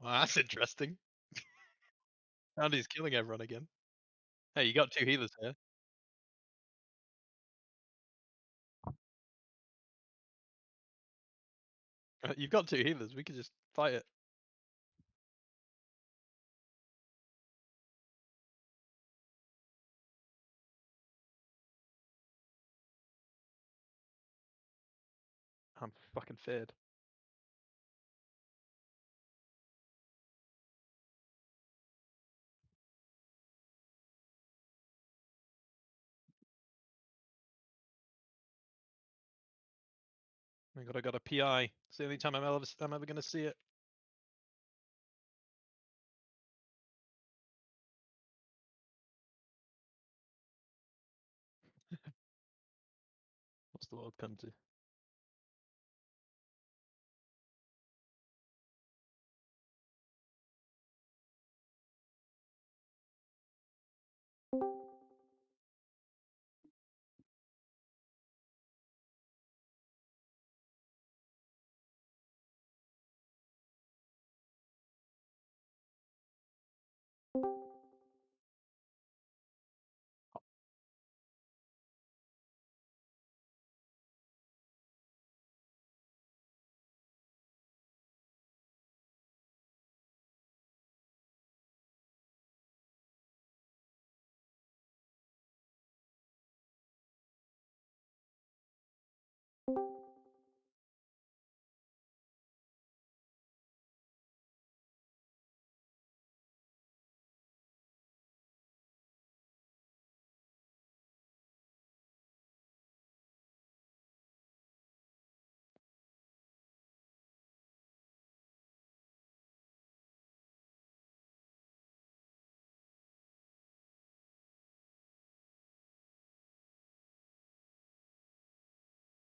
Well, that's interesting. Andy's killing everyone again. Hey, you got 2 healers here. You've got 2 healers, we could just fight it. I'm fucking feared. Oh my god, I got a PI. It's the only time I'm ever gonna see it. What's the world come to?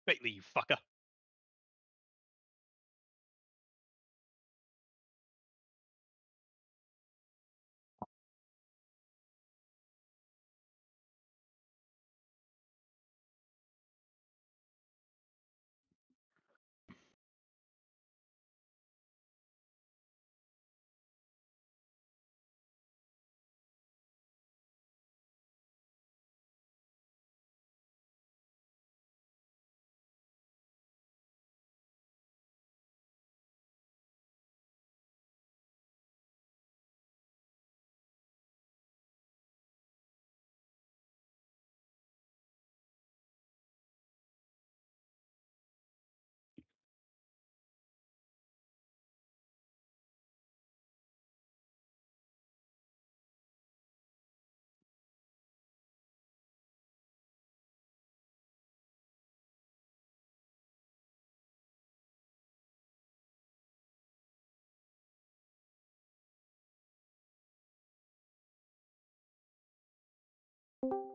Bailey, you fucker.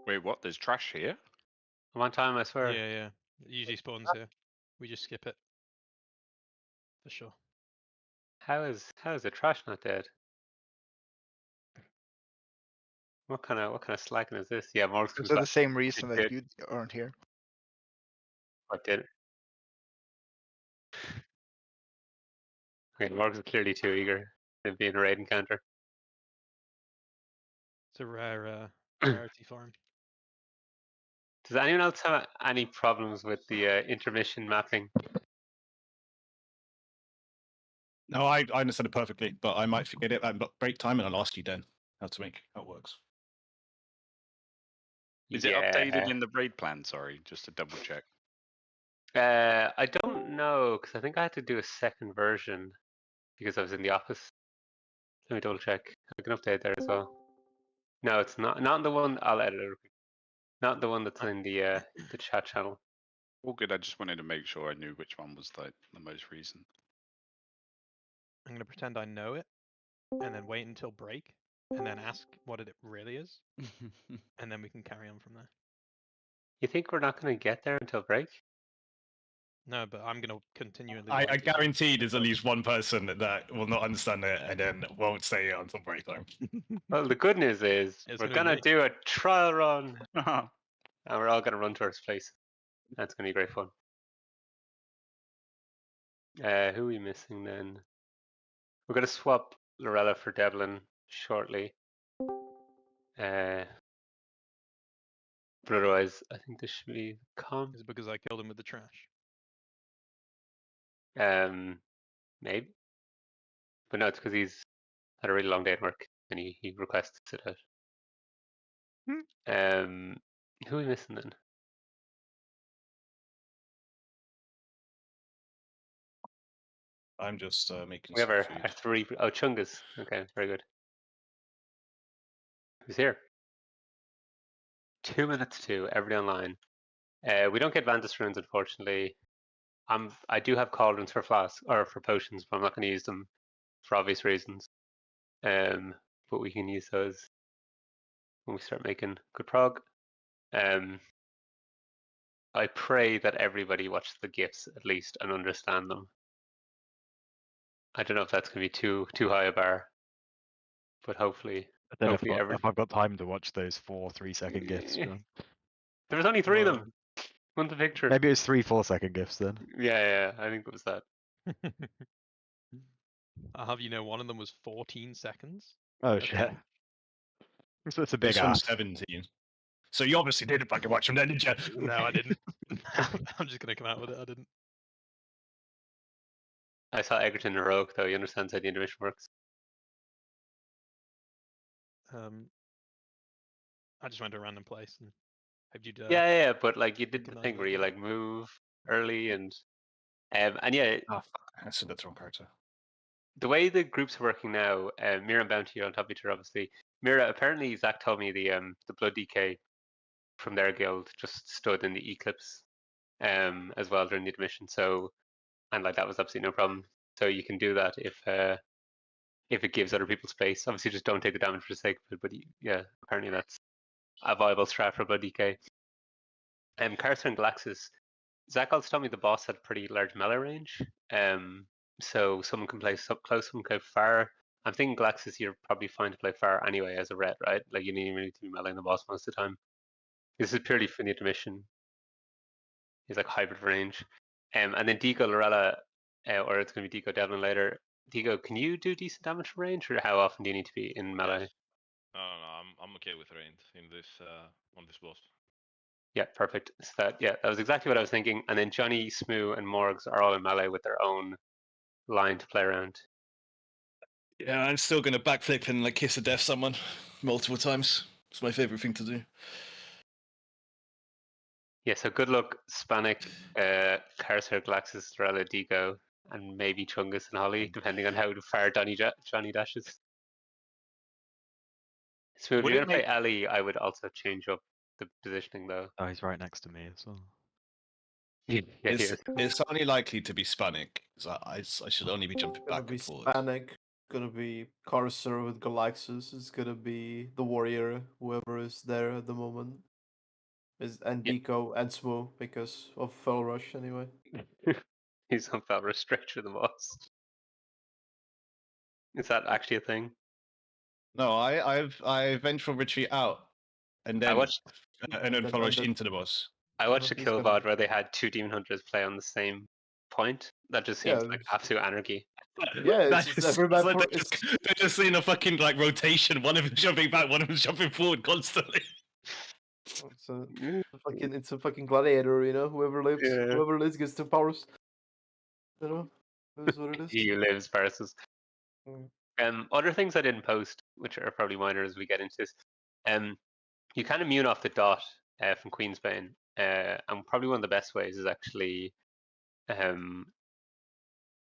Wait, what? There's trash here? One time, I swear. Yeah, yeah. It usually spawns here. We just skip it. For sure. How is the trash not dead? What kind of slacking is this? Yeah, Morgs comes For back. the same reason that did. you aren't here. What did it? Okay, Morgs is clearly too eager to be in a raid encounter. It's a rare rarity for him. Does anyone else have any problems with the intermission mapping? No, I understand it perfectly, but I might forget it at break time and I'll ask you then how it works. Is it updated in the raid plan? Sorry, just to double check. I don't know, because I think I had to do a second version because I was in the office. Let me double check. I can update there as well. No, it's not the one. I'll edit it. Not the one that's in the chat channel. All good. I just wanted to make sure I knew which one was the most recent. I'm gonna pretend I know it, and then wait until break, and then ask what it really is, and then we can carry on from there. You think we're not going to get there until break? No, but I'm gonna continually. I guarantee there's at least one person that will not understand it and then won't say it until break time. Well, the good news is we're going to do a trial run, and we're all going to run to our place. That's going to be great fun. Who are we missing then? We're going to swap Lorella for Devlin shortly. But otherwise, I think this should be calm. Is it because I killed him with the trash? Maybe. But no, it's because he's had a really long day at work and he requests to sit out. Who are we missing then? I'm just making We have some our food. 3. Oh, Chungus. Okay, very good. Who's here? 2 minutes to everybody online. We don't get Vantis runes, unfortunately. I do have cauldrons for flasks or for potions, but I'm not going to use them for obvious reasons. But we can use those when we start making good prog. I pray that everybody watches the GIFs at least and understand them. I don't know if that's going to be too high a bar, but hopefully. I don't know Hopefully if I've got time to watch those 4 3-second gifs. There was only 3 of Well, them. One the picture. Maybe it was 3 4-second gifs then. Yeah, I think it was that. I'll have you know, one of them was 14 seconds. Oh Okay. shit. So it's a big This one's ass. 17. So you obviously didn't fucking watch them then, did you? No, I didn't. I'm just gonna come out with it. I didn't. I saw Egerton heroic though. He understands how the intermission works. I just went to a random place and hoped you'd. Yeah, but like you did the deny thing me where you that. like move early and yeah, Oh, fuck. I said the wrong character. the way the groups are working now, Mira and Bounty are on top of each other, obviously. Mira, apparently Zach told me the Blood DK from their guild just stood in the Eclipse as well during the admission. So, and like that was absolutely no problem. So you can do that if it gives other people space. Obviously, just don't take the damage for the sake of it. But yeah, apparently that's a viable strat for Blood DK. Carcer and Galaxis. Zach also told me the boss had pretty large melee range. So someone can play close, someone can play far. I'm thinking Galaxis, you're probably fine to play far anyway as a red, right? Like you need to be meleeing the boss most of the time. This is purely for the intermission. He's like hybrid range. And then Deco Lorella, or it's going to be Deco Devlin later. Deco, can you do decent damage for range, or how often do you need to be in melee? Yes. No, I'm okay with range in this on this boss. Yeah, perfect. So that was exactly what I was thinking. And then Johnny, Smoo, and Morgs are all in melee with their own line to play around. Yeah, I'm still going to backflip and like kiss to death someone multiple times. It's my favorite thing to do. Yeah, so good luck, Spanik, Carcer, Galaxis, Lorella, Deco, and maybe Chungus and Holly, depending on how far Johnny dashes. So if Would you're it going to play make- Ali, I would also change up the positioning though. Oh, he's right next to me as well. Yeah, he is. It's only likely to be Spanik. I should only be jumping Gonna back be and forth. Spanik, gonna be Carcer with Galaxus, it's gonna be the Warrior, whoever is there at the moment. And Yeah. Deco and Smo because of Fell Rush anyway. He's on Falra straight through the boss. Is that actually a thing? No, I vengeful retreat out, and then and then Then- follow and then- into the boss. I watched a He's kill gonna- VOD where they had 2 Demon Hunters play on the same point. That just seems Yeah, like absolute anarchy. Yeah, That it's just every sounds map like for- they're just in a fucking like rotation. One of them jumping back, one of them jumping forward constantly. It's a fucking gladiator, you know. Whoever lives gets 2 powers. You know, that's what it is. He who lives versus. Mm. Other things I didn't post, which are probably minor as we get into this. You can immune off the dot from Queensbane, and probably one of the best ways is actually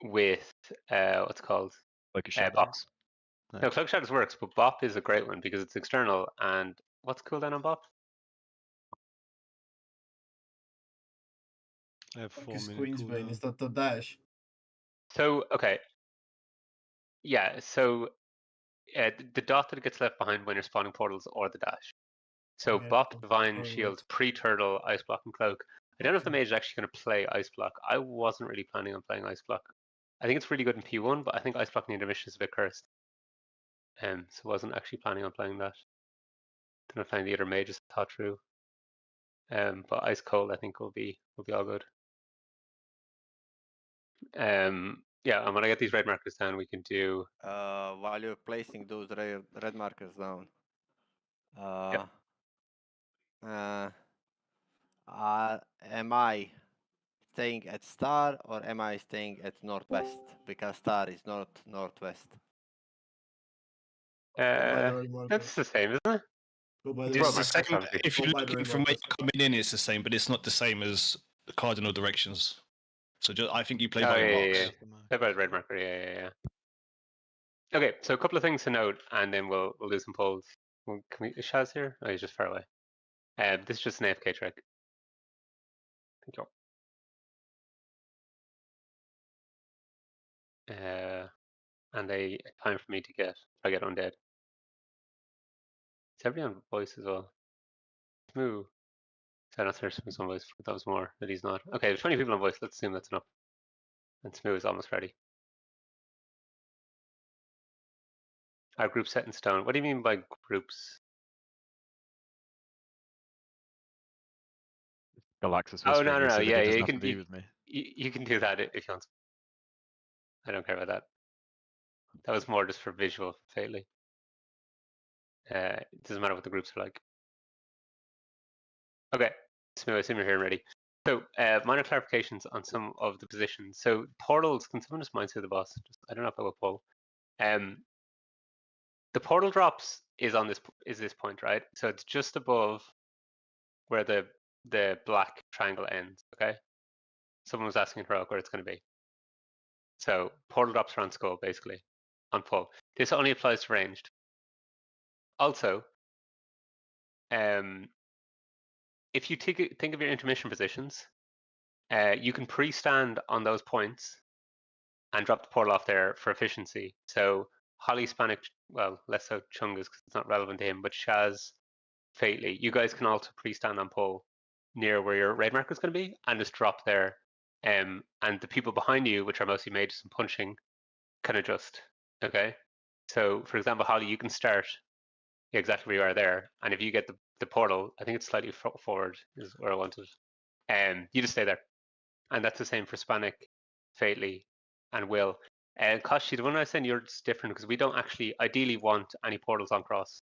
with what's it called Like a Bop. shadows. No, Cloak Shadows works, but Bop is a great one because it's external. And what's cooldown on Bop? I have 4 Because minute Queensbane cooldown. is that the dash. So okay, yeah. So the dot that gets left behind when you're spawning portals or the dash. So Okay, Bop, cool. Divine, Very Shield, pre-turtle, Ice Block, and Cloak. I don't know if the Okay. mage is actually going to play Ice Block. I wasn't really planning on playing Ice Block. I think it's really good in P1, but I think Ice Block in the intermission is a bit cursed. So I wasn't actually planning on playing that. Don't know if any of the other mages thought through. But Ice Cold I think will be all good. Yeah, and when I get these red markers down, we can do. While you're placing those red markers down, am I staying at star or am I staying at northwest? Because star is northwest. Go by the red That's markers. the same, isn't it? Go by the It's It's red the markers, same. obviously. If you're Go by the looking red from where markers. you're coming in, it's the same, but it's not the same as the cardinal directions. So I think you play Oh, by your yeah, marks. yeah, yeah. Play by the red marker, yeah. Okay, so a couple of things to note, and then we'll do some polls. Well, is Shaz here? Oh, he's just far away. This is just an AFK trick. Thank you. And a time for me to get undead. Is everybody on voice as well? Smooth. So not there's Smooth's on voice. That was more, but he's not. Okay, there's 20 people on voice. Let's assume that's enough. And Smooth is almost ready. Our group set in stone. What do you mean by groups? Galaxis Oh, whispering no. this, Yeah, it doesn't you have to can be with me. you can do that if you want. I don't care about that. That was more just for visual, Fately. It doesn't matter what the groups are like. Okay, Smooth, I assume you're here and ready. So, minor clarifications on some of the positions. So, portals, can someone just mind through the boss? I don't know if I will pull. The portal drops is on this point, right? So it's just above where the black triangle ends. Okay. Someone was asking Heroic where it's going to be. So portal drops around skull basically on pull. This only applies to ranged. Also, if you think of your intermission positions, you can pre-stand on those points and drop the portal off there for efficiency. So Holly, Hispanic, well, less so Chungus because it's not relevant to him, but Shaz, Fately, you guys can also pre-stand on pull near where your red marker is going to be and just drop there. And the people behind you, which are mostly mages and punching, can adjust. Okay. So, for example, Holly, you can start exactly where you are there, and if you get the portal, I think it's slightly forward is where I wanted. You just stay there, and that's the same for Spanik, Fately, and Will. And Koshi, the one I sent yours is different because we don't actually ideally want any portals on cross,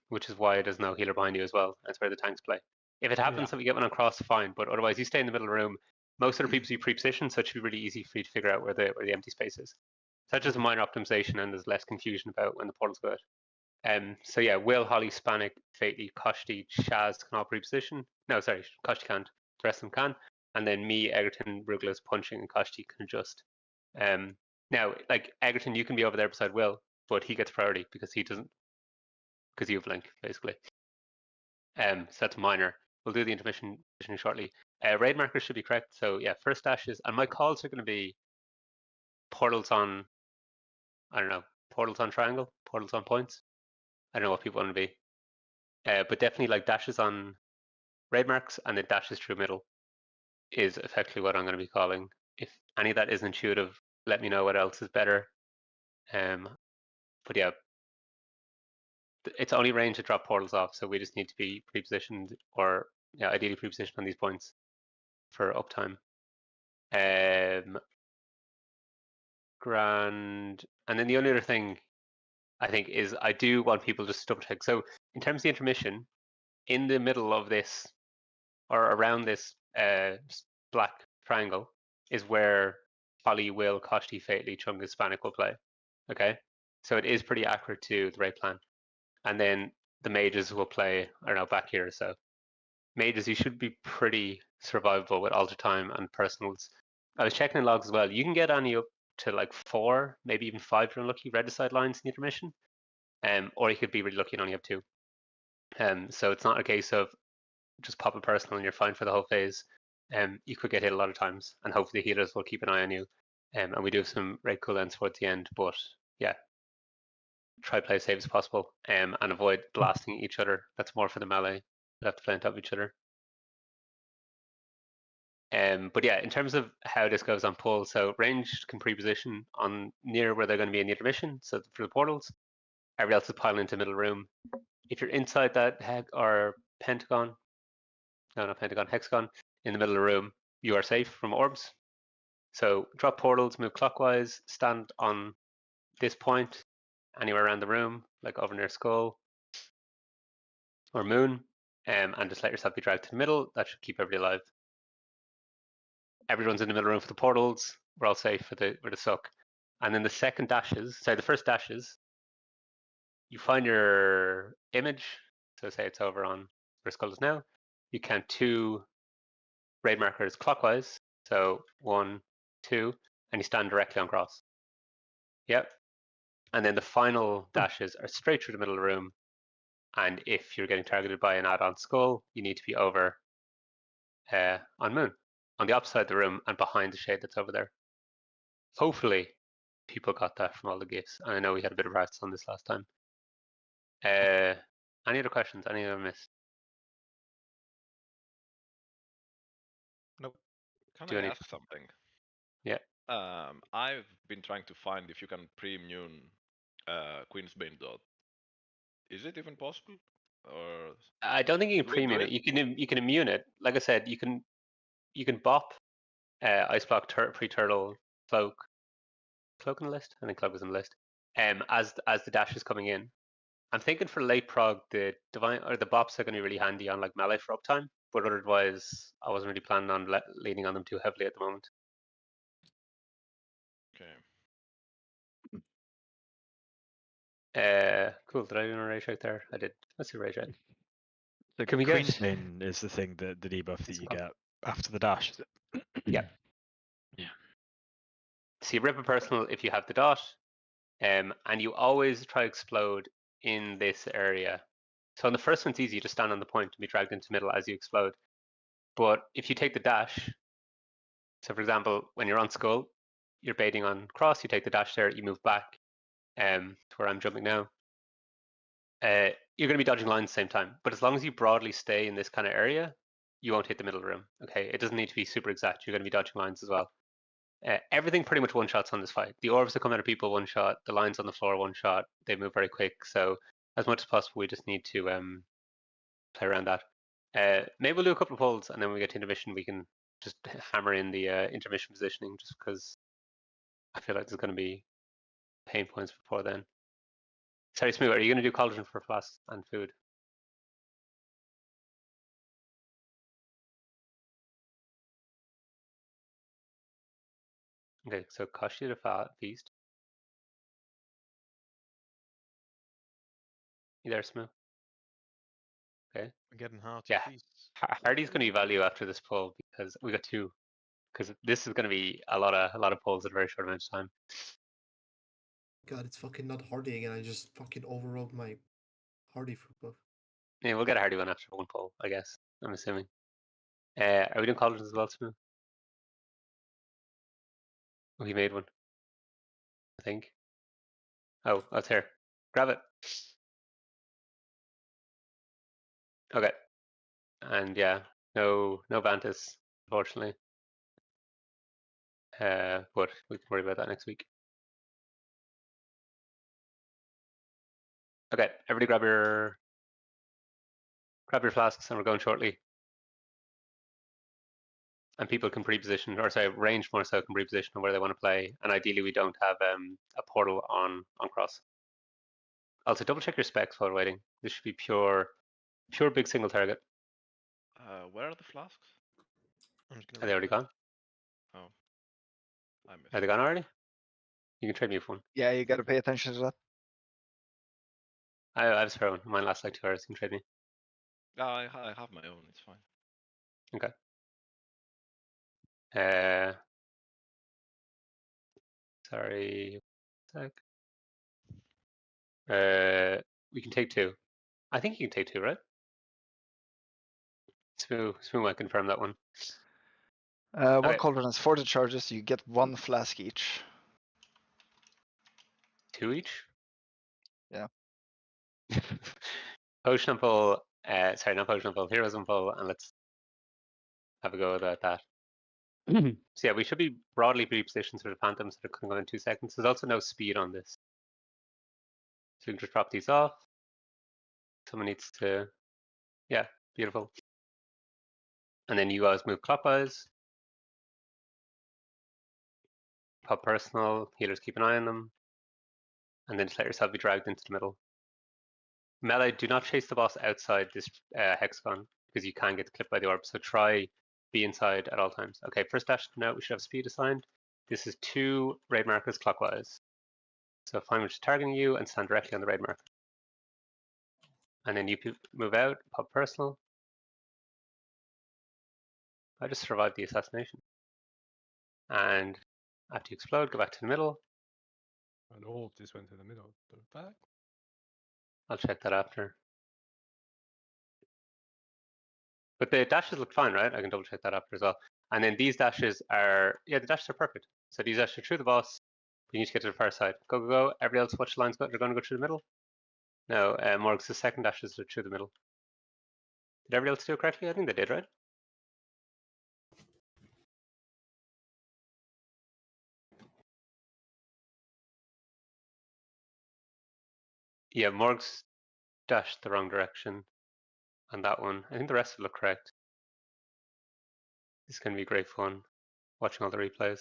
which is why there's no healer behind you as well. That's where the tanks play. If it happens that we get one on cross, fine, but otherwise you stay in the middle of the room. Most of the people you pre-position, so it should be really easy for you to figure out where the empty space is. So that's just a minor optimization, and there's less confusion about when the portals go out. So yeah, Will, Holly, Spanik, Fately, Koshti, Shaz can all pre-position. No, sorry, Koshti can't. The rest of them can. And then me, Egerton, Rugla's punching, and Koshti can adjust. Now, like Egerton, you can be over there beside Will, but he gets priority because he doesn't, because you have Link, basically. So that's minor. We'll do the intermission shortly. Raid markers should be correct. So yeah, first dashes, and my calls are going to be portals on, I don't know, portals on triangle, portals on points. I don't know what people want to be. But definitely like dashes on raid marks and then dashes through middle is effectively what I'm going to be calling. If any of that is intuitive, let me know what else is better. But yeah, it's only range to drop portals off, so we just need to be pre-positioned or ideally pre-positioned on these points for uptime. Grand. And then the only other thing I think is I do want people just to double check. So in terms of the intermission, in the middle of this or around this black triangle is where Holly, Will, Koshti, Fately, Chungus, Hispanic will play. Okay, so it is pretty accurate to the right plan. And then the mages will play, I don't know, back here. So mages, you should be pretty survivable with alter time and personals. I was checking in logs as well. You can get any up to like 4, maybe even 5 if you're unlucky, red side lines in the intermission. Or you could be really lucky and only have 2. So it's not a case of just pop a personal and you're fine for the whole phase. You could get hit a lot of times, and hopefully the healers will keep an eye on you. And we do have some raid cooldowns towards the end, but yeah, try play as safe as possible and avoid blasting each other. That's more for the melee. They have to play on top of each other. But yeah, in terms of how this goes on pull, so ranged can pre-position on near where they're going to be in the intermission. So for the portals, everybody else is piling into middle room. If you're inside that hexagon in the middle of the room, you are safe from orbs. So drop portals, move clockwise, stand on this point, anywhere around the room, like over near Skull or Moon, and just let yourself be dragged to the middle. That should keep everybody alive. Everyone's in the middle room for the portals. We're all safe for the suck. And then the first dashes, you find your image. So say it's over on where Skull is now. You count 2 raid markers clockwise. So 1, 2, and you stand directly on cross. Yep. And then the final dashes are straight through the middle of the room. And if you're getting targeted by an add-on Skull, you need to be over on Moon, on the opposite side of the room and behind the shade that's over there. Hopefully, people got that from all the gifts. I know we had a bit of practice on this last time. Any other questions? Any I missed? Nope. Can Do I any- ask something? Yeah. I've been trying to find if you can pre-immune Queen's Bane Dot. Is it even possible? Or I don't think you can Do we do pre-immune it. You can immune it. Like I said, you can bop Ice Block, pre-turtle, cloak in the list. I think cloak was in the list. As the dash is coming in. I'm thinking for late prog, the divine or the bops are going to be really handy on like melee for uptime. But otherwise, I wasn't really planning on leaning on them too heavily at the moment. okay. Cool. Did I do a rage right there? I did. Let's see rage right. The Can we get- Queen's Bane is the thing that the debuff that you get after the dash. Is it? Yeah. Yeah. So you rip a personal if you have the dot, and you always try explode in this area. So on the first one, it's easy to stand on the point and be dragged into the middle as you explode. But if you take the dash, so for example, when you're on Skull, you're baiting on cross, you take the dash there, you move back to where I'm jumping now. You're going to be dodging lines at the same time. But as long as you broadly stay in this kind of area, you won't hit the middle room. Okay, it doesn't need to be super exact. You're going to be dodging lines as well. Everything pretty much one shots on this fight. The orbs that come out of people one shot. The lines on the floor one shot. They move very quick. So as much as possible, we just need to play around that. Maybe we'll do a couple of pulls, and then when we get to intermission, we can just hammer in the intermission positioning, just because I feel like there's going to be pain points before then. Sorry, Smooth, are you going to do cauldron for flasks and food? Okay, so Kashi the feast. You there, Smooth? Okay. I'm getting hard Yeah. to feasts. Hardy's going to be value after this pull because we got 2. Because this is going to be a lot of pulls in a very short amount of time. God, it's fucking not Hardy again. I just fucking overrode my Hardy fruit buff. Yeah, we'll get a Hardy one after 1 pull, I guess. I'm assuming. Are we doing cauldrons as well, Smooth? Oh, he made one. I think. Oh, it's here. Grab it. Okay. And yeah, no Vantis, unfortunately. But we can worry about that next week. Okay, everybody grab your flasks and we're going shortly. And people can pre-position, or sorry, range more so can pre-position on where they want to play. And ideally we don't have a portal on cross. Also double check your specs while waiting. This should be pure big single target. Where are the flasks? I'm just Are gonna they already gone? Oh, I missed. Are they gone already? You can trade me for one. Yeah, you got to pay attention to that. I have a spare one. Mine lasts like 2 hours. You can trade me. I have my own. It's fine. Okay. Sorry. Sec. We can take 2. I think you can take 2, right? Smooth might confirm that one. One Okay. cauldron has 40 charges. You get 1 flask each. 2 each? Yeah. Potion pull. Sorry, not potion pull. Heroes and pull, and let's have a go at that. So yeah, we should be broadly repositioned for the phantoms that are going to go in 2 seconds. There's also no speed on this, so we can just drop these off. Someone needs to, yeah, beautiful. And then you guys move clockwise. pop personal, healers keep an eye on them, and then just let yourself be dragged into the middle. Melee, do not chase the boss outside this hexagon because you can get clipped by the orb. So try be inside at all times. Okay, first dash now we should have speed assigned. This is 2 raid markers clockwise. So find which is targeting you and stand directly on the raid marker. And then you move out, pop personal. I just survived the assassination. And after you explode, go back to the middle. And all of this went to the middle. The back. I'll check that after. But the dashes look fine, right? I can double check that after as well. And then these dashes are, yeah, the dashes are perfect. So these dashes are through the boss. You need to get to the far side. Go, go, go. Everybody else, watch the lines go. They're going to go through the middle. No, Morg's the second dashes are through the middle. Did everybody else do it correctly? I think they did, right? Yeah, Morg's dashed the wrong direction on that one. I think the rest of it look correct. This is going to be great fun watching all the replays.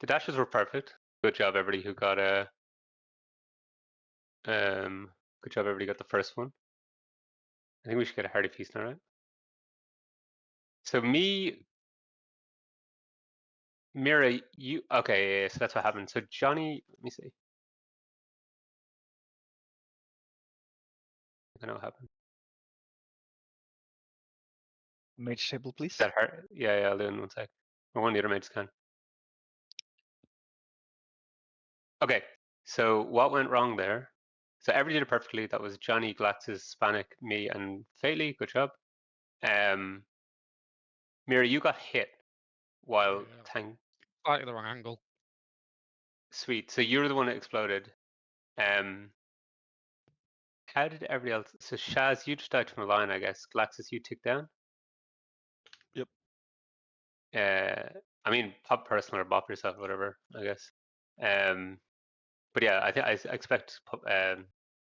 The dashes were perfect. Good job, everybody who got a. Good job, everybody got the first one. I think we should get a hearty feast now, right? So Mira, you okay? Yeah, so that's what happened. So Johnny, let me see. I know what happened. Mage table, please. That hurt. Yeah, yeah. I'll do it in 1 sec. Or one of the other mates can. Okay. So what went wrong there? So everybody did it perfectly. That was Johnny, Glaxus, Spanik, me, and Fairly. Good job. Mira, you got hit while Slightly the wrong angle. Sweet. So you were the one that exploded. How did everybody else? So Shaz, you just died from a line, I guess. Glaxus, you ticked down. Yep. I mean, pop personal or bop yourself, whatever, I guess. But yeah, I think I expect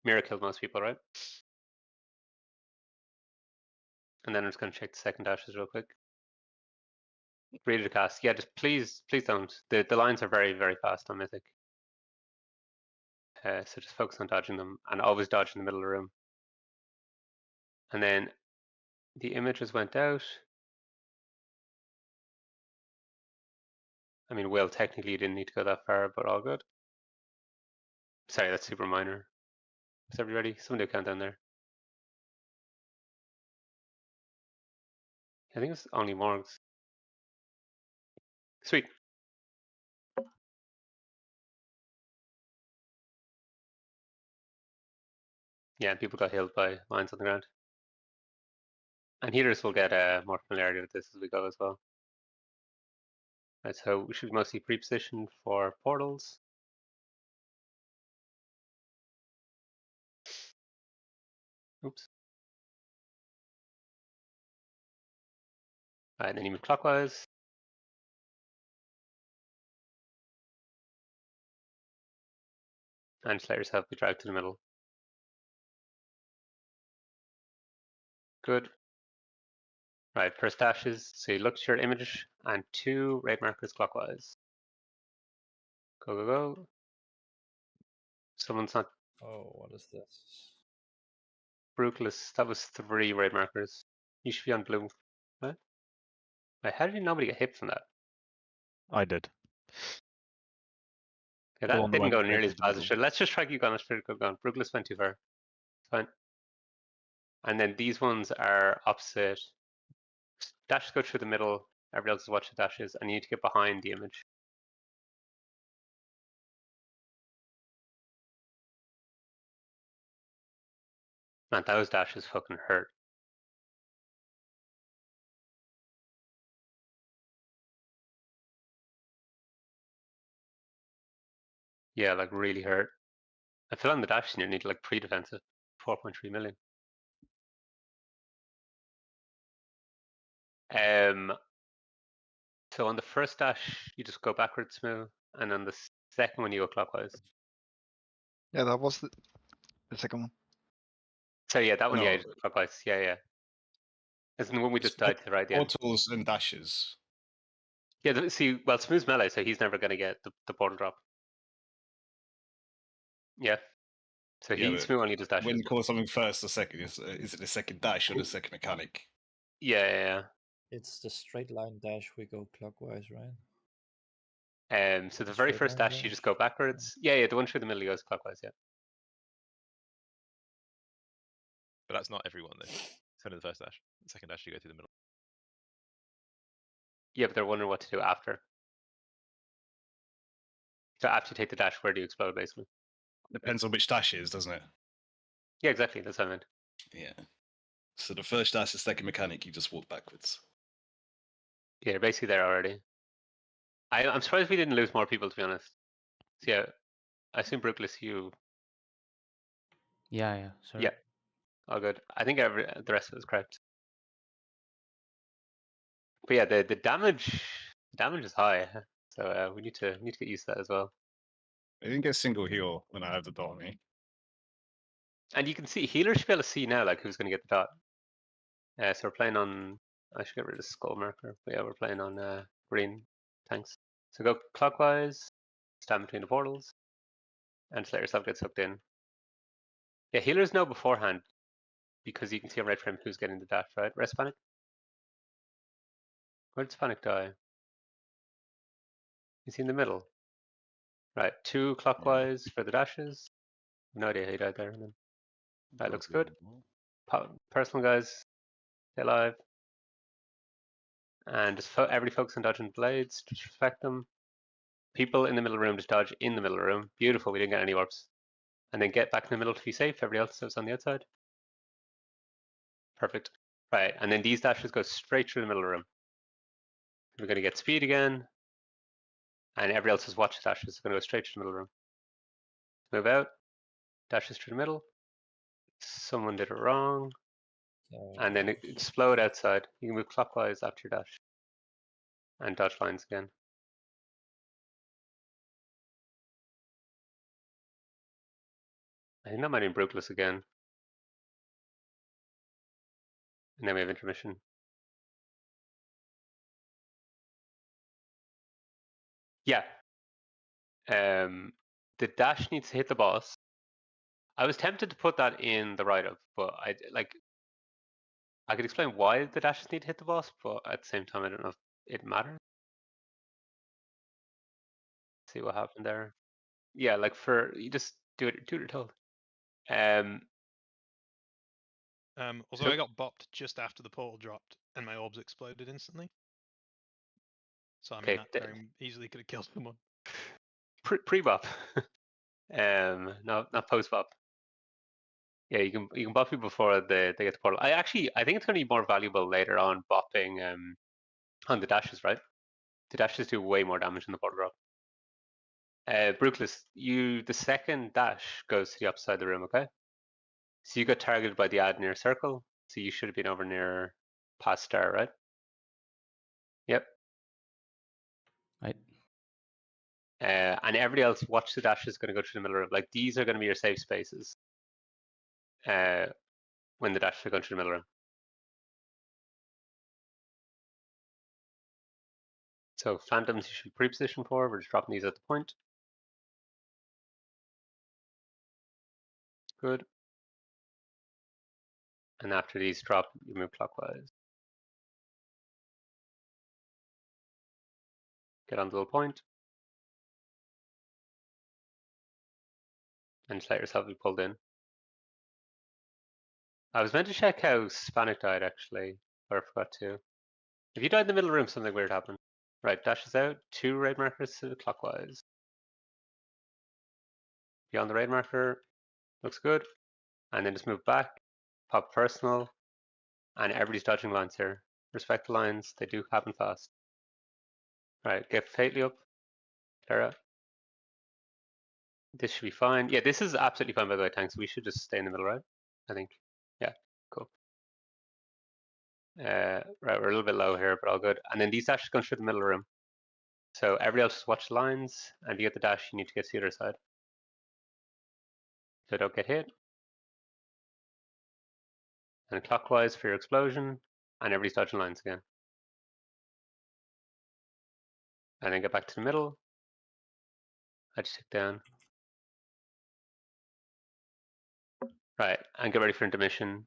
Mira killed most people, right? And then I'm just going to check the second dashes real quick. Ready to cast. Yeah, just please don't. The lines are very, very fast on Mythic. So just focus on dodging them and always dodge in the middle of the room. And then the images went out. I mean, Will, technically you didn't need to go that far, but all good. Sorry, that's super minor. Is everybody ready? Someone do a countdown there. I think it's only Morgs. Sweet. Yeah, people got healed by lines on the ground. And healers will get more familiarity with this as we go as well. Right, so we should mostly pre-position for portals. Oops. Alright, then you move clockwise. And just let yourself be dragged to the middle. Good. Right, first dashes. So you look to your image and 2 raid markers clockwise. Go, go, go. Someone's not. Oh, what is this? Brutalist. That was 3 raid markers. You should be on blue. Right? Wait, how did nobody get hit from that? I did. Yeah, The that one that didn't went go nearly as into the fast as it middle. should. Let's just try keep going. Let's try to keep going. Brutalist went too far. Fine. And then these ones are opposite. Dashes go through the middle. Everybody else is watching dashes, and you need to get behind the image. Man, those dashes fucking hurt. Yeah, like really hurt. I feel on the dash you need like pre-defensive. 4.3 million. So on the first dash, you just go backwards smooth, and on the second one you go clockwise. Yeah, that was the second one. So yeah, that one, No. yeah, you just go clockwise. Yeah, yeah. As in the one we just died to right at the end. Portals and dashes. Yeah, see, well, Smooth's melee, so he's never going to get the portal drop. Yeah. So Yeah, but Smooth only does dashes. when you call something first or second, is it the second dash or the second mechanic? Yeah. It's the straight line dash. We go clockwise, right? So the The very straight first line dash, you just go backwards. Yeah, the one through the middle goes clockwise, yeah. But that's not everyone though. It's only the first dash. The second dash you go through the middle. Yeah, but they're wondering what to do after. So after you take the dash, where do you explode, basically? Depends on which dash it is, doesn't it? Yeah, exactly. That's what I meant. Yeah. So the first dash, the second mechanic, you just walk backwards. Yeah, you're basically there already. I'm surprised we didn't lose more people, to be honest. So yeah, I assume Brookless, you... Yeah, sorry. Yeah, all good. I think the rest of it was correct. But yeah, the damage is high, so we need to get used to that as well. I didn't get a single heal when I have the dot on me. And you can see healers should be able to see now, like who's going to get the dot. So we're playing on. I should get rid of skull marker. But yeah, we're playing on green tanks. So go clockwise, stand between the portals, and just let yourself get sucked in. Yeah, healers know beforehand because you can see on red frame who's getting the dash, right? Rest panic. Where does panic die? Is he in the middle? Right, 2 clockwise for the dashes. No idea how he died there. That looks good. Personal guys, stay alive. And just everybody focus on dodging blades, just respect them. People in the middle room, just dodge in the middle room. Beautiful, we didn't get any warps. And then get back in the middle to be safe. Everybody else is on the outside. Perfect. Right, and then these dashes go straight through the middle room. We're going to get speed again. And everybody else's watch dashes are going to go straight to the middle room. Move out. Dashes through the middle. Someone did it wrong. And then explode outside. You can move clockwise after your dash. And dodge lines again. I think that might be Brookless again. And then we have intermission. Yeah. The dash needs to hit the boss. I was tempted to put that in the write-up, but I could explain why the dashes need to hit the boss, but at the same time, I don't know if it matters. See what happened there. Yeah, like you just do it you're told. Also, I got bopped just after the portal dropped, and my orbs exploded instantly. So I mean, that very easily could have killed someone. Pre-bop. not post-bop. Yeah, you can bop people before they get the portal. I think it's going to be more valuable later on bopping on the dashes, right? The dashes do way more damage than the portal drop. Brookless, the second dash goes to the opposite side of the room, okay? So you got targeted by the ad near circle, so you should have been over near past star, right? Yep. Right. And everybody else, watch the dashes going to go through the middle room. Like these are going to be your safe spaces. When the dashes are going through the middle room. So phantoms you should pre-position for. We're just dropping these at the point. Good. And after these drop, you move clockwise. Get on the little point. And just let yourself be pulled in. I was meant to check how Spanik died actually, but I forgot to. If you died in the middle room, something weird happened. Right, dashes out, 2 raid markers to the clockwise. Beyond the raid marker, looks good. And then just move back, pop personal, and everybody's dodging lines here. Respect the lines, they do happen fast. Right, get fatally up. Clara. This should be fine. Yeah, this is absolutely fine by the way, tanks. We should just stay in the middle, right? I think. Yeah, cool. Right, we're a little bit low here, but all good. And then these dashes go through the middle room. So everybody else just watch the lines, and to get the dash, you need to get to the other side. So don't get hit. And clockwise for your explosion. and everybody's dodging lines again. And then get back to the middle. I just tick down. Right, and get ready for intermission.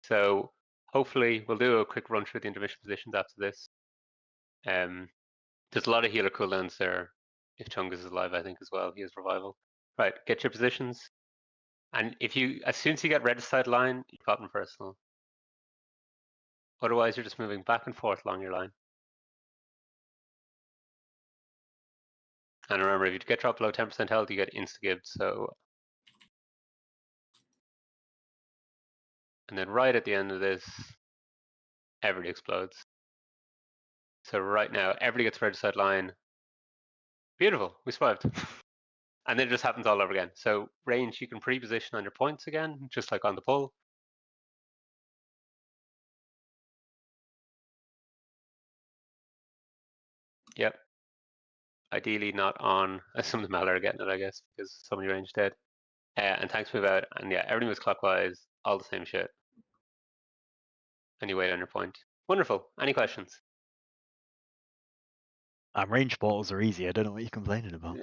So hopefully we'll do a quick run through the intermission positions after this. There's a lot of healer cooldowns there. If Chungus is alive, I think as well, he has revival. Right, get your positions. And if you, as soon as you get red side line, you pop in personal. Otherwise, you're just moving back and forth along your line. And remember, if you get dropped below 10% health, you get insta-gibbed, so... And then right at the end of this, everybody explodes. So right now, everybody gets red side line. Beautiful, we survived. And then it just happens all over again. So range, you can pre-position on your points again, just like on the pull. Yep. Ideally not on, as some of the Mallar are getting it, I guess, because so many range dead. And thanks move out, and yeah, everything was clockwise, all the same shit. And you wait on your point. Wonderful. Any questions? Range portals are easy. I don't know what you're complaining about.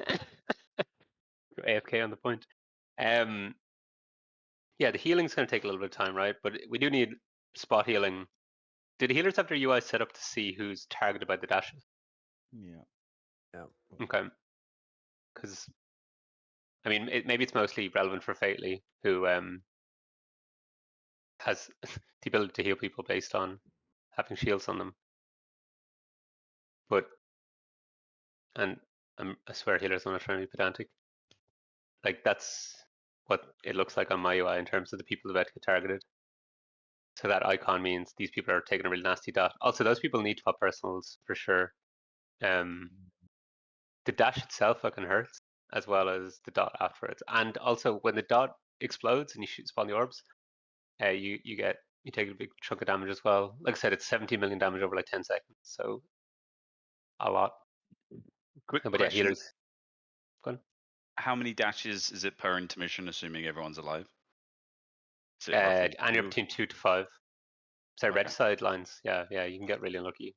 AFK on the point. Yeah, the healing's going to take a little bit of time, right? But we do need spot healing. Did the healers have their UI set up to see who's targeted by the dashes? Yeah. Okay. Because, I mean, maybe it's mostly relevant for Fately, who has the ability to heal people based on having shields on them. But, and I swear healers are not trying to be pedantic. Like, that's what it looks like on my UI in terms of the people about to get targeted. So that icon means these people are taking a really nasty dot. Also, those people need top personals for sure. The dash itself fucking hurts, as well as the dot afterwards. And also, when the dot explodes and you spawn the orbs, you take a big chunk of damage as well. Like I said, it's 17 million damage over like 10 seconds, so a lot. Quick But yeah, question. healers. Go on. How many dashes is it per intermission, assuming everyone's alive? Is it roughly Anywhere 2? between 2 to 5. So red Okay. side lines, yeah, you can get really unlucky.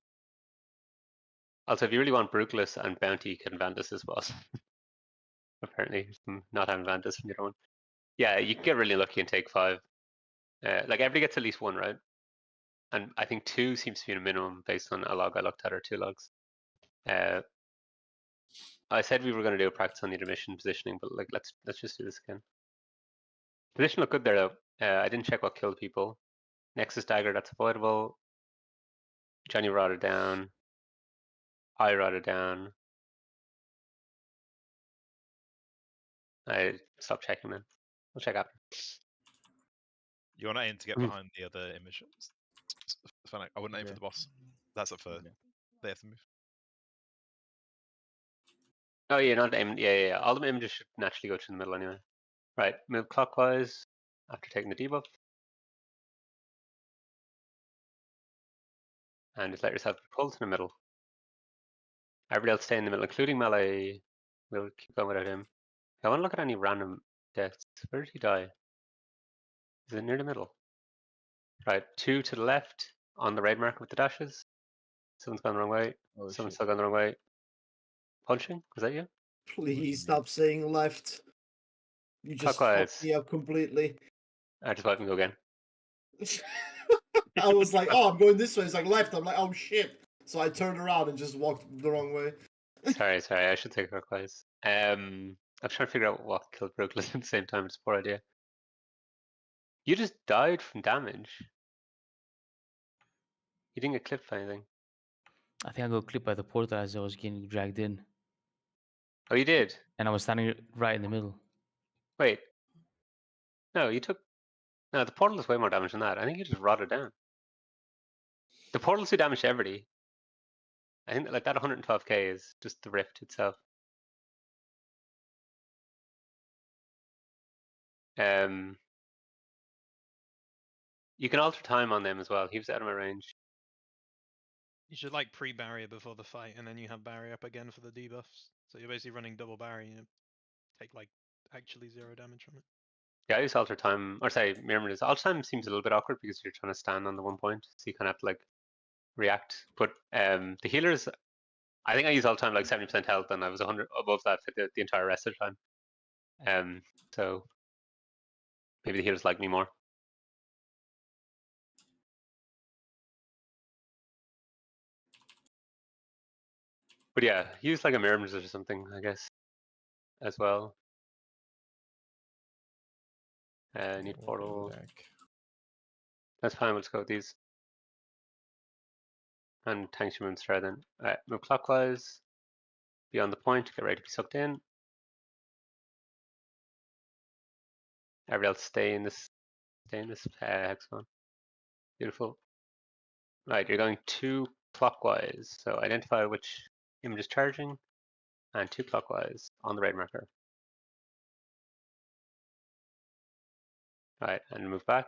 Also, if you really want Brutalist and Bounty, you can Vandus as well. Apparently, not having Vandus from the other one. Yeah, you can get really lucky and take 5. Like everybody gets at least 1, right? And I think 2 seems to be a minimum based on a log I looked at, or 2 logs. I said we were going to do a practice on the intermission positioning, but like let's just do this again. Position looked good there though. I didn't check what killed people. Nexus dagger, that's avoidable. Johnny rotted down. I rotted down. I stopped checking then. I'll check after. You want to aim to get behind the other emissions. I wouldn't aim for the boss. That's up for they have to move. Oh yeah, not aim. Yeah. All the images should naturally go to the middle anyway. Right, move clockwise after taking the debuff. And just let yourself be pulled to the middle. Everybody else stay in the middle, including Melee. We'll keep going without him. I want to look at any random deaths. Where did he die? Is it near the middle? Right, 2 to the left on the raid marker with the dashes. Someone's gone the wrong way. Someone's still gone the wrong way. Punching? Was that you? Please stop saying left. You just Clockwise. fucked me up completely. I just let him go again. I was like, oh, I'm going this way. It's like left. I'm like, oh shit. So I turned around and just walked the wrong way. Sorry, I should take clockwise. I'm trying to figure out what killed Brooklyn at the same time. It's a poor idea. You just died from damage. You didn't get clipped by anything. I think I got clipped by the portal as I was getting dragged in. Oh, you did? And I was standing right in the middle. Wait. No, you took... No, the portal does way more damage than that. I think you just rotted down. The portals do damage to everybody. I think like that 112k is just the rift itself. You can alter time on them as well. He was out of my range. You should like pre-barrier before the fight, and then you have barrier up again for the debuffs. So you're basically running double barrier. You take like actually 0 damage from it. Yeah, I use alter time, or sorry, mirror image. Alter time seems a little bit awkward because you're trying to stand on the 1 point, so you kind of have to like react. But the healers, I think I use alter time like 70% health, and I was 100 above that for the entire rest of the time. So maybe the healers like me more. But yeah, use like a mirror image or something, I guess, as well. Need portal. That's fine. We'll just go with these. And tanks your moon star then. Alright, move clockwise. Beyond the point. Get ready to be sucked in. Everybody else stay in this hexagon. Beautiful. Right, you're going 2 clockwise. So identify which image is charging, and 2 clockwise on the red marker. Right, and move back.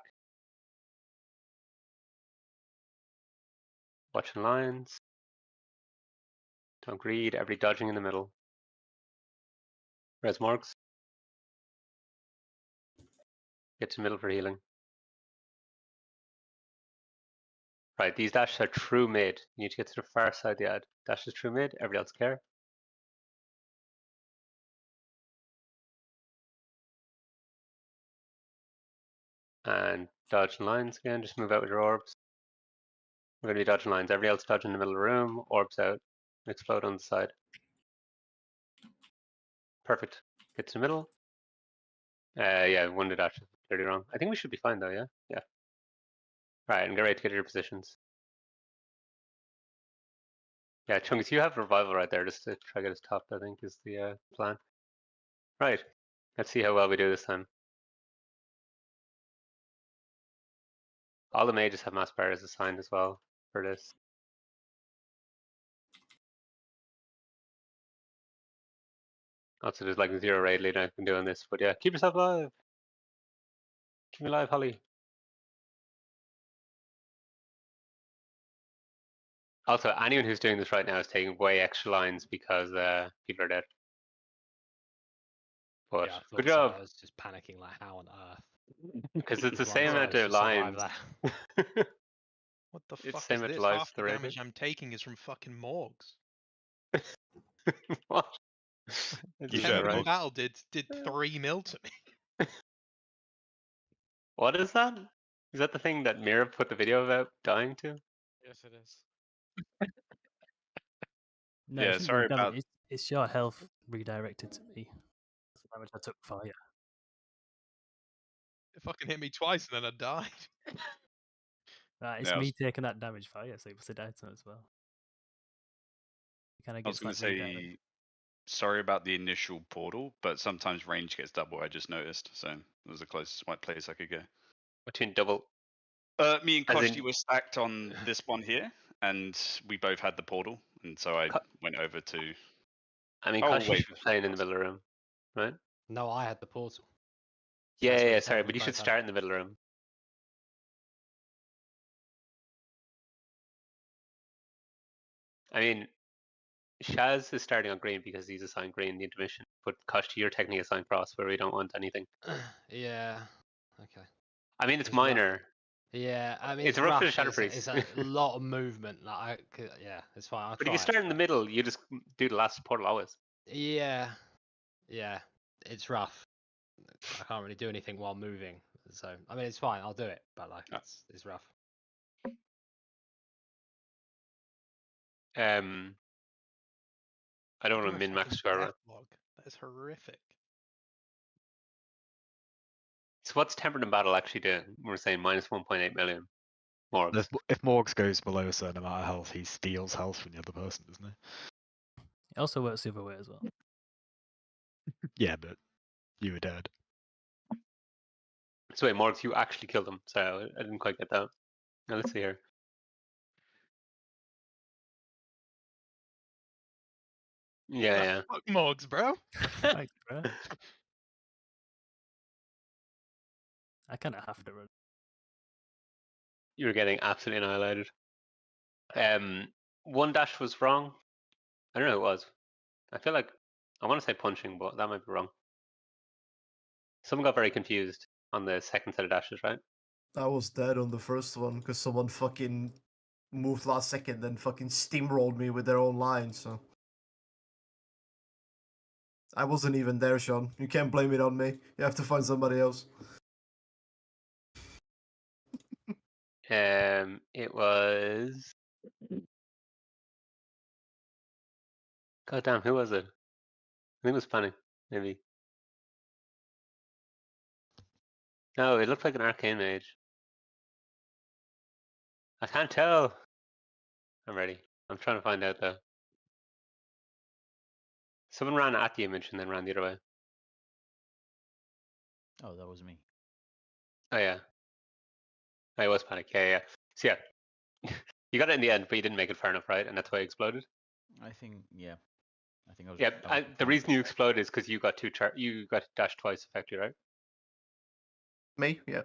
Watching lines. Don't greed. Everybody dodging in the middle. Res Morgs. Get to middle for healing. Right, these dashes are true mid. You need to get to the far side of the ad. Dash is true mid. Everybody else care. And dodging lines again. Just move out with your orbs. We're going to be dodging lines. Everybody else dodge in the middle of the room. Orbs out. Explode on the side. Perfect. Get to the middle. Yeah, one did actually clearly wrong. I think we should be fine though, yeah? Yeah. Right, and get ready to get your positions. Yeah, Chungus, you have revival right there just to try to get us topped, I think, is the plan. Right. Let's see how well we do this time. All the mages have mass barriers assigned as well for this. Also, there's like 0 raid lead I've been doing this, but yeah, keep yourself alive. Keep me alive, Holly. Also, anyone who's doing this right now is taking way extra lines because people are dead. But Yeah, I good thought so. job. I was just panicking like, how on earth? Because it's the One same amount tries of to survive lines. that. What the It's fuck the is same amount of this? lives Half the the raid. damage I'm taking is from fucking Morgs. What? You 10 of them right. battle did 3 mil to me. What is that? Is that the thing that Mira put the video about dying to? Yes, it is. No, Yeah, it's, sorry damage, about- it's your health redirected to me. That's the damage I took fire. It fucking hit me twice and then I died. Right, it's Yeah, me taking that damage fire, so it was a dead zone as well. It kind of I was gets going like to redirect. say, sorry about the initial portal, but sometimes range gets double, I just noticed. So it was the closest white place I could go. Between double. Me and As Koshi in- were stacked on this one here, and we both had the portal, and so I went over to. I mean, Oh, Koshi wait. should be playing in the middle of the room, right? No, I had the portal. Yeah, That's what yeah, I'm sorry, saying, but we you should both had start in the middle of the room. I mean, Shaz is starting on green because he's assigned green in the intermission, but Koshi, you're technically assigned cross where we don't want anything. Yeah. Okay. I mean, it's It's rough. minor. Yeah, I mean It's it's rough rough. for the Shadow It's, Priest. it's a lot of movement. Like, yeah, it's fine. I'll But try if you start it, in the but- middle, you just do the last portal always. Yeah, yeah, it's rough. I can't really do anything while moving. So I mean, it's fine. I'll do it, but like, it's rough. I don't want You're to a min max fucking score. death log. That is horrific. So what's Tempered in Battle actually doing? We're saying minus 1.8 million. Morgs. If Morgs goes below a certain amount of health, he steals health from the other person, doesn't he? It also works the other way as well. Yeah, but you were dead. So wait, Morgs, you actually killed him. Sorry, I didn't quite get that. Now let's see here. Yeah, yeah. Fuck Morgs, bro. Thanks, bro. I kind of have to run. You were getting absolutely annihilated. One dash was wrong. I don't know who it was. I feel like I want to say punching, but that might be wrong. Someone got very confused. on the second set of dashes, right? I was dead on the first one because someone fucking moved last second and fucking steamrolled me with their own line, so. I wasn't even there, Sean. You can't blame it on me. You have to find somebody else. It was. God damn, who was it? I think it was Panning, maybe. No, it looked like an arcane mage. I can't tell. I'm ready. I'm trying to find out though. Someone ran at the image and then ran the other way. Oh, that was me. Oh yeah. I was Panic. Yeah. So yeah, you got it in the end, but you didn't make it far enough, right? And that's why it exploded. I think, yeah. I think I was. Yeah, the reason you exploded is because you got you got dashed twice, effectively, right? Me? Yeah.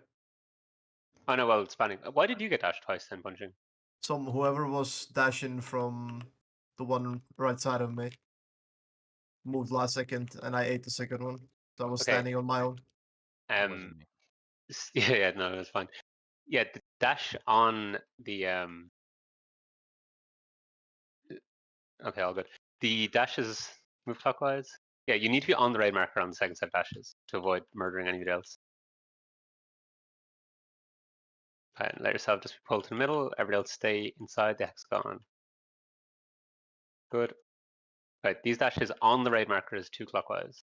Oh no, well, spanning. Why did you get dashed twice then, punching? Whoever was dashing from the one right side of me moved last second, and I ate the second one. So I was Okay. standing on my own. Yeah, no, that's fine. Yeah, the dash on the Okay, all good. The dashes move clockwise. Yeah, you need to be on the right marker on the second set of dashes to avoid murdering anybody else. And let yourself just be pulled to the middle. Everybody else stay inside the hexagon. Good. Right, these dashes on the right marker is 2 clockwise.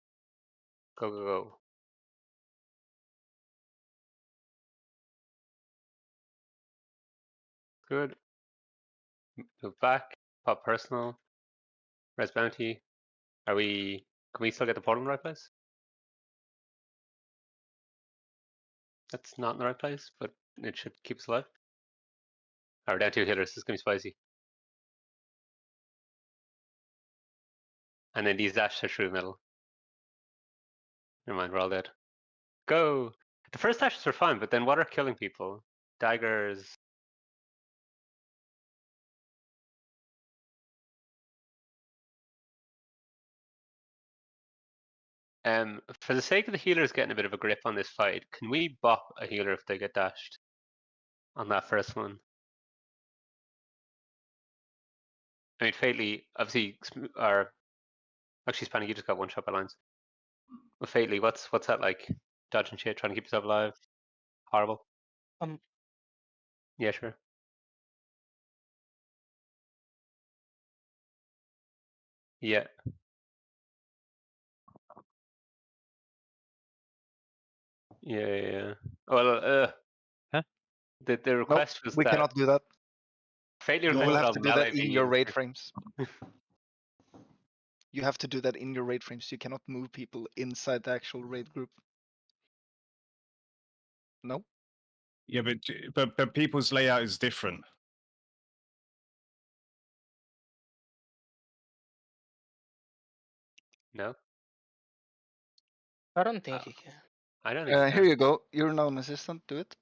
Go, go, go. Good. Move back. Pop personal. Res bounty. Can we still get the portal in the right place? That's not in the right place, but it should keep us alive. Oh, we're down 2 healers. This is gonna be spicy. And then these dashes are through the middle. Never mind, we're all dead. Go! The first dashes were fine, but then what are killing people? Daggers. For the sake of the healers getting a bit of a grip on this fight, can we bop a healer if they get dashed on that first one? I mean, Fatally, obviously, or actually, Spanning, you just got one shot by lines. But Fatally, what's that like? Dodging shit, trying to keep yourself alive. Horrible. Yeah, sure. Yeah. Yeah. Well, Huh? The request was we that cannot do that. Fatally You will requested have all to the do that melee in be your in raid frames. You have to do that in your raid frames. You cannot move people inside the actual raid group. No? Yeah, but people's layout is different. No? I don't think he can. I don't think Here you go. You're now an assistant. Do it.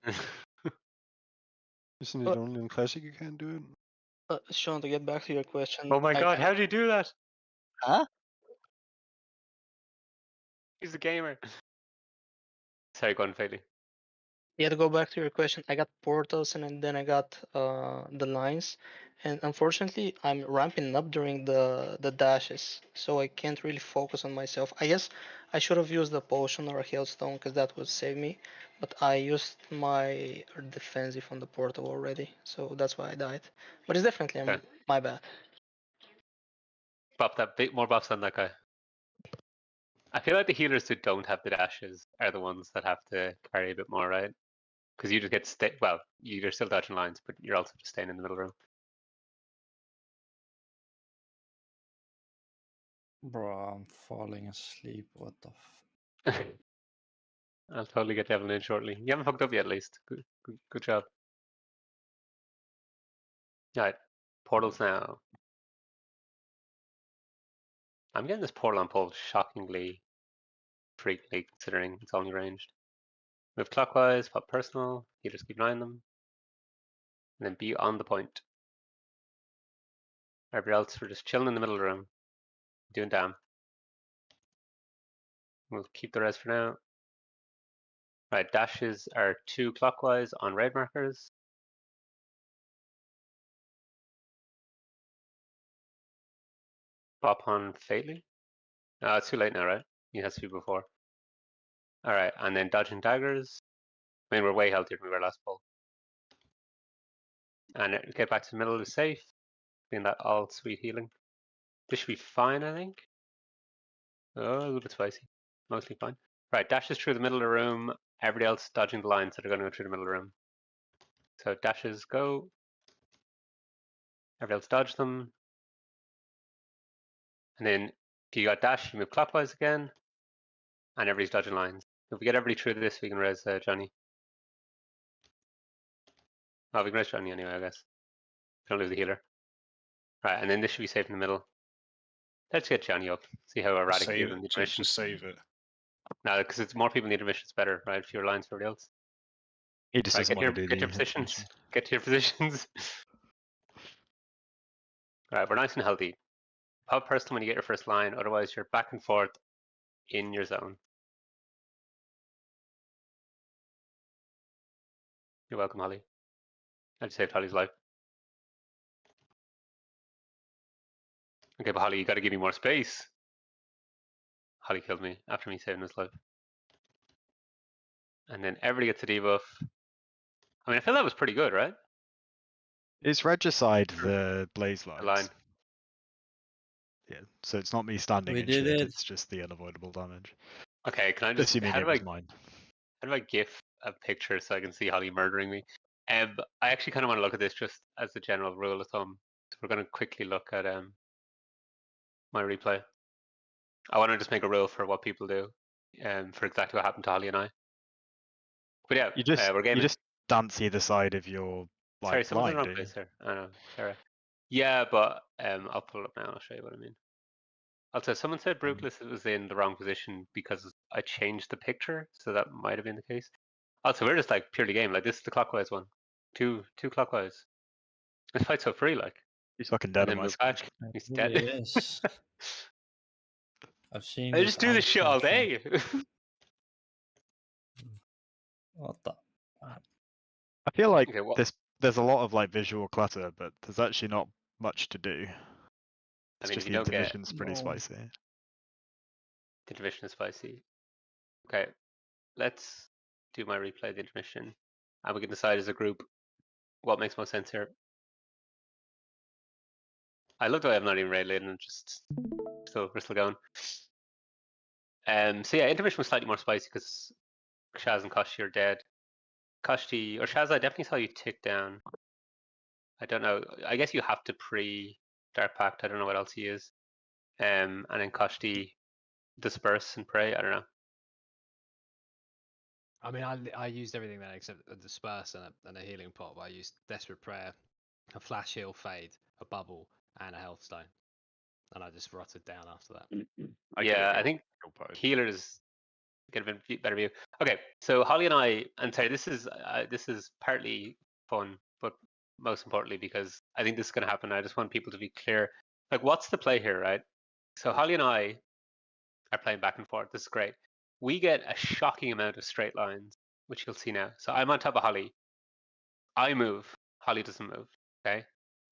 Isn't it only in Classic you can do it? Sean, to get back to your question. Oh my god, how did you do that? Huh? He's a gamer. Sorry, go on, Fatally. Yeah, to go back to your question, I got portals and then I got the lines, and unfortunately, I'm ramping up during the dashes, so I can't really focus on myself. I guess I should have used the potion or a hailstone because that would save me, but I used my defensive on the portal already, so that's why I died. But it's definitely Okay. my bad. Bop that bit more bops on that guy. I feel like the healers who don't have the dashes are the ones that have to carry a bit more, right? Because you just get well, you're still dodging lines, but you're also just staying in the middle room. Bro, I'm falling asleep. What the I'll totally get Devlin in shortly. You haven't fucked up yet, at least. Good job. Alright, portals now. I'm getting this portal on pull shockingly frequently, considering it's only ranged. Move clockwise, pop personal, you just keep an eye on them. And then be on the point. Everybody else, we're just chilling in the middle of the room, doing damn. We'll keep the rest for now. Right, dashes are 2 clockwise on raid markers. Bop on Fately. It's too late now, right? He has to be before. Alright, and then dodging daggers. I mean, we're way healthier than we were last pull. And get back to the middle is safe. Being that all sweet healing. This should be fine, I think. Oh, a little bit spicy. Mostly fine. Right, dashes through the middle of the room. Everybody else dodging the lines that are going to go through the middle of the room. So dashes go. Everybody else dodge them. And then if you got dash, you move clockwise again. And everybody's dodging lines. If we get everybody through this, we can res Johnny. Oh, we can res Johnny anyway, I guess. Don't lose the healer. Right, and then this should be safe in the middle. Let's get Johnny up. See how erratic he Save is in the it. intermission. Just save it. No, because it's more people in the intermission, it's better, right? Fewer lines for everybody else. He just Right, doesn't want to do get the your positions. intermission. Get to your positions. Right, we're nice and healthy. Pop personal when you get your first line, otherwise you're back and forth in your zone. You're welcome, Holly. I just saved Holly's life. Okay, but Holly, you gotta give me more space. Holly killed me after me saving his life. And then everybody gets a debuff. I mean, I feel that was pretty good, right? Is regicide the blaze lines? The line. Yeah, so it's not me standing We in did shit, it. it's just the unavoidable damage. Okay, can I just Assuming how it do I was mine. gif a picture so I can see Holly murdering me? I actually kind of want to look at this just as a general rule of thumb. So we're going to quickly look at my replay. I want to just make a rule for what people do, for exactly what happened to Holly and I. But yeah, we're gaming. You just dance either side of your Sorry, like someone's in line, the wrong do you? place here. I know, Sarah. Yeah, but I'll pull it up now. I'll show you what I mean. Also, someone said Brutalist was in the wrong position because I changed the picture, so that might have been the case. Also, we're just like purely game. Like this is the clockwise one, two clockwise. This fight's so free, like. He's fucking And dead on then my move screen. back. It He's really dead. is. I've seen I just do this shit all outside day. What the? I feel like Okay, what? there's a lot of like visual clutter, but there's actually not much to do. It's I mean, just if you the don't get intermission's pretty spicy. the intermission is spicy. Okay, let's do my replay of the intermission, and we can decide as a group what makes most sense here. I love the way I'm not even raid laden and just we're still going. So yeah, intermission was slightly more spicy because Shaz and Koshti are dead. Koshti or Shaz, I definitely saw you tick down. I don't know. I guess you have to pre Dark Pact. I don't know what else he is. And then Koshti disperse and pray. I don't know. I mean, I used everything then except a disperse and a healing pot. But I used Desperate Prayer, a flash heal fade, a bubble, and a health stone, and I just rotted down after that. I think healers get a bit better view. Okay, so Holly and I, and sorry, this is partly fun, but most importantly because I think this is going to happen. I just want people to be clear. Like, what's the play here, right? So Holly and I are playing back and forth. This is great. We get a shocking amount of straight lines, which you'll see now. So I'm on top of Holly. I move. Holly doesn't move. Okay.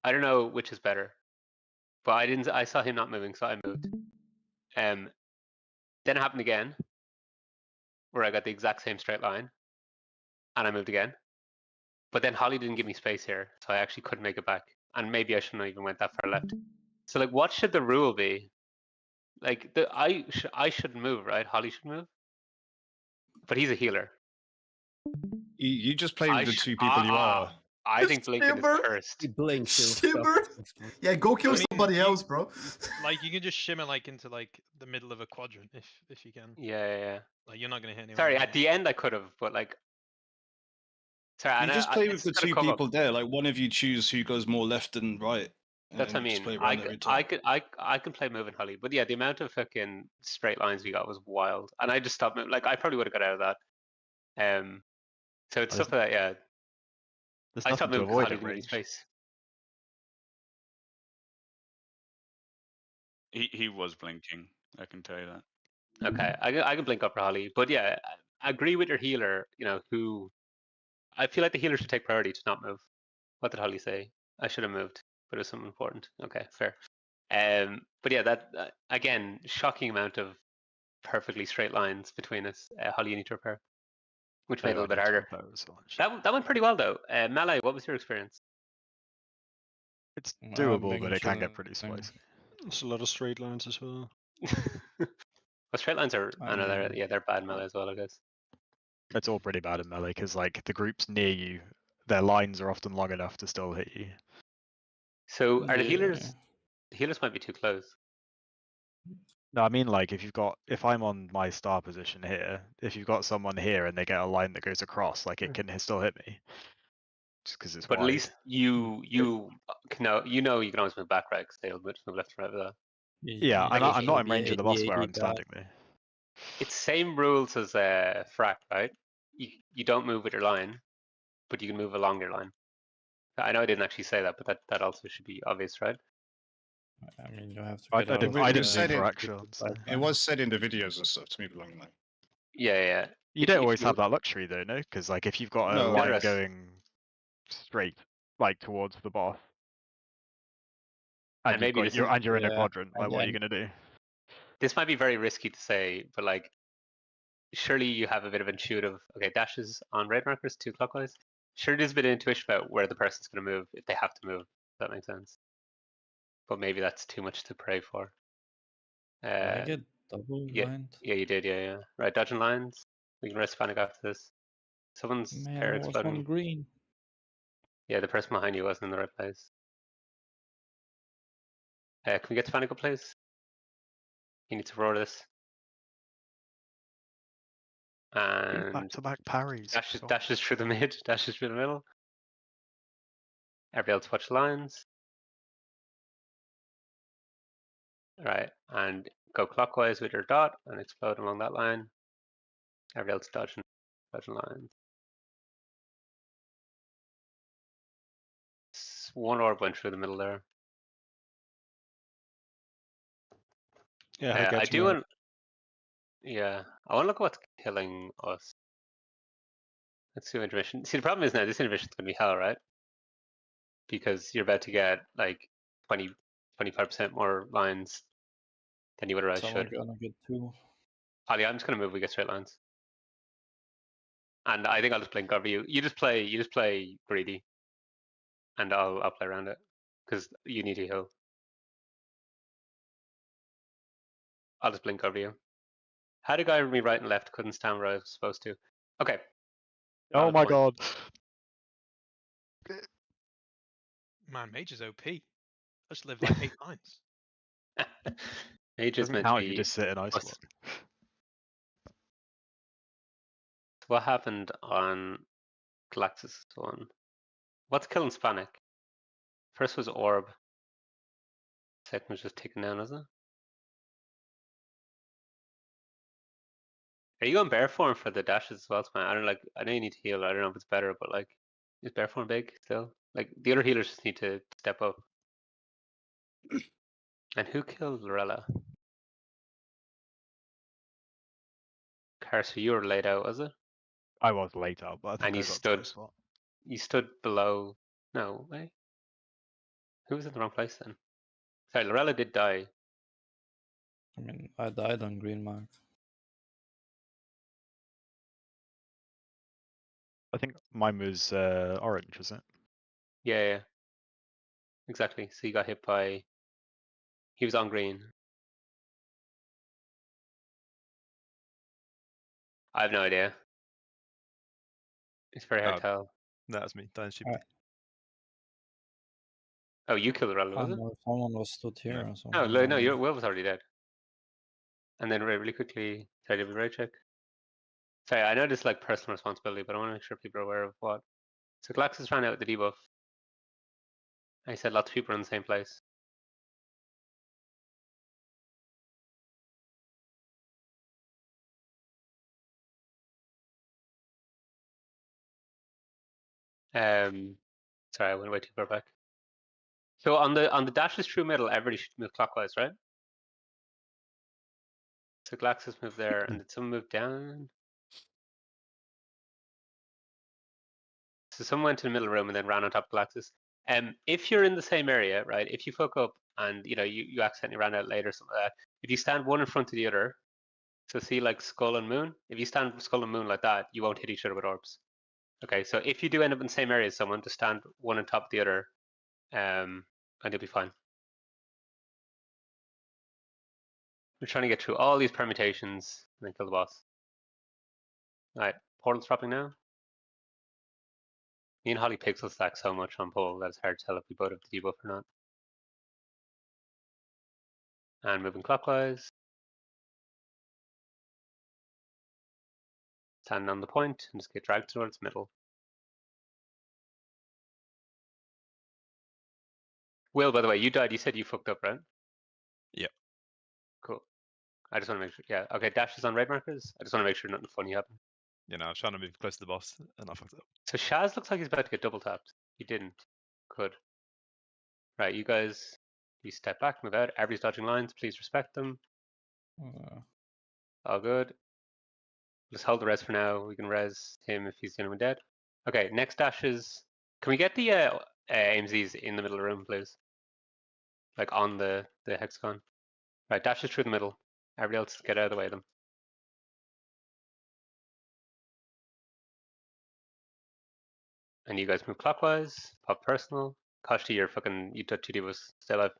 I don't know which is better, but I saw him not moving, so I moved. Then it happened again, where I got the exact same straight line, and I moved again. But then Holly didn't give me space here, so I actually couldn't make it back. And maybe I shouldn't have even went that far left. So like, what should the rule be? Like, I shouldn't move, right? Holly should move, but he's a healer. You just play with the two people you are. I think blinking is Shimmer. cursed. He blinks. Shimmer. Yeah, go kill somebody else, bro. Like you can just shimmer like into like the middle of a quadrant if you can. Yeah. Like you're not gonna hit anyone. Sorry, at the end I could have, but like. Sorry, You just play with the two people there. Like one of you choose who goes more left and right. That's what I mean. I can play moving Holly, but yeah, the amount of fucking straight lines we got was wild, and I just stopped moving. Like I probably would have got out of that. So it's stuff like that. Yeah. There's I nothing stopped to moving avoid because at Holly didn't range. space. He was blinking. I can tell you that. Okay, I can blink up for Holly, but yeah, agree with your healer. You know, who I feel like the healer should take priority to not move. What did Holly say? I should have moved, but it was something important. Okay, fair. But yeah, that again, shocking amount of perfectly straight lines between us. Holly, you need to repair, which made it a little bit harder. That went pretty well though. Melee, what was your experience? It's I've doable, been but it can get chilling. pretty spicy. There's a lot of straight lines as well. Well, straight lines are, I they're, mean- yeah, they're bad melee as well, I guess. It's all pretty bad in melee because like the groups near you, their lines are often long enough to still hit you. So are the Yeah. healers? The healers might be too close. No, I mean like if I'm on my star position here, if you've got someone here and they get a line that goes across, like it can still hit me. Just because it's But wide. at least you can always move back, right? Because they'll move left and right with that. Yeah, Like, I'm not in range of the boss where I'm standing there. It's same rules as frack, right? You don't move with your line, but you can move along your line. I know I didn't actually say that, but that also should be obvious, right? I mean, you have to I get out didn't of I the didn't said do it- correction. So. It was said in the videos and stuff to move along the line. Yeah. You don't always have that luxury though, no? Because like if you've got a No. line Rest. going straight, like towards the boss, And maybe this is- you're in a yeah, quadrant, like what are you and- gonna do? This might be very risky to say, but like, surely you have a bit of intuitive. Okay, dashes on red markers 2 clockwise. Sure, there's a bit of intuition about where the person's going to move if they have to move. If that makes sense. But maybe that's too much to pray for. Did I get double lined? Yeah, you did. Yeah. Right, dodging lines. We can rest panic after this. Someone's Man, hair I was exploding. on green. Yeah, the person behind you wasn't in the right place. Can we get to panic up, please? You need to roar this. And Back-to-back parries. dashes through the mid, dashes through the middle. Everybody else watch lines. Right, and go clockwise with your dot and explode along that line. Everybody else dodging lines. One orb went through the middle there. Yeah, I I got do you. want. Yeah, I want to look at what's killing us. Let's do intermission. See, the problem is now this intermission is going to be hell, right? Because you're about to get like 25% more lines than you otherwise So should. I'm gonna get 2. Ollie, I'm just going to move. We get straight lines. And I think I'll just blink over you. You just play greedy, and I'll play around it because you need to heal. I'll just blink over you. Had a guy with me right and left, couldn't stand where I was supposed to. Okay. Oh my god. Man, Mage is OP. I just live like 8 lines. Mage is Doesn't meant count to if you be. just sit in ice block. What happened on Galaxis one? What's killing Spanic? First was Orb. Second was just ticking down, isn't it? Are you going bear form for the dashes as well, Span? I know you need to heal. I don't know if it's better, but like, is bear form big still? Like the other healers just need to step up. And who killed Lorella? Carson, you were laid out, was it? I was late out, but I think And I you got to stood. the spot. You stood below. No, wait. Who was in the wrong place then? Sorry, Lorella did die. I mean, I died on green mark. I think mine was orange, was it? Yeah. Exactly. So you got hit by. He was on green. I have no idea. It's very hard to tell. No, that's me. Dying stupid. Alright. Oh, you killed Lorella, was it? No, someone was stood here or No, something. no, your Will was already dead. And then really quickly, sorry, did we raid check? Sorry, I know this is like personal responsibility, but I want to make sure people are aware of what. So Galaxis ran out with the debuff. I said lots of people are in the same place. Sorry, I went way too far back. So on the dashes through middle, everybody should move clockwise, right? So Galaxis moved there, and did someone move down? So someone went to the middle room and then ran on top of Galaxis. If you're in the same area, right? If you fuck up and you accidentally ran out late or something like that, if you stand one in front of the other, so see like Skull and Moon. If you stand Skull and Moon like that, you won't hit each other with orbs. Okay, so if you do end up in the same area as someone, just stand one on top of the other, and you'll be fine. We're trying to get through all these permutations and then kill the boss. Alright, portal's dropping now. Me and Holly pixel stack so much on pole that it's hard to tell if we both have the debuff or not. And moving clockwise. Standing on the point and just get dragged towards middle. Will, by the way, you died. You said you fucked up, right? Yep. Cool. I just want to make sure. Yeah. Okay. Dash is on raid markers. I just want to make sure nothing funny happened. You know, I was trying to move close to the boss and I fucked up. So Shaz looks like he's about to get double tapped. He didn't. Good. Right, you guys, you step back, move out. Everybody's dodging lines. Please respect them. All good. Just hold the res for now. We can res him if he's the only one dead. Okay, next dashes. Can we get the AMZs in the middle of the room, please? Like on the hexagon. Right, dashes through the middle. Everybody else get out of the way of them. And you guys move clockwise. Pop personal. Koshti, you're fucking, you took 2D was stay alive.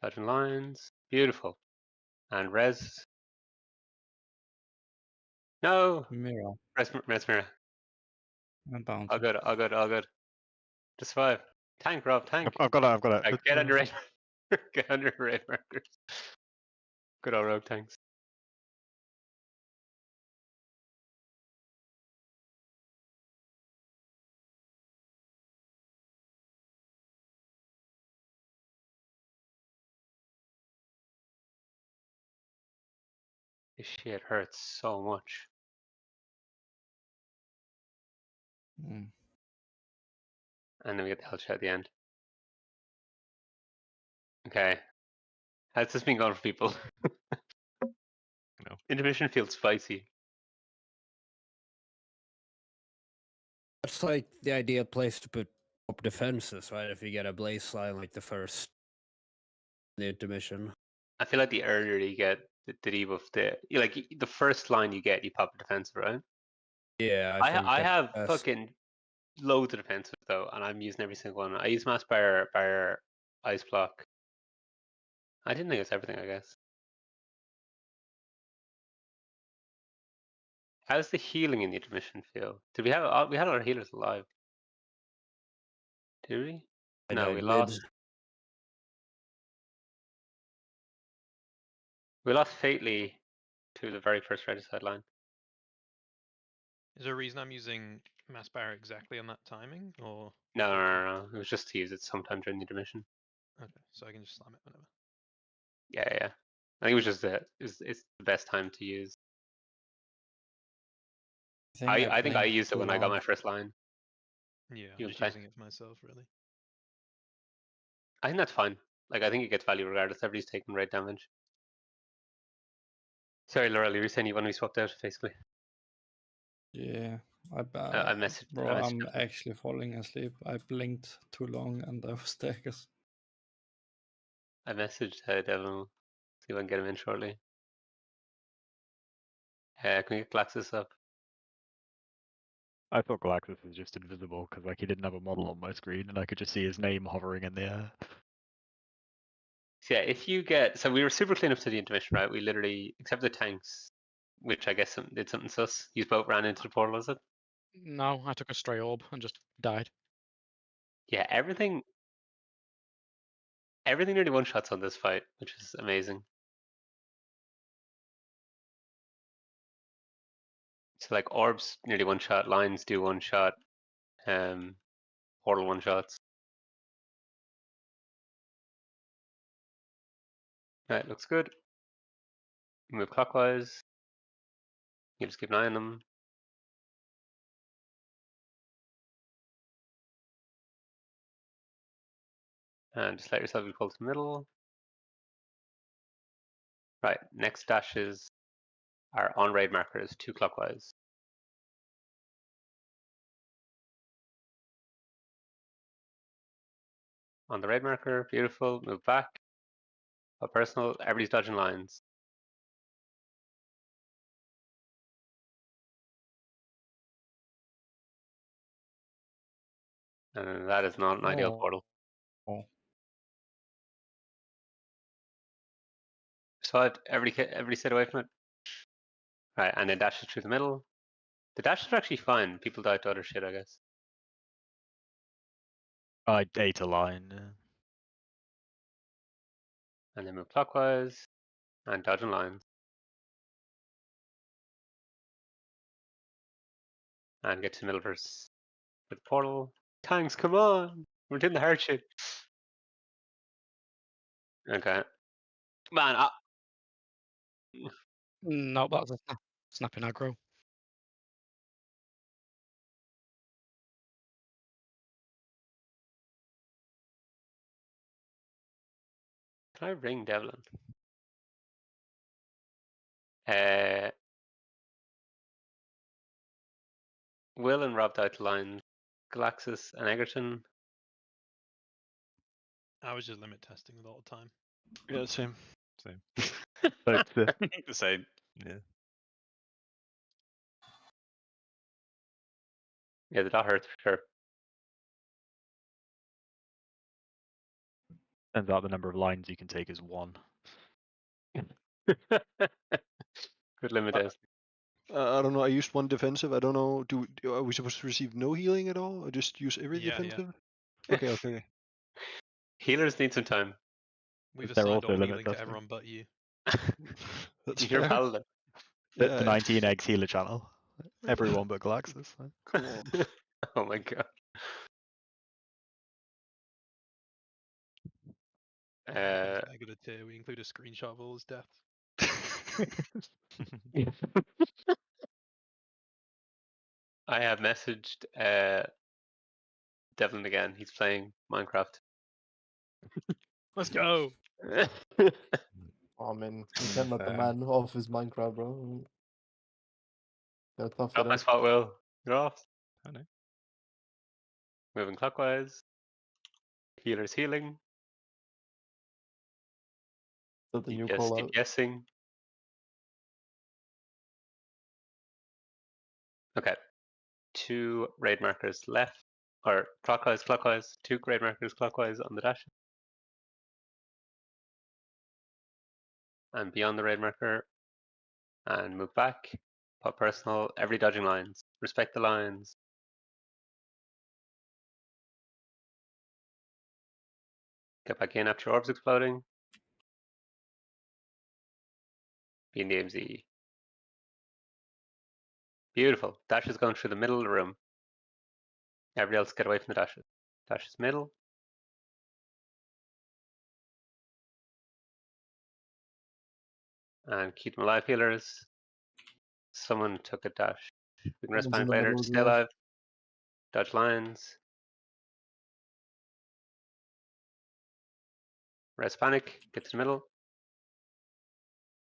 Dodging lines. Beautiful. And res. No! Mirror. Res mirror. I'm bound. All good, all good, all good. Just survive. Tank, Rob, tank. I've got it. Right, get under raid. Get under raid markers. Good old rogue tanks. This shit hurts so much. And then we get the hell shot at the end. Okay. How's this been going for people? No. Intermission feels spicy. It's like the ideal place to put up defenses, right? If you get a blaze line like the first the intermission. I feel like the earlier you get the debuff, the first line you get, you pop a defensive, right? Yeah, I that's have best. fucking loads of defensive though, and I'm using every single one. I use mass barrier, ice block. I didn't think it's everything, I guess. How's the healing in the intermission feel? Did we have we had our healers alive? Did we? I No, died we mid. lost. We lost fatally to the very first regicide line. Is there a reason I'm using mass barrier exactly on that timing, or? No. It was just to use it sometime during the intermission. Okay, so I can just slam it whenever. Yeah. I think it was just it's the best time to use. I think I used it when I got my first line. Yeah, You I'm just play? using it for myself, really. I think that's fine. Like I think it gets value regardless. Everybody's taking raid damage. Sorry, Laurel, you were saying you want to be swapped out, basically. Yeah, I messaged. bro, I messaged I'm him. actually falling asleep. I blinked too long and I was staggers. I messaged Devil. See if I can get him in shortly. Can we get Galaxis up? I thought Galaxis was just invisible because like he didn't have a model on my screen and I could just see his name hovering in the air. So yeah, if you get we were super clean up to the intermission, right? We literally, except the tanks, which I guess did something sus. You both ran into the portal, was it? No, I took a stray orb and just died. Yeah, everything nearly one shots on this fight, which is amazing. So like orbs nearly one shot, lines do one shot, portal one shots. Right, looks good. Move clockwise. You just keep an eye on them. And just let yourself be pulled to the middle. Right, next dash is Our on-raid marker is 2 clockwise. On the raid marker, beautiful. Move back. A personal, everybody's dodging lines. And that is not an ideal portal. So everybody stayed away from it. Right, and then dashes through the middle. The dashes are actually fine. People die to other shit, I guess. I ate a line. And then move clockwise and dodging lines. And get to the middle verse with the portal. Tanks, come on! We're doing the hard shit. Okay. Man, No, that's a snapping aggro. can I ring Devlin? Will and Rob died to lines. Galaxis and Egerton. I was just limit testing a lot of time. Yeah, same. Same. The same. Yeah. Yeah, the dot hurts for sure. Turns out the number of lines you can take is 1. Good limit test. I don't know. I used 1 defensive. I don't know. Are we supposed to receive no healing at all? Or just use every Yeah, yeah. defensive? Okay. Healers need some time. We've They're assigned also all limit healing to testing. everyone but you. That's You're fair. paladin. The Yeah. 19 eggs healer channel. Everyone but Galaxis. Come on. Oh my god. I got a tier. We include a screenshot of all his deaths. I have messaged Devlin again. He's playing Minecraft. Let's go. Oh man, you can't let the man off his Minecraft, bro. They're tough Not it my up. spot, Will. You're off. I know. Moving clockwise. Healer's healing. Is that the new DPS call out? DPSing. Okay. 2 raid markers left. Or clockwise. 2 raid markers clockwise on the dash. And beyond the raid marker. And move back. Pop personal. Every dodging lines. Respect the lines. Get back in after orbs exploding. Be in the AMZ. Beautiful. Dash is going through the middle of the room. Everybody else get away from the dashes. Dash is middle. And keep them alive, healers. Someone took a dash. We can rest Someone's in panic the later. middle, Stay yeah. alive. Dodge lines. Rest panic. Get to the middle.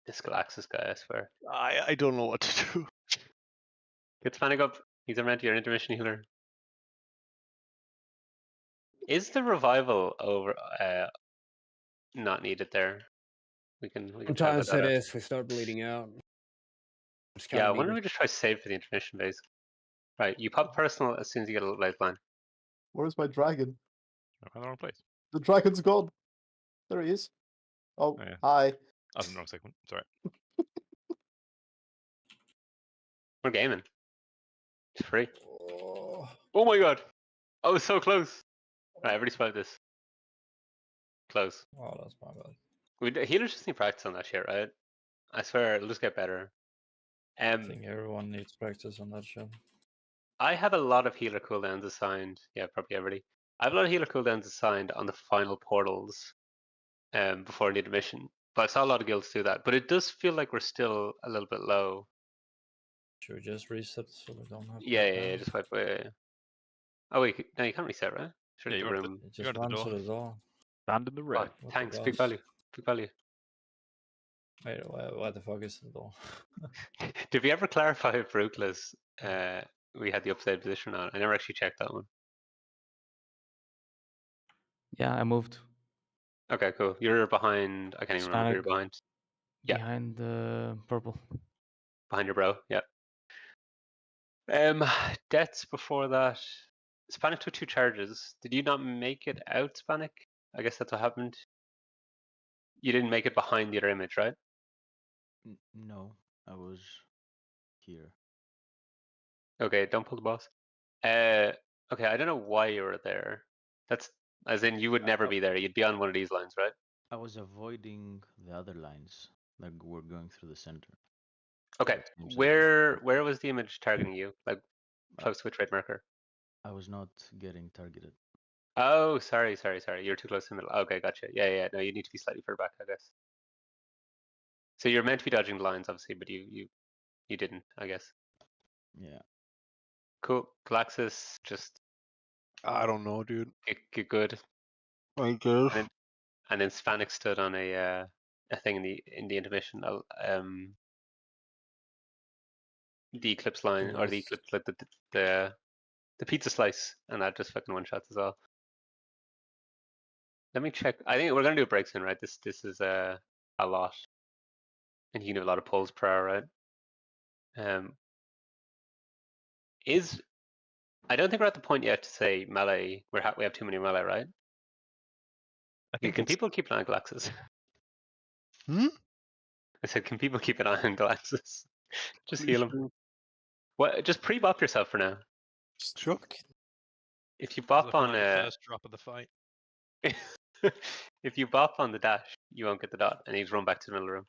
This Galaxis guy, I swear. I don't know what to do. Get the panic up. He's around your intermission healer. Is the revival over not needed there? We can try Sometimes that it out. is. We start bleeding out. It's Yeah, kinda why don't we needed. just try save for the intermission phase? Right, you pop personal as soon as you get a lifeline. Where's my dragon? I'm in the wrong place. The dragon's gone. There he is. Oh, Oh, yeah. hi. I was in the wrong segment. Sorry. We're gaming. It's free. Oh my god. Oh, so close. Right, everybody survive this. Close. Oh, that's my bad. Healers just need practice on that shit, right? I swear, it'll just get better. I think everyone needs practice on that shit. I have a lot of healer cooldowns assigned. Yeah, probably everybody. I have a lot of healer cooldowns assigned on the final portals before the intermission. But I saw a lot of guilds do that. But it does feel like we're still a little bit low. Should we just reset so we don't have to Yeah, just wipe away. Oh wait, no, you can't reset, right? Sure, Yeah, the you run to room. Just run to the door. Stand in the red. Oh, thanks, the big boss? value. Big value. Wait, what the fuck is the door? Did we ever clarify if Ruthless we had the upside position on? I never actually checked that one. Yeah, I moved Okay, cool. You're behind. I can't even remember who you're Hispanic behind. Yeah, behind the purple. behind your bro. Yeah. Deaths before that. Hispanic took 2 charges. Did you not make it out, Hispanic? I guess that's what happened. You didn't make it behind the other image, right? No, I was here. Okay, don't pull the boss. Okay, I don't know why you were there. That's as in you would never be there. You'd be on one of these lines, right? I was avoiding the other lines that were going through the center. Okay, Seems like where was the image targeting you? Like close to which red marker? I was not getting targeted. Oh, sorry. You're too close to the middle. Okay, gotcha. Yeah. No, you need to be slightly further back, I guess. So you're meant to be dodging the lines, obviously, but you didn't, I guess. Yeah. Cool. Galaxis, just I don't know, dude. get good. I guess. And then Spanik stood on a thing in the intermission. The eclipse line or the eclipse, like the pizza slice, and that just fucking one shots as well. Let me check. I think we're gonna do a break soon, right? This is a lot, and you can do a lot of pulls per hour, right? I don't think we're at the point yet to say melee. We have too many melee, right? I think Can people keep an eye on Galaxis? Hmm? I said, can people keep an eye on Galaxis? Just Please heal him. do. What? Just pre-bop yourself for now. Sure. If you He's bop looking on like the first drop of the fight. if you bop on the dash, you won't get the dot, and he's run back to the middle room.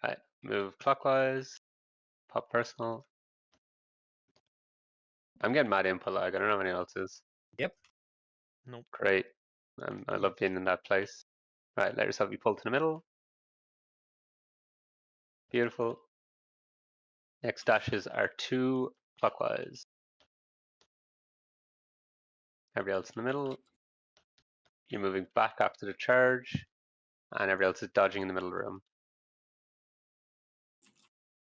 Right, move clockwise. Pop personal. I'm getting mad input lag. I don't know if anyone else is. Yep. Nope. Great. I love being in that place. Right, let yourself be pulled to the middle. Beautiful. Next dashes are 2 clockwise. Everybody else in the middle. You're moving back after the charge, and everybody else is dodging in the middle room.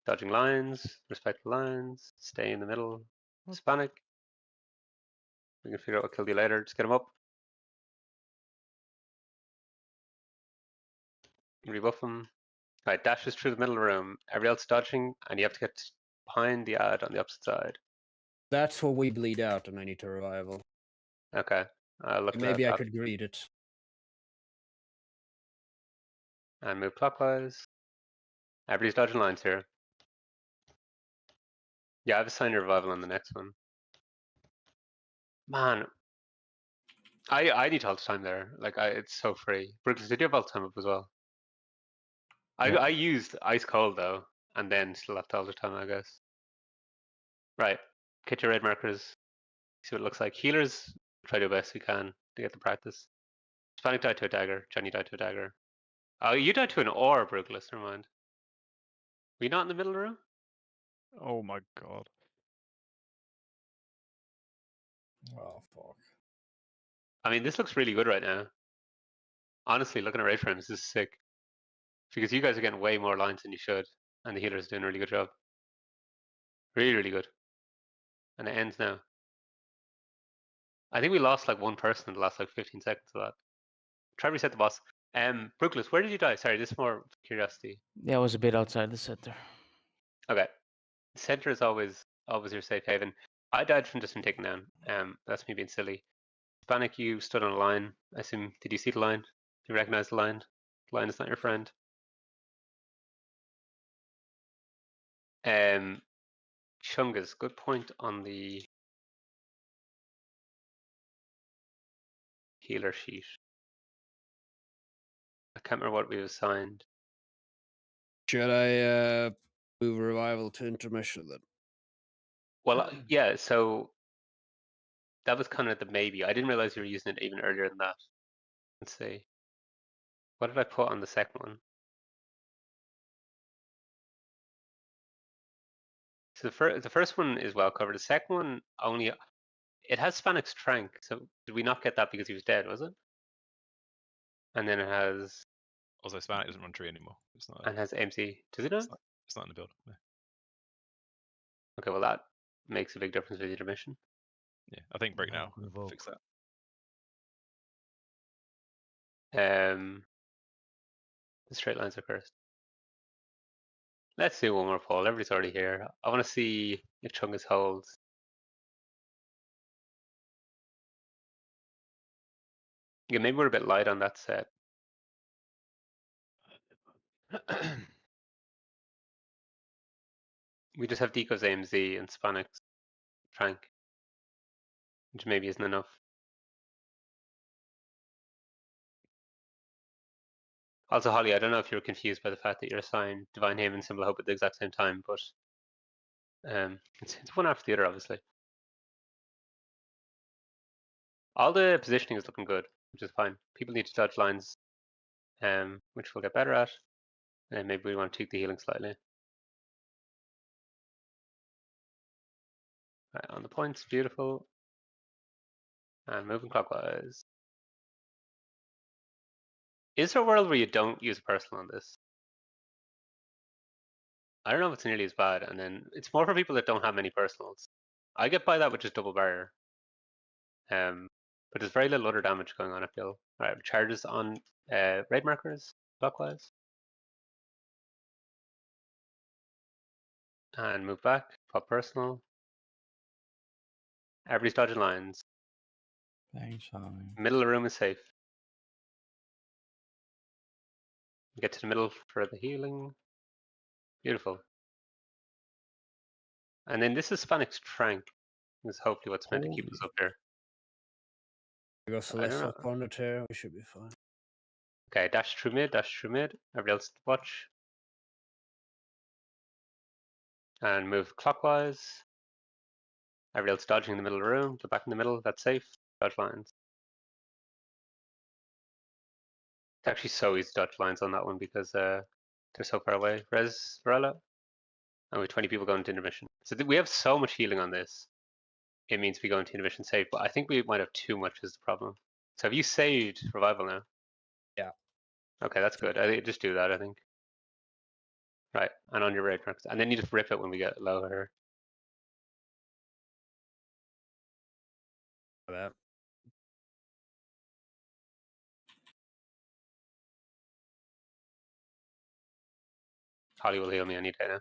Dodging lines, respect the lines, stay in the middle. Hispanic. We can figure out what killed you later. Just get him up. Rebuff him. Right, dashes through the middle room. Everybody else dodging, and you have to get behind the ad on the opposite side. That's what we bleed out, and I need to revival. Okay. Look Maybe at I that. could greet it. And move clockwise. Everybody's dodging lines here. Yeah, I've assigned your revival on the next one. Man, I need alt time there. Like, it's so free. Brooklyn, did you have alt time up as well? I used ice cold though, and then still left all the time, I guess. Right, get your red markers. See what it looks like. Healers, try to do the best we can to get the practice. Hispanic died to a dagger. Johnny died to a dagger. Oh, you died to an orb, Brooklyn. Never mind. Were you not in the middle room? Oh my god. Oh fuck. I mean, this looks really good right now. Honestly, looking at raid frames, this is sick. Because you guys are getting way more lines than you should, and the healer's doing a really good job. Really, really good. And it ends now. I think we lost like one person in the last like 15 seconds of that. Try to reset the boss. Brooklyn, where did you die? Sorry, this is more curiosity. Yeah, I was a bit outside the center. Okay. Center is always your safe haven. I died from just from taking down. That's me being silly. Hispanic, you stood on a line. I assume, did you see the line? Do you recognize the line? The line is not your friend. Chungus, good point on the healer sheet. I can't remember what we assigned. Should I move revival to intermission then? Well, yeah, so that was kind of the maybe. I didn't realize you were using it even earlier than that. Let's see. What did I put on the second one? So the first one is well covered. The second one only, it has Spanik's Trank. So did we not get that because he was dead, was it? And then it has. Also, Spanish doesn't run tree anymore. It's not. And has AMC. Does it not? It's not in the build. No. Okay, well that makes a big difference with the intermission. Yeah, I think break now. Fix that. The straight lines are cursed. Let's do one more poll. Everybody's already here. I want to see if Chungus holds. Yeah, maybe we're a bit light on that set. We just have Deco's AMZ and Spanik's Frank, which maybe isn't enough. Also, Holly, I don't know if you're confused by the fact that you're assigned Divine Haven and Symbol Hope at the exact same time, but it's one after the other, obviously. All the positioning is looking good, which is fine. People need to dodge lines, which we'll get better at. And maybe we want to tweak the healing slightly. Right, on the points, beautiful. And moving clockwise. Is there a world where you don't use personal on this? I don't know if it's nearly as bad, and then it's more for people that don't have many personals. I get by that with just double barrier. But there's very little other damage going on, I feel. Alright, charges on raid markers, clockwise. And move back, pop personal. Everybody's dodging lines. Thanks, Holly. Middle of the room is safe. Get to the middle for the healing. Beautiful. And then this is Spanik's Trank. This is hopefully what's meant to keep us up there. We go I don't Celestial know. Cornet here, we should be fine. Okay, dash through mid, dash through mid. Everybody else watch. And move clockwise. Everybody else dodging in the middle of the room. Go back in the middle, that's safe. Dodge lines. It's actually so easy to dodge lines on that one because they're so far away. Res, Varela. And we have 20 people going to intermission. So we have so much healing on this. It means we go into intermission safe, but I think we might have too much is the problem. So have you saved revival now? Yeah. Okay, that's good. I think just do that, I think. Right, and on your raid marks. And then you just rip it when we get lower. That. Holly will heal me any day now.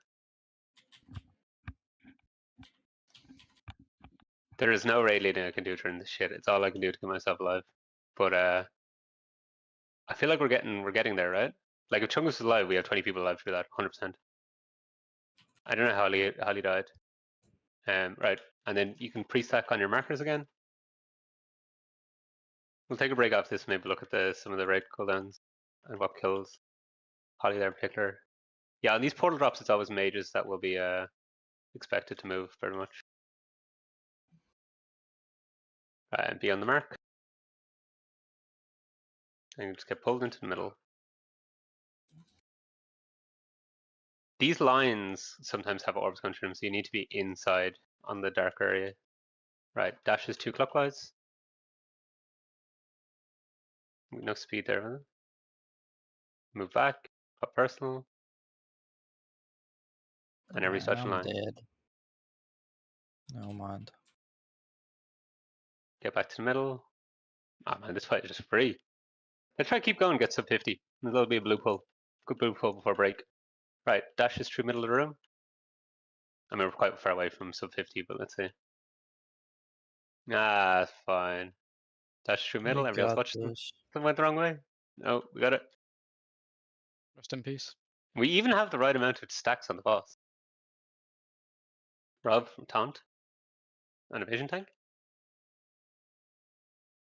There is no raid leading I can do during this shit. It's all I can do to keep myself alive. But I feel like we're getting there, right? Like if Chungus is alive, we have 20 people alive through that, 100%. I don't know how Holly died. Right, and then you can pre-stack on your markers again. We'll take a break off this, maybe look at some of the raid cooldowns and what kills Holly there in particular. Yeah, on these portal drops, it's always mages that will be expected to move very much. Right, and be on the mark. And you just get pulled into the middle. These lines sometimes have orbs going through them, so you need to be inside on the dark area. Right, dashes 2 clockwise. No speed there, huh? Move back, pop personal. And every touch I'm line. dead. No mind. Get back to the middle. Ah man, this fight is just free. Let's try to keep going, get sub 50. That'll be a blue pull. Good blue pull before break. Right, dashes through middle of the room. I mean, we're quite far away from sub 50, but let's see. Ah, fine. Dash through middle, We everybody else got watch them. this. Something went the wrong way. No, we got it. Rest in peace. We even have the right amount of stacks on the boss. Rob from Taunt. And a vision tank.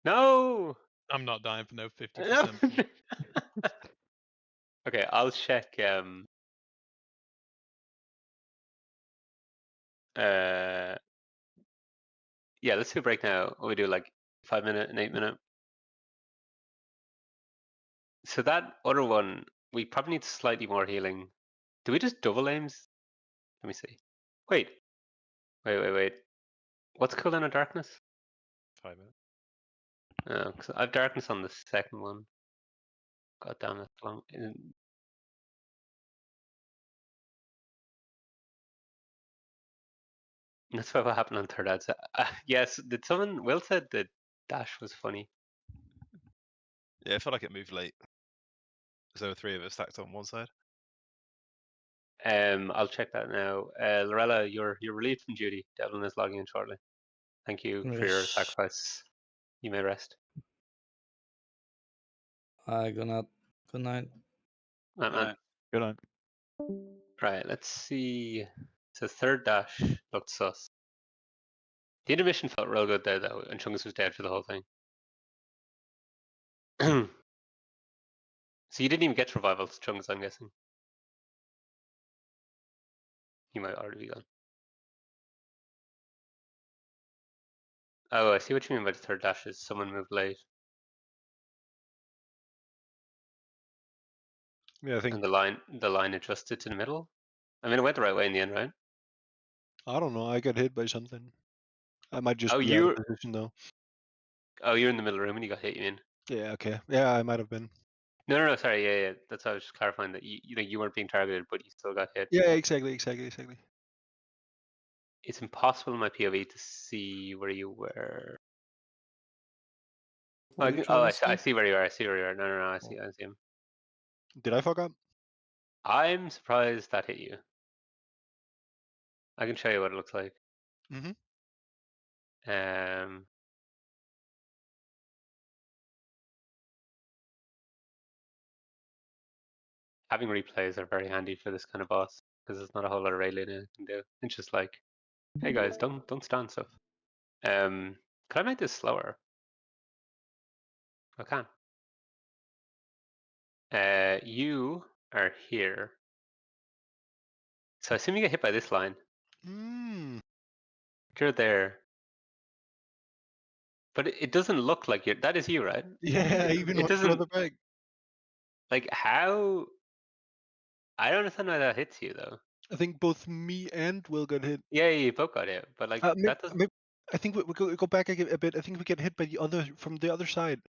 No! I'm not dying for no 50%. Okay, I'll check. Yeah, let's do a break now. What we do, like 5 minute and 8 minute. So that other one, we probably need slightly more healing. Do we just double aims? Let me see. Wait. What's cooldown of darkness? 5 minutes. Oh, 'cause I have darkness on the second one. God damn, that's long. That's what happened on third ad. Yes, did someone? Will said the dash was funny. Yeah, I felt like it moved late. So there were 3 of us stacked on one side. I'll check that now. Lorella, you're relieved from duty. Devlin is logging in shortly. Thank you for your Yes. sacrifice. You may rest. Good night. Good night. Right, man. Good night. Right, let's see. So third dash looked sus. The intermission felt real good there though, and Chungus was dead for the whole thing. So you didn't even get revivals, Chungus, I'm guessing. He might already be gone. Oh, I see what you mean by the third dash is someone moved late. Yeah, I think. And the line adjusted to the middle. I mean, it went the right way in the end, right? I don't know. I got hit by something. I might just Oh, be out of position though. Oh, you're in the middle room and you got hit. You mean? Yeah. Okay. Yeah, I might have been. No. Sorry. Yeah. That's why I was just clarifying that you weren't being targeted, but you still got hit. Yeah. Exactly. It's impossible in my POV to see where you were. What are you trying to I say? see where you are. I see where you are. No. I see him. Did I fuck up? I'm surprised that hit you. I can show you what it looks like. Mm-hmm. Having replays are very handy for this kind of boss because there's not a whole lot of raid lane it can do. It's just like, hey guys, don't stand stuff. Can I make this slower? I can. You are here. So I assume you get hit by this line. You're there. But it doesn't look like that is you, right? Yeah, even it doesn't. further back. Like how? I don't understand why that hits you though. I think both me and Will got hit. Yeah, you both got hit, but like that doesn't. I think we go back a bit. I think we get hit by the other from the other side.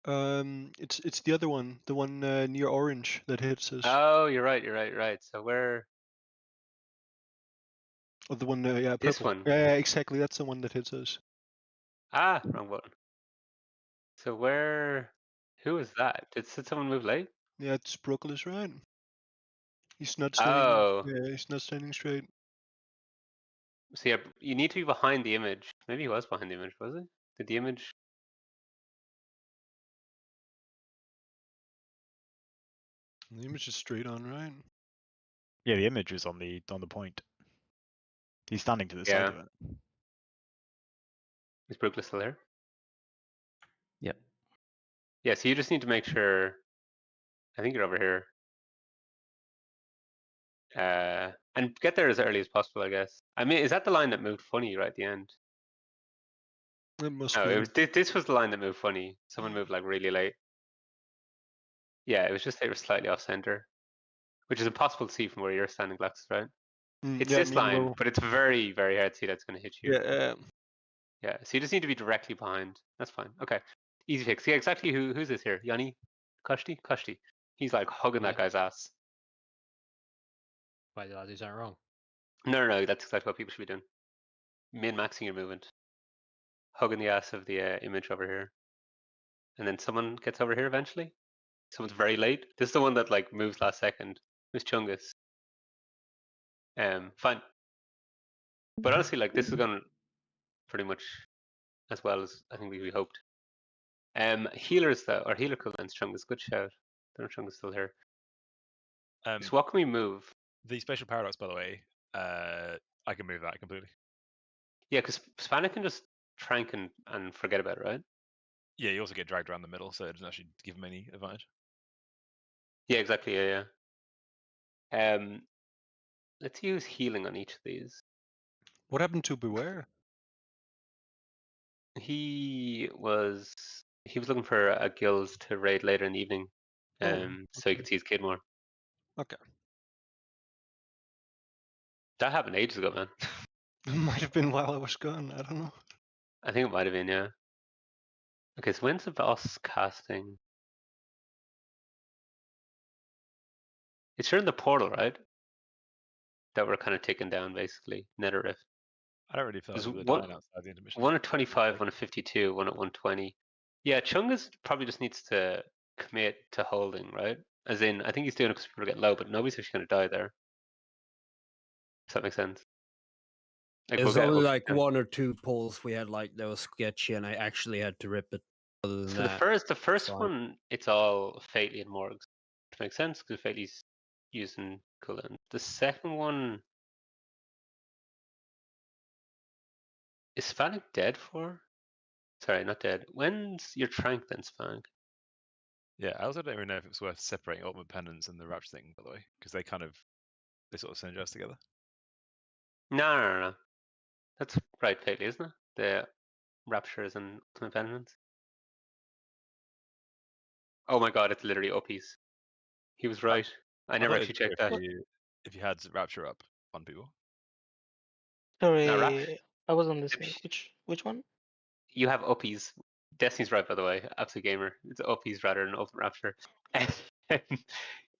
It's the other one, the one near orange that hits us. Oh, you're right. So where? Oh, the one, yeah, purple. This one. Yeah, exactly. That's the one that hits us. Ah, wrong button. So where? Who is that? Did someone move late? Yeah, it's Brooklyn's right. He's not standing. Oh. Yeah, he's not standing straight. So yeah, you need to be behind the image. Maybe he was behind the image, was he? Did the image? The image is straight on, right? Yeah, the image is on the point. He's standing to the side of it. Is Brooklyn still there? Yep. Yeah, so you just need to make sure. I think you're over here. And get there as early as possible, I guess. I mean, is that the line that moved funny right at the end? It must No, be. it was. This was the line that moved funny. Someone moved like really late. Yeah, it was just they were slightly off center, which is impossible to see from where you're standing, Glax, right? It's yeah, this line, but it's very, very hard to see that's going to hit you. Yeah. Yeah, so you just need to be directly behind. That's fine. Okay, easy fix. Yeah, exactly. Who's this here? Yanni? Kushti? He's like hugging that guy's ass. Why did I do something wrong? No, that's exactly what people should be doing. Min-maxing your movement. Hugging the ass of the image over here. And then someone gets over here eventually. Someone's very late. This is the one that like moves last second. Who's Chungus? Fine. But honestly, like this is going pretty much as well as I think we hoped. Healers though, or healer cooldowns, Chungus, good shout. I don't know if Chungus is still here. So what can we move? The spatial paradox, by the way, I can move that completely. Yeah, because Spanic can just trank and forget about it, right? Yeah, you also get dragged around the middle, so it doesn't actually give him any advantage. Yeah, exactly. Yeah. Let's use healing on each of these. What happened to Beware? He was looking for a guild to raid later in the evening, so he could see his kid more. Okay. That happened ages ago, man. It might have been while I was gone. I don't know. I think it might have been, yeah. Okay, so when's the boss casting? It's during the portal, right? That we're kind of taken down, basically. Nether Rift. I don't really feel like There's people are one, dying outside the intermission. one at 25, one at 52, one at 120. Yeah, Chungus probably just needs to commit to holding, right? As in, I think he's doing it because people get low, but nobody's actually going to die there. Does that make sense? Like, There's we'll only get like one or two polls we had like that was sketchy, and I actually had to rip it. Other than so that, the first fine. one, it's all Fately and Morgs. Which makes sense because Fately's using cooldown. The second one is Spank dead for? Sorry, not dead. When's your trank then, Spank? Yeah, I also don't even know if it's worth separating Ultimate Penance and the Rapture thing, by the way, because they sort of synergize together. No. That's right, Fately, isn't it? The Raptures and Ultimate Penance. Oh my god, it's literally uppies. He was right. I never thought actually it'd be checked that. if you had Rapture up on people. No, Sorry, I wasn't listening. Which one? You have uppies. Destiny's right, by the way. Absolute gamer. It's uppies rather than Ultimate Rapture. You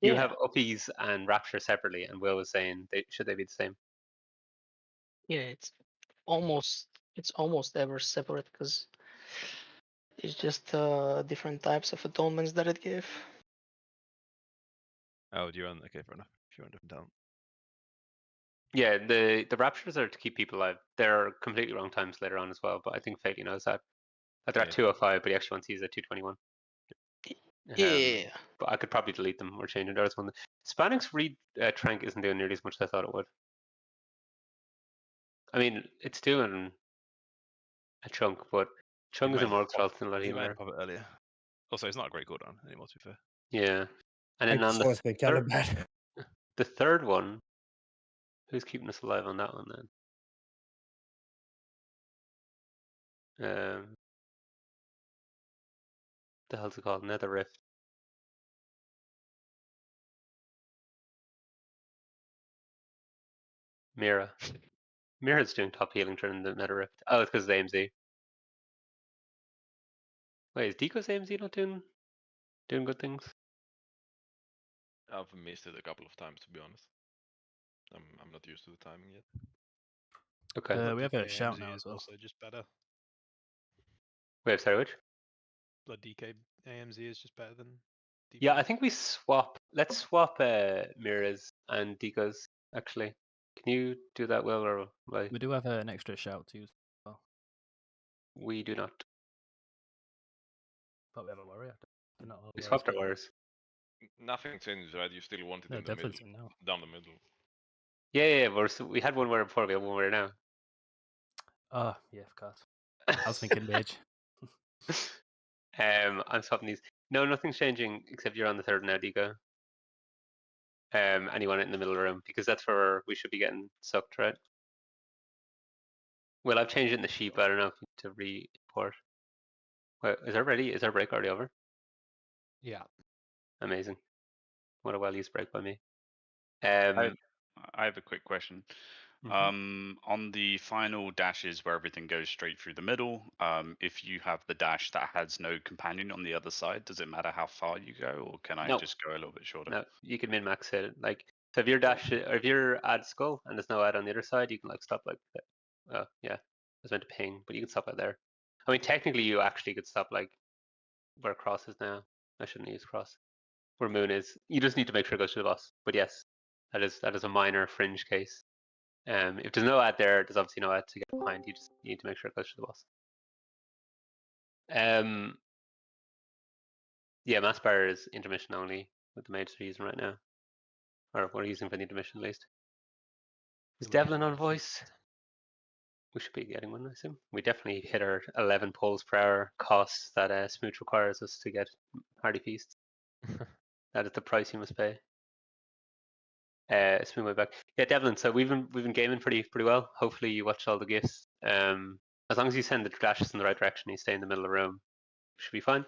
Yeah. have uppies and Rapture separately, and Will was saying should they be the same? Yeah, it's almost ever separate because it's just different types of atonements that it give. Oh, do you run? Okay, fair enough. If you run different talent. Yeah, the Raptures are to keep people alive. They're completely wrong times later on as well, but I think Fately knows that. They're at 205, but he actually wants to use at 221. Yeah. But I could probably delete them or change it. There's one. Spanix Read Trank isn't doing nearly as much as I thought it would. I mean, it's doing a chunk, but chunk is a more relative a lot He might healer. pop it earlier. Also, it's not a great cooldown anymore, to be fair. Yeah. And then on the Fourth been kind of bad. the third one, who's keeping us alive on that one then? The hell's it called? Nether Rift. Mira. Mira's doing top healing during the Nether Rift. Oh, it's because of AMZ. Wait, is Deco's AMZ not doing good things? I've missed it a couple of times, to be honest. I'm not used to the timing yet. Okay. We have a DK shout AMZ now is as well. also just better. Wait, sorry, which? Blood DK AMZ is just better than. Yeah, I think we swap. Let's swap Mira's and Deco's, actually. Can you do that, Will, or like? We do have an extra shout too. Well, We do not. but we have a warrior. Not all We warriors swapped our do. warriors. Nothing changed, right? You still want it No, in the middle, definitely no. down the middle. Yeah. We had one warrior before. We have one warrior now. Oh, yeah, of course. I was thinking mage. I'm swapping these. No, nothing's changing except you're on the third now, Deco. And you want it in the middle room because that's where we should be getting sucked, right? Well, I've changed it in the sheep. I don't know if we need to re-import. Wait, is our break already over? Yeah. Amazing. What a well-used break by me. I have a quick question. On the final dashes where everything goes straight through the middle, if you have the dash that has no companion on the other side, does it matter how far you go, or can I No. just go a little bit shorter? No, you can min-max it. Like, so if you're or if you're at skull and there's no ad on the other side, you can like stop like that. Oh yeah, I was meant to ping, but you can stop right there. I mean, technically, you actually could stop like where cross is now. I shouldn't use cross. Where moon is. You just need to make sure it goes to the boss. But yes, that is a minor fringe case. If there's no ad there, there's obviously no ad to get behind. You just need to make sure it goes to the boss. Yeah, mass barrier is intermission only with the mages they're using right now, or what we're using for the intermission at least. Is Devlin on voice? We should be getting one, I assume. We definitely hit our 11 pulls per hour costs that Smooch requires us to get Hardy Feast. That is the price you must pay. Smooth my back. Yeah, Devlin. So we've been gaming pretty well. Hopefully you watched all the gifts. As long as you send the dashes in the right direction, you stay in the middle of the room, should be fine.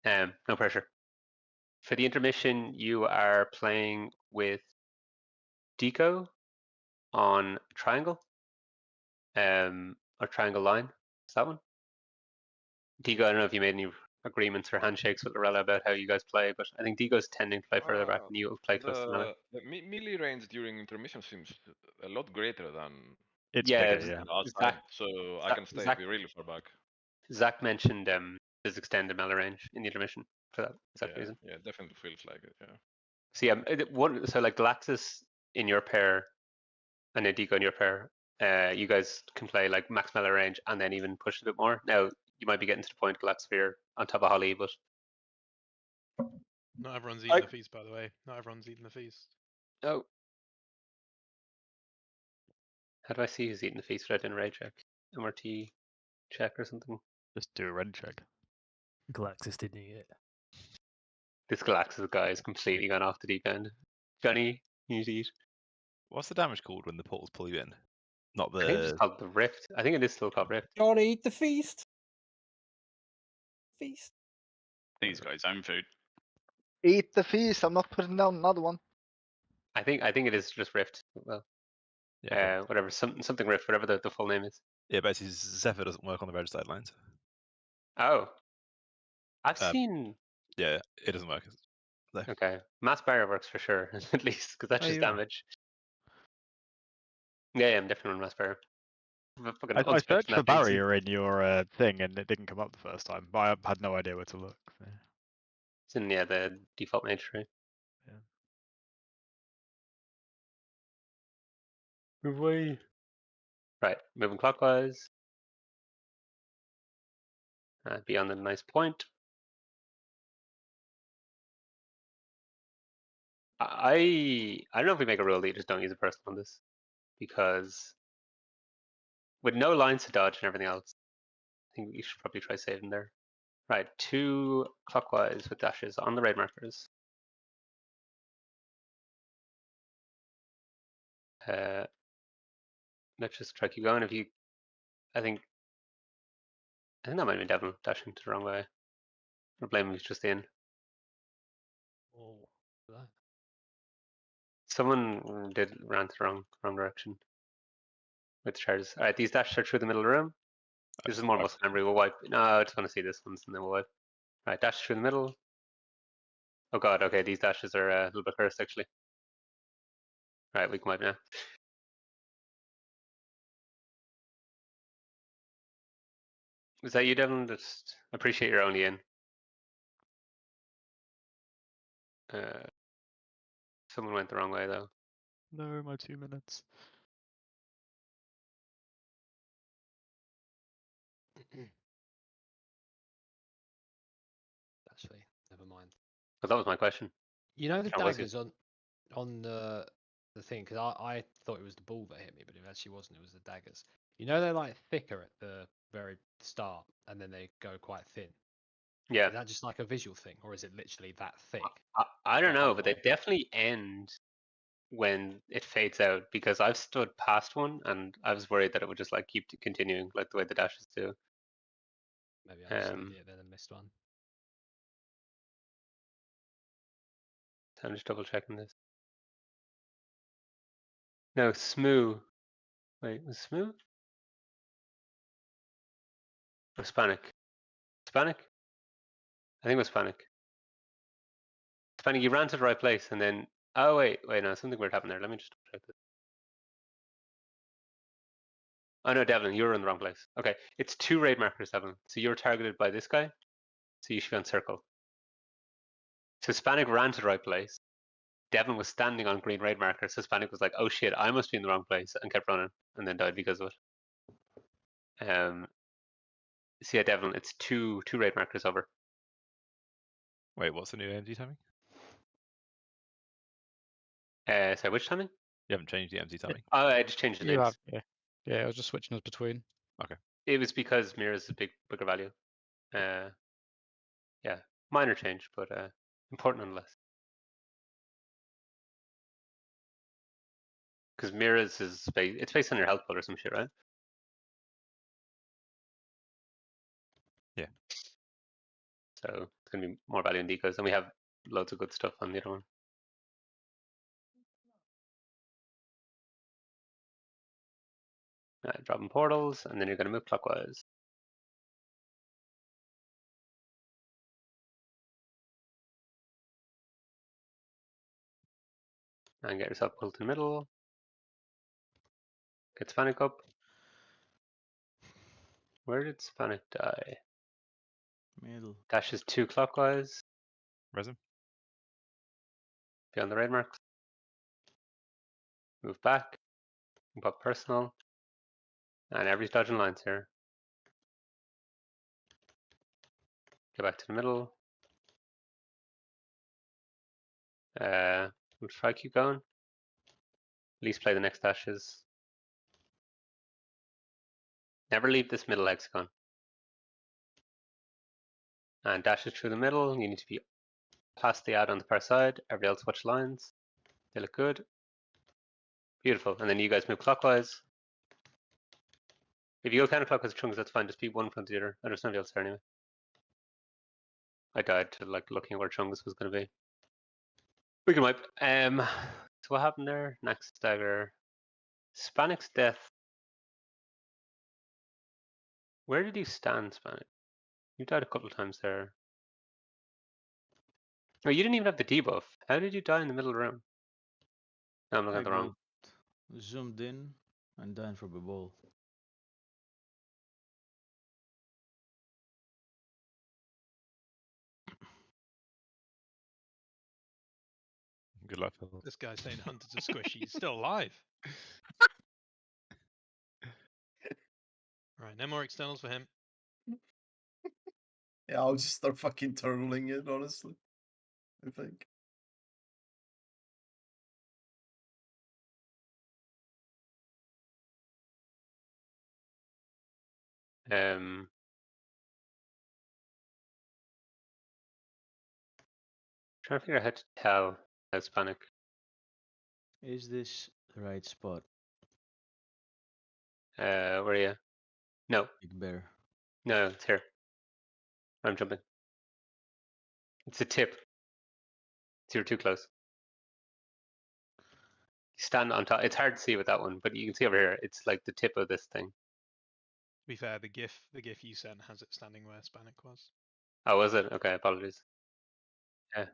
No pressure. For the intermission, you are playing with Deco on triangle, or triangle line. Is that one? Digo, I don't know if you made any agreements or handshakes with Lorella about how you guys play, but I think Digo's tending to play further back and you play close to the middle. The melee range during intermission seems a lot greater than It's Yeah, bigger, yeah. outside, so I can stay really far back. Zach mentioned his extended melee range in the intermission for that exact reason. Yeah, it definitely feels like it. Yeah. So yeah, so like Galaxus in your pair and Indigo in your pair, you guys can play like max melee range and then even push a bit more. Now you might be getting to the point Galaxus where on top of Holly, but Not everyone's eating the feast, by the way. Not everyone's eating the feast. oh, how do I see who's eating the feast without doing a raid check? MRT check or something. Just do a red check. Galaxis didn't eat it. This Galaxus guy is completely gone off the deep end. Johnny, you need to eat. What's the damage called when the portals pull you in? Not I think it's the. called the Rift. I think it is still called Rift. You want to eat the feast? Feast. These guys own food. Eat the feast. I'm not putting down another one. I think it is just Rift. Well, Yeah, whatever, something Rift, whatever the full name is. Yeah, basically Zephyr doesn't work on the registered lines. Oh, I've seen. Yeah, it doesn't work. No. Okay, mass barrier works for sure, at least because that's Oh, just you are? damage. Yeah, I'm definitely on mass barrier. I searched for barrier in your thing and it didn't come up the first time, but I had no idea where to look. So. It's in the default mage tree. Yeah. Move away. Right, moving clockwise. Beyond the nice point. I don't know if we make a rule that you just don't use a person on this, because with no lines to dodge and everything else, I think you should probably try saving there. Right, 2 clockwise with dashes on the raid markers. Let's just try keep going. I think that might have been Devon dashing to the wrong way. Or blame him, he's just in. Oh, that. Someone ran to the wrong direction with the charges. All right, these dashes are through the middle of the room. This is more muscle memory. We'll wipe. No, I just want to see this one, and then we'll wipe. All right, dash through the middle. Oh god, okay, these dashes are a little bit cursed actually. All right, we can wipe now. Was that you, Devon? Just appreciate you're only in. Someone went the wrong way though. No, my 2 minutes. Actually, never mind. But that was my question. You know the Can't waste daggers on the thing, because I thought it was the ball that hit me, but it actually wasn't. It was the daggers. You know they're like thicker at the very start, and then they go quite thin. Yeah. Is that just like a visual thing, or is it literally that thick? I don't know, but they definitely end when it fades out, because I've stood past one and I was worried that it would just like keep continuing like the way the dashes do. Maybe I'm just an idiot then and missed one. I'm just double checking this. No, Smoo. Wait, was Smoo? Or Hispanic? Hispanic? I think it was Hispanic. Hispanic, you ran to the right place and then. Oh, wait, no, something weird happened there. Let me just check this. Oh, no, Devlin, you were in the wrong place. Okay, it's 2 raid markers, Devlin. So you're targeted by this guy, so you should be on circle. So Hispanic ran to the right place. Devon was standing on green raid marker, so Hispanic was like, oh shit, I must be in the wrong place, and kept running, and then died because of it. So yeah, Devon, it's two raid markers over. Wait, what's the new MD timing? Sorry, which timing? You haven't changed the MD timing. Oh, I just changed the You names. have, yeah. Yeah, I was just switching us between. Okay. It was because Mirror is a bigger value. Yeah, minor change, but important nonetheless. Because Mirrors is it's based on your health pool or some shit, right? Yeah. So it's gonna be more value in decos, and we have loads of good stuff on the other one. Dropping portals, and then you're gonna move clockwise. And get yourself pulled to the middle. Get Spanik up. Where did Spanik die? Middle. Dashes 2 clockwise. Resin. Beyond the raid marks. Move back. Move up personal. And everybody's dodging lines here. Get back to the middle. We'll try keep going. At least play the next dashes. Never leave this middle hexagon. And dashes through the middle. You need to be past the ad on the far side. Everybody else watch lines. They look good. Beautiful. And then you guys move clockwise. If you go counterclockwise chunks, that's fine. Just be one from the other. There's nobody else there anyway. I died to like looking at where Chungus was going to be. We can wipe. So what happened there? Next dagger. Spanik's death. Where did you stand, Spanik? You died a couple of times there. Oh, you didn't even have the debuff. How did you die in the middle of the room? No, I'm looking at the wrong. Zoomed in and down for the ball. Good luck, Phil. This guy's saying hunters are squishy. He's still alive. Right, no more externals for him. Yeah, I'll just start fucking turtling it, honestly. I think. Trying to figure out how to tell how Spanik. Is this the right spot? Where are you? No. Big bear. No, it's here. I'm jumping. It's a tip. You're too close. You stand on top. It's hard to see with that one, but you can see over here. It's like the tip of this thing. To be fair, the GIF you sent has it standing where Spanik was. Oh, was it? Okay, apologies. Yeah.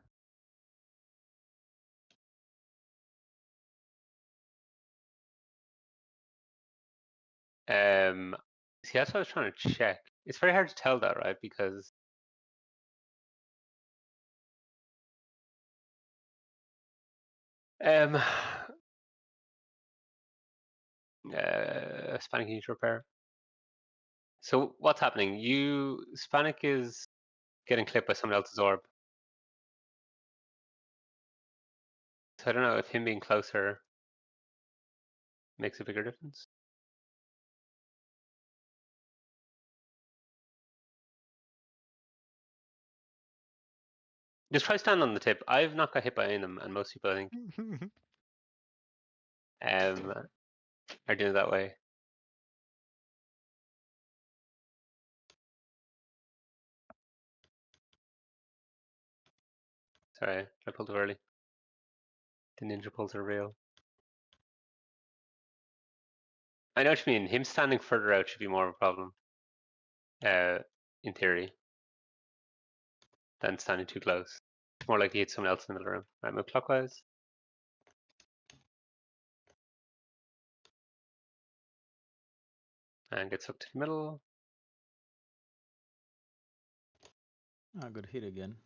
See, that's what I was trying to check. It's very hard to tell that, right? Because Spanik needs to repair. So what's happening? Spanik is getting clipped by someone else's orb. So I don't know if him being closer makes a bigger difference. Just try stand on the tip. I've not got hit by any of them, and most people, I think, are doing it that way. Sorry, I pulled too early. The ninja pulls are real. I know what you mean. Him standing further out should be more of a problem, in theory, than standing too close. It's more like he hits someone else in the middle of the room. Right, move clockwise. And get sucked to the middle. Ah, good hit again.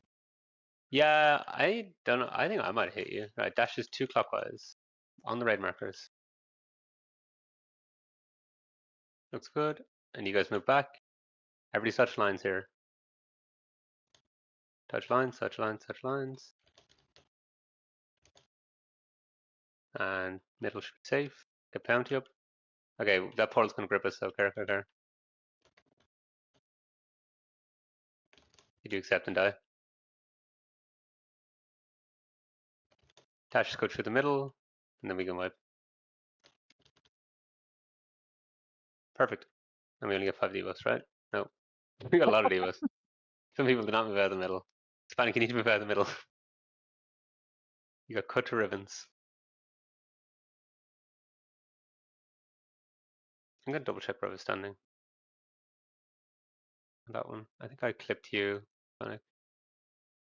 Yeah, I don't know. I think I might hit you. Right, dashes 2 clockwise on the raid markers. Looks good. And you guys move back. Everybody touch lines here. Touch lines, touch lines, touch lines. And middle should be safe. Get bounty up. Okay, that portal's gonna grip us, so care. You do accept and die. Dashes go through the middle, and then we can wipe. Perfect. And we only get 5 debuffs, right? No. We got a lot of debuffs. Some people do not move out of the middle. Spanik, you need to move out of the middle. You got cut to ribbons. I'm gonna double check where I was standing. That one. I think I clipped you, Spanik.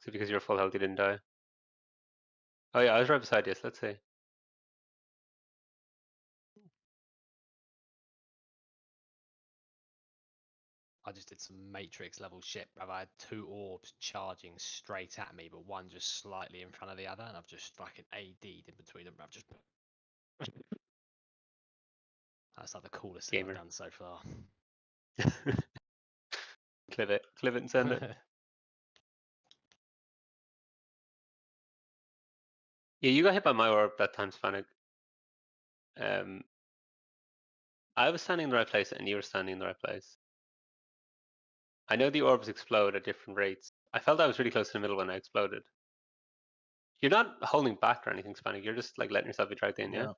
So because you're full health, you didn't die. Oh yeah, I was right beside you, so let's see. I just did some Matrix level shit. I had 2 orbs charging straight at me, but one just slightly in front of the other, and I've just fucking AD'd in between them. I've just. That's like the coolest thing I've done so far. Clip it and send it. Yeah, you got hit by my orb that time, Spanik. I was standing in the right place and you were standing in the right place. I know the orbs explode at different rates. I felt I was really close to the middle when I exploded. You're not holding back or anything, Spanik. You're just like letting yourself be dragged in, yeah?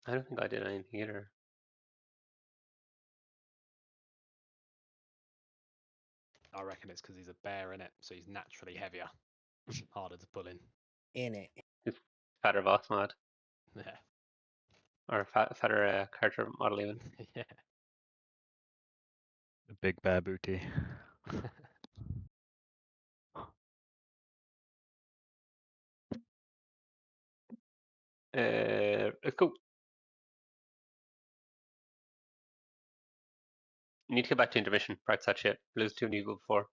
I don't think I did anything either. I reckon it's because he's a bear in it, so he's naturally heavier, harder to pull in. In it. He's fatter boss mod. Yeah. Or fatter character model even. Yeah. A big bear booty. Let's go. You need to get back to intermission. Practice that shit. Lose 2 you go before.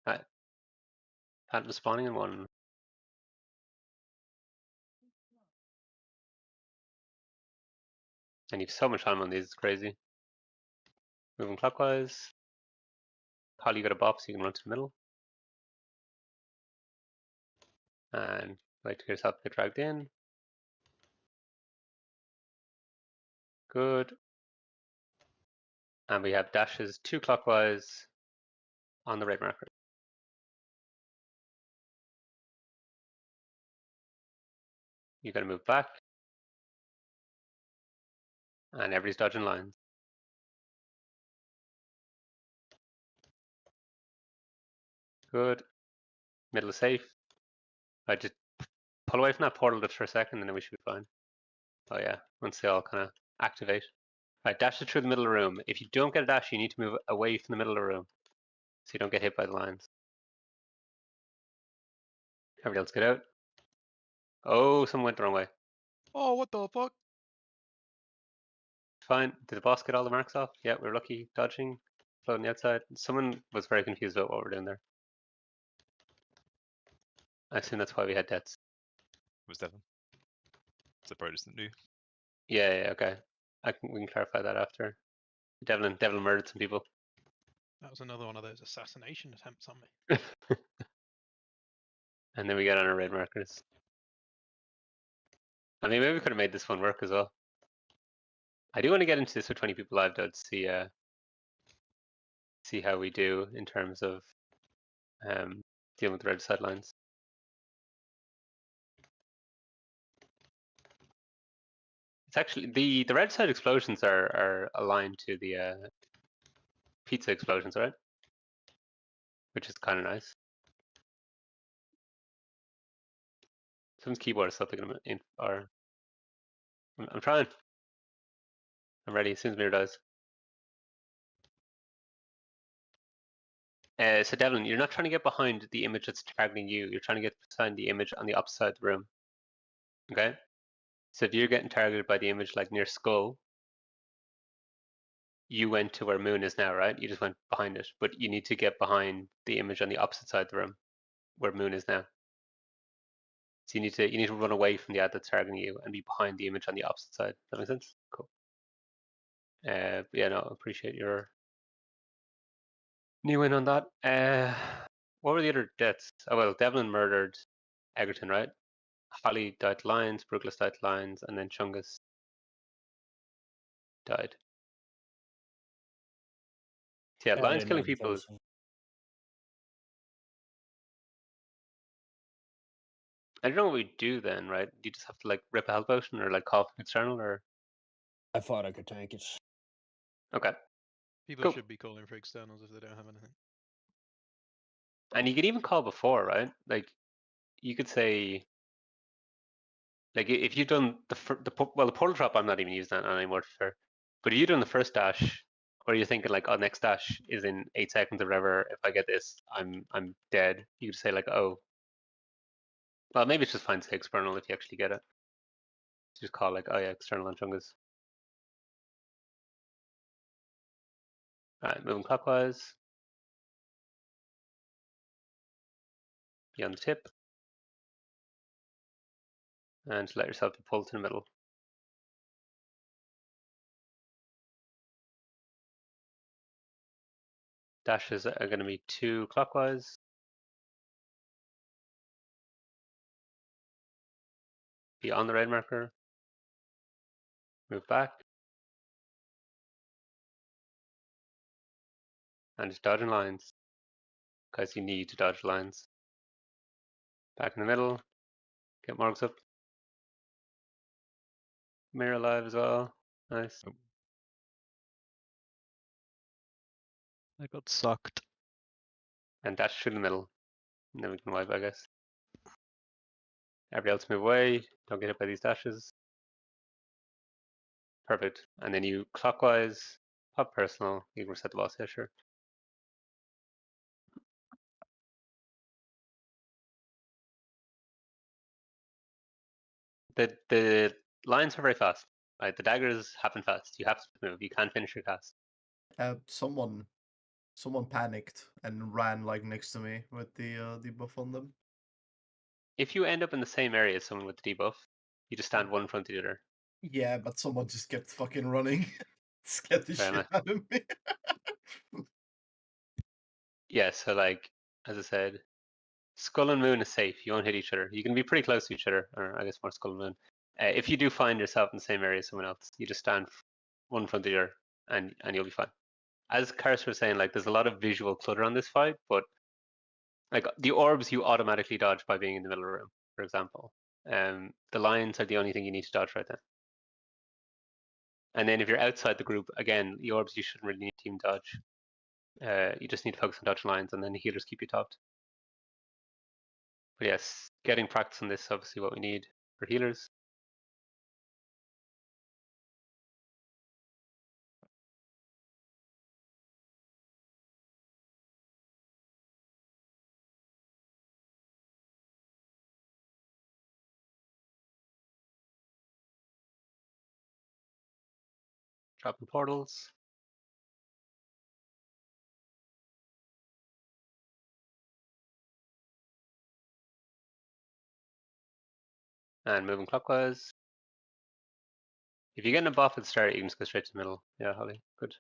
Right. Phantom spawning in 1. And you've so much time on these, it's crazy. Moving clockwise. Kyle, you got a bop so you can run to the middle. And wait to get yourself get dragged in. Good. And we have dashes 2 clockwise on the raid marker. You gotta move back. And everybody's dodging lines. Good. Middle is safe. I just pull away from that portal just for a second and then we should be fine. Oh yeah, once they all kind of activate. Right, dash it through the middle of the room. If you don't get a dash, you need to move away from the middle of the room so you don't get hit by the lines. Everybody else get out. Oh, someone went the wrong way. Oh, what the fuck? Fine. Did the boss get all the marks off? Yeah, we're lucky. Dodging. Floating the outside. Someone was very confused about what we're doing there. I assume that's why we had deaths. It was Devon. So Bro just didn't do. Yeah, okay. We can clarify that after. Devlin murdered some people. That was another one of those assassination attempts on me. And then we get on our raid markers. I mean, maybe we could have made this one work as well. I do want to get into this with 20 people live though to see how we do in terms of dealing with the red sidelines. It's actually the red side explosions are aligned to the pizza explosions, right? Which is kind of nice. Someone's keyboard is something in or I'm trying. I'm ready as soon as mirror dies. So Devlin, you're not trying to get behind the image that's targeting you. You're trying to get behind the image on the opposite side of the room. Okay. So if you're getting targeted by the image like near skull, you went to where moon is now, right? You just went behind it, but you need to get behind the image on the opposite side of the room, where moon is now. So you need to run away from the ad that's targeting you and be behind the image on the opposite side. Does that make sense? Cool. Yeah, no, appreciate your new in on that. What were the other deaths? Oh well, Devlin murdered Egerton, right? Holly died to Lions, Brooklyn died to Lions, and then Chungus died. So yeah, Lions killing people. I don't know what we do then, right? You just have to like rip a health potion or like call external or. I thought I could tank it. Okay. People should be calling for externals if they don't have anything. And you could even call before, right? Like, you could say, like, if you've done the portal drop, I'm not even using that anymore, to fair. But if you've done the first dash or you're thinking like, oh, next dash is in 8 seconds or whatever. If I get this, I'm dead. You could say like, oh, well, maybe it's just fine to say external if you actually get it. Just call like, oh yeah, external on Chungus. Alright, moving clockwise. Be on the tip. And let yourself be pulled to the middle. Dashes are going to be 2 clockwise. Be on the red marker. Move back. And just dodging lines. Because you need to dodge lines. Back in the middle. Get marks up. Mirror alive as well. Nice. I got sucked. And dash through the middle. And then we can wipe, I guess. Everybody else move away. Don't get hit by these dashes. Perfect. And then you clockwise, pop personal. You can reset the boss, yeah, sure. The lines are very fast. Right? The daggers happen fast. You have to move. You can't finish your cast. Someone panicked and ran like next to me with the debuff on them. If you end up in the same area as someone with the debuff, you just stand one in front of the other. Yeah, but someone just kept fucking running. Scared the Fair shit enough. out of me. Yeah, so like, as I said, Skull and Moon is safe. You won't hit each other. You can be pretty close to each other, or I guess more Skull and Moon. If you do find yourself in the same area as someone else, you just stand one in front of the other, and you'll be fine. As Karis was saying, like there's a lot of visual clutter on this fight, but like the orbs you automatically dodge by being in the middle of the room, for example. The lines are the only thing you need to dodge right then. And then if you're outside the group, again, the orbs you shouldn't really need team dodge. You just need to focus on dodge lines, and then the healers keep you topped. But yes, getting practice on this is obviously what we need for healers. Dropping portals. And moving clockwise. If you get a buff at the start, you can just go straight to the middle. Yeah, Holly, good.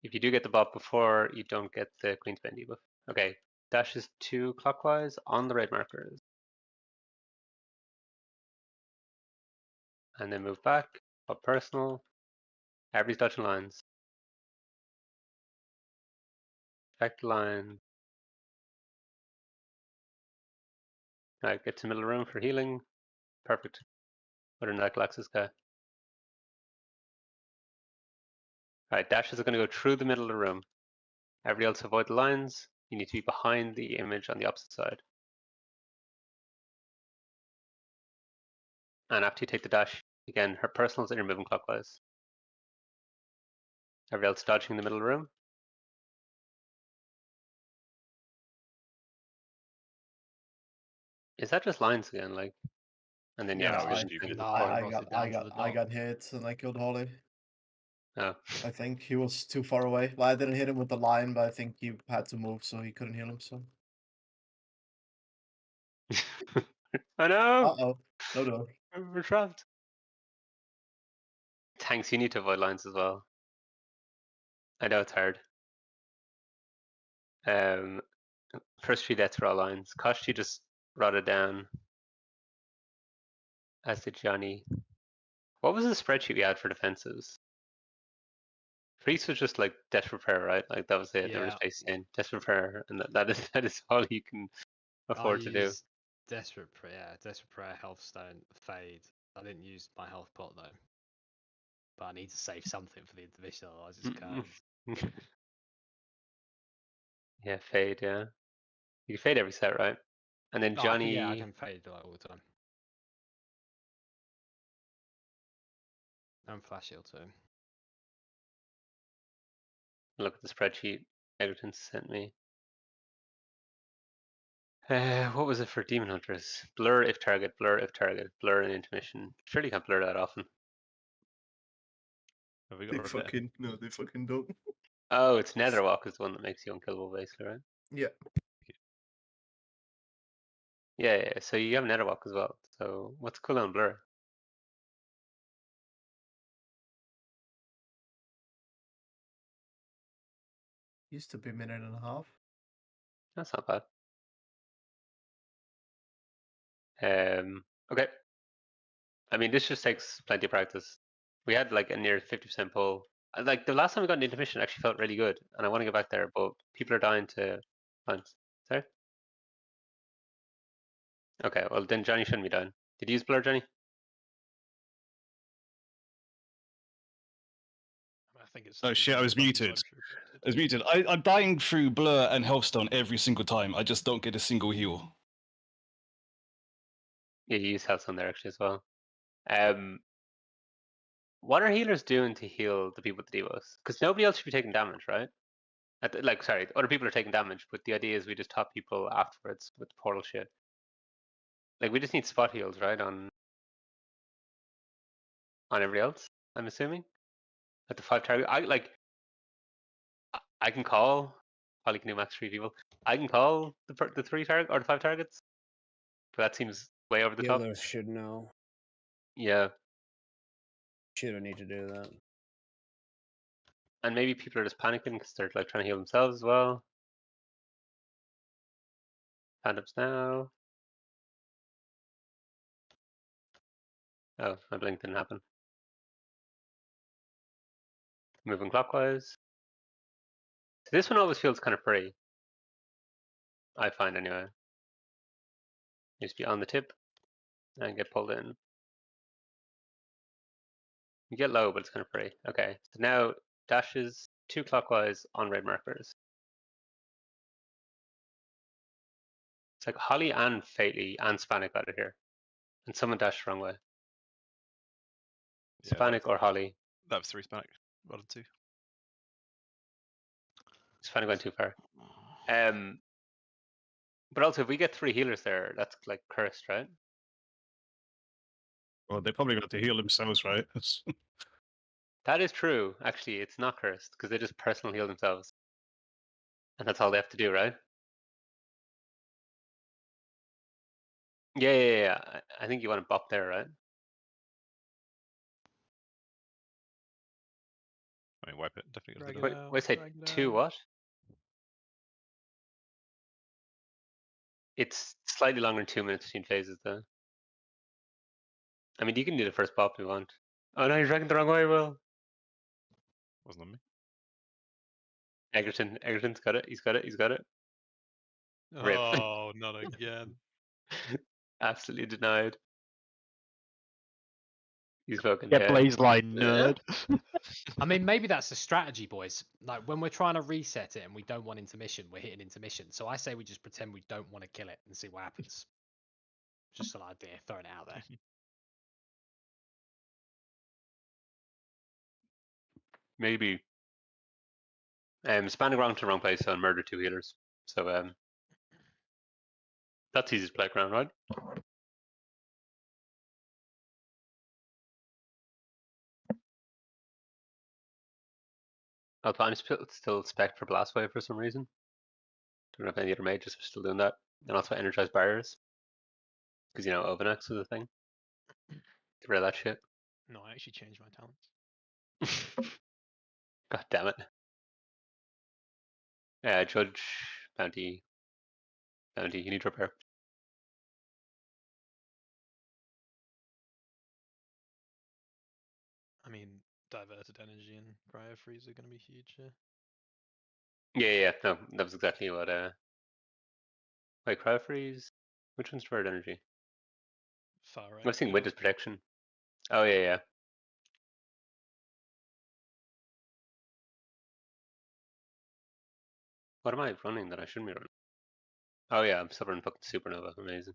If you do get the buff before, you don't get the Queen's Bend debuff. Okay, dash is 2 clockwise on the red markers. And then move back, up personal. Everybody's dodging lines. Back to line. Alright, get to the middle of the room for healing. Perfect. Other than that, Galaxis guy. Alright, dashes are going to go through the middle of the room. Everybody else avoid the lines. You need to be behind the image on the opposite side. And after you take the dash, again, her personals and you're moving clockwise. Everybody else dodging in the middle of the room. Is that just lines again, like? And then Yeah, I got hit and I killed Holly. Oh. I think he was too far away. Well, I didn't hit him with the line, but I think he had to move, so he couldn't heal himself. Oh no! Uh-oh. No. We're trapped. Tanks, you need to avoid lines as well. I know it's hard. First 3 deaths were all lines. Koshti just rotted down. As did Johnny. What was the spreadsheet we had for defenses? Priest was just like desperate prayer, right? Like that was it. They were just basically desperate prayer, and that is all you can afford to do. Desperate prayer, health stone, fade. I didn't use my health pot though, but I need to save something for the intermission, otherwise it's cursed. Yeah, fade. Yeah, you can fade every set, right? And then Johnny. Yeah, I can fade like all the time. And flash heal too. Look at the spreadsheet Egerton sent me. What was it for Demon Hunters? Blur if target, blur if target, blur and intermission. Surely you can't blur that often. Have we got They a repair? fucking no, they fucking don't. Oh, it's Netherwalk is the one that makes you unkillable, basically, right? Yeah. Yeah, yeah. So you have Netherwalk as well. So what's cooldown blur? Used to be a minute and a half. That's not bad. Okay. I mean, this just takes plenty of practice. We had like a near 50% pull. Like the last time we got an intermission actually felt really good, and I want to get back there, but people are dying to find. Sorry. Okay, well then Johnny shouldn't be down. Did you use blur, Johnny? I think it's. Oh shit! I was muted. I was muted. I'm dying through blur and healthstone every single time. I just don't get a single heal. Yeah, you use health on there actually as well. What are healers doing to heal the people with the debuffs? Because nobody else should be taking damage, right? Like, sorry, other people are taking damage, but the idea is we just top people afterwards with the portal shit. Like, we just need spot heals, right, on everybody else, I'm assuming? At the 5 target, I can call, probably can do max 3 people. I can call the 3 target, or the 5 targets, but that seems way over the top. Healers should know. Yeah. Shouldn't need to do that. And maybe people are just panicking because they're like trying to heal themselves as well. Hand ups now. Oh, my blink didn't happen. Moving clockwise. So this one always feels kind of free. I find anyway. You just be on the tip and get pulled in. You get low, but it's kind of free. Okay, so now dashes 2 clockwise on red markers. It's like Holly and Fately and Spanik out of here. And someone dashed the wrong way. Yeah, Spanik or Holly. That was 3 Spanik. Well done, 2. Spanik went too far. But also, if we get 3 healers there, that's like cursed, right? Well, they probably got to heal themselves, right? That is true. Actually, it's not cursed because they just personal heal themselves. And that's all they have to do, right? Yeah. I think you want to bop there, right? I mean, wipe it. Definitely Drag got it to do out, Wait, say drag it 2 out. what? It's slightly longer than 2 minutes between phases, though. I mean, you can do the first bop if you want. Oh no, you're dragging the wrong way, Will. Wasn't on me. Egerton's got it. He's got it. Rip. Oh, not again. Absolutely denied. He's fucking Get dead. blaze line, nerd. I mean, maybe that's the strategy, boys. Like when we're trying to reset it and we don't want intermission, we're hitting intermission. So I say we just pretend we don't want to kill it and see what happens. Just an idea, throwing it out there. Maybe. Spanning around to the wrong place and murder 2 healers. So that's easy to play around, right? I'm still spec for Blast Wave for some reason. Don't know if any other mages are still doing that. And also Energized Barriers. Because, you know, Overnex is a thing. Get rid of that shit. No, I actually changed my talents. God damn it. Judge, Bounty. You need repair. I mean, diverted energy and cryo freeze are going to be huge here. Yeah. No, that was exactly what. Wait, Cryo Freeze? Which one's Diverted Energy? Far right. I was thinking Witness Protection. Oh, yeah. What am I running that I shouldn't be running? Oh yeah, I'm still running fucking Supernova. Amazing.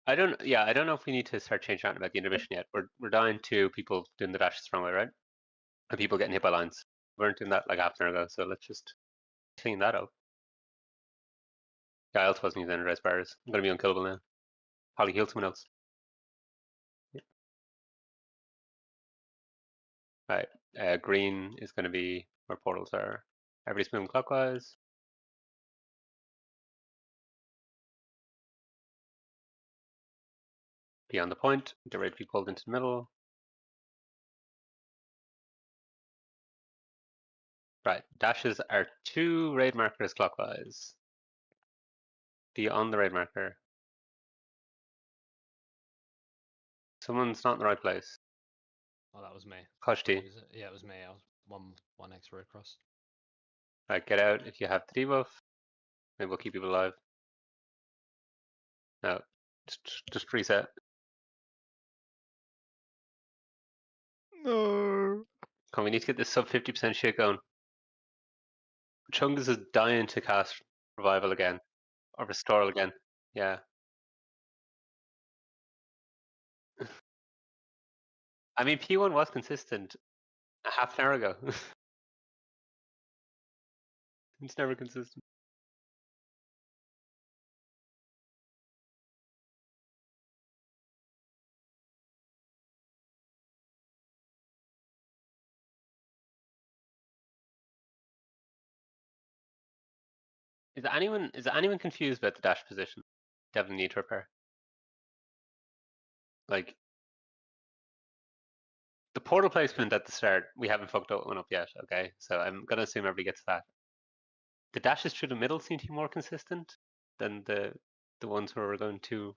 I don't know if we need to start changing out about the intermission yet. We're down to people doing the dashes the wrong way, right? And people getting hit by lines. We weren't doing that like half an hour ago, so let's just clean that up. Yeah, I also wasn't using energized bars. I'm gonna be unkillable now. Probably heal someone else. Yeah. Right. Green is gonna be where portals are. Everybody's moving clockwise. Beyond the point, get ready to be pulled into the middle. Right, dashes are 2 raid markers clockwise. Be on the raid marker. Someone's not in the right place. Oh, that was me. Koshti. Yeah, it was me. I was one extra across. Right, get out if you have the debuff. Maybe we'll keep people alive. No, just reset. No. Come on, we need to get this sub 50% shit going. Chungus is dying to cast revival again. Or restore again. Yeah. I mean, P1 was consistent a half an hour ago. It's never consistent. Is anyone confused about the dash position? Definitely need to repair. Like the portal placement at the start, we haven't fucked one up yet. Okay, so I'm gonna assume everybody gets that. The dashes through the middle seem to be more consistent than the ones where we're going two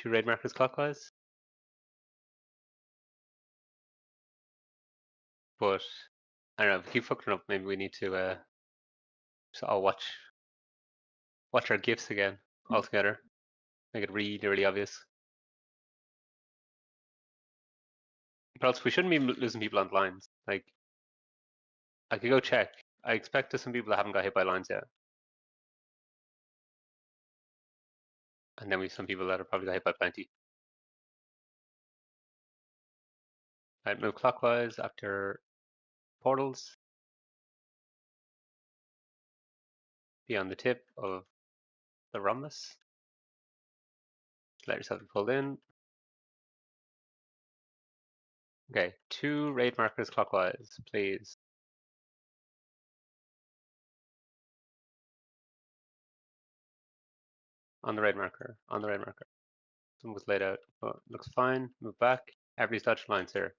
raid markers clockwise. But I don't know. If we keep fucking up, maybe we need to just all watch our gifts again all together. Make it really obvious. But also, we shouldn't be losing people on lines. Like, I could go check. I expect there's some people that haven't got hit by lines yet. And then we have some people that are probably got hit by plenty. Right, move clockwise after portals. Be on the tip of the rhombus. Let yourself be pulled in. Okay, 2 raid markers clockwise, please. On the raid marker, on the raid marker. Someone was laid out, but looks fine. Move back. Everybody's dodged lines here.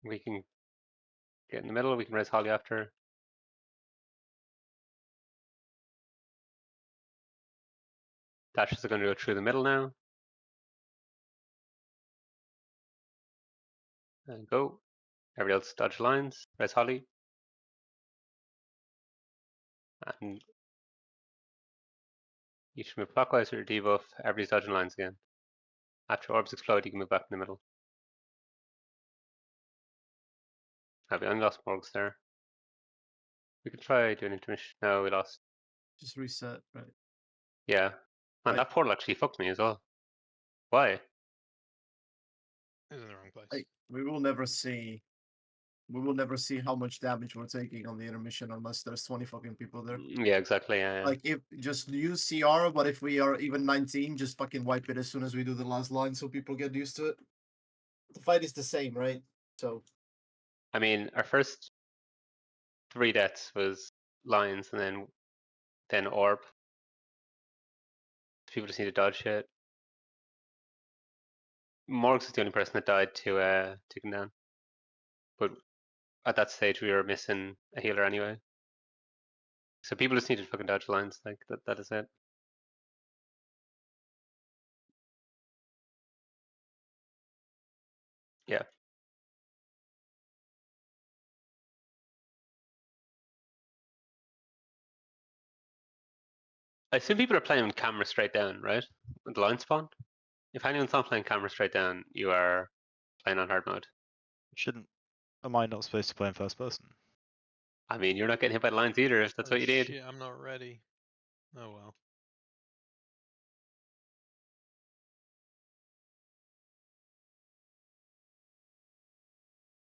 We can get in the middle, we can raise Holly after. Dashes are going to go through the middle now. And go. Everybody else dodge lines. Raise Holly. And you should move clockwise with your debuff. Everybody's dodging lines again. After orbs explode, you can move back in the middle. We only lost Morgs there. We could try doing intermission. No, we lost. Just reset, right? Yeah. Man, that portal actually fucked me as well. Why? It was in the wrong place. Like, we will never see how much damage we're taking on the intermission unless there's 20 fucking people there. Yeah, exactly. Yeah. Like, if just use CR, but if we are even 19, just fucking wipe it as soon as we do the last line so people get used to it. The fight is the same, right? So I mean, our first 3 deaths was lines and then orb. People just need to dodge shit. Morgs is the only person that died to take him down. But at that stage we were missing a healer anyway. So people just need to fucking dodge lines, like that is it. Yeah. I assume people are playing with camera straight down, right? With the line spawn? If anyone's not playing camera straight down, you are playing on hard mode. Am I not supposed to play in first person? I mean, you're not getting hit by the lines either if that's Oh, what you did. shit, I'm not ready. Oh well.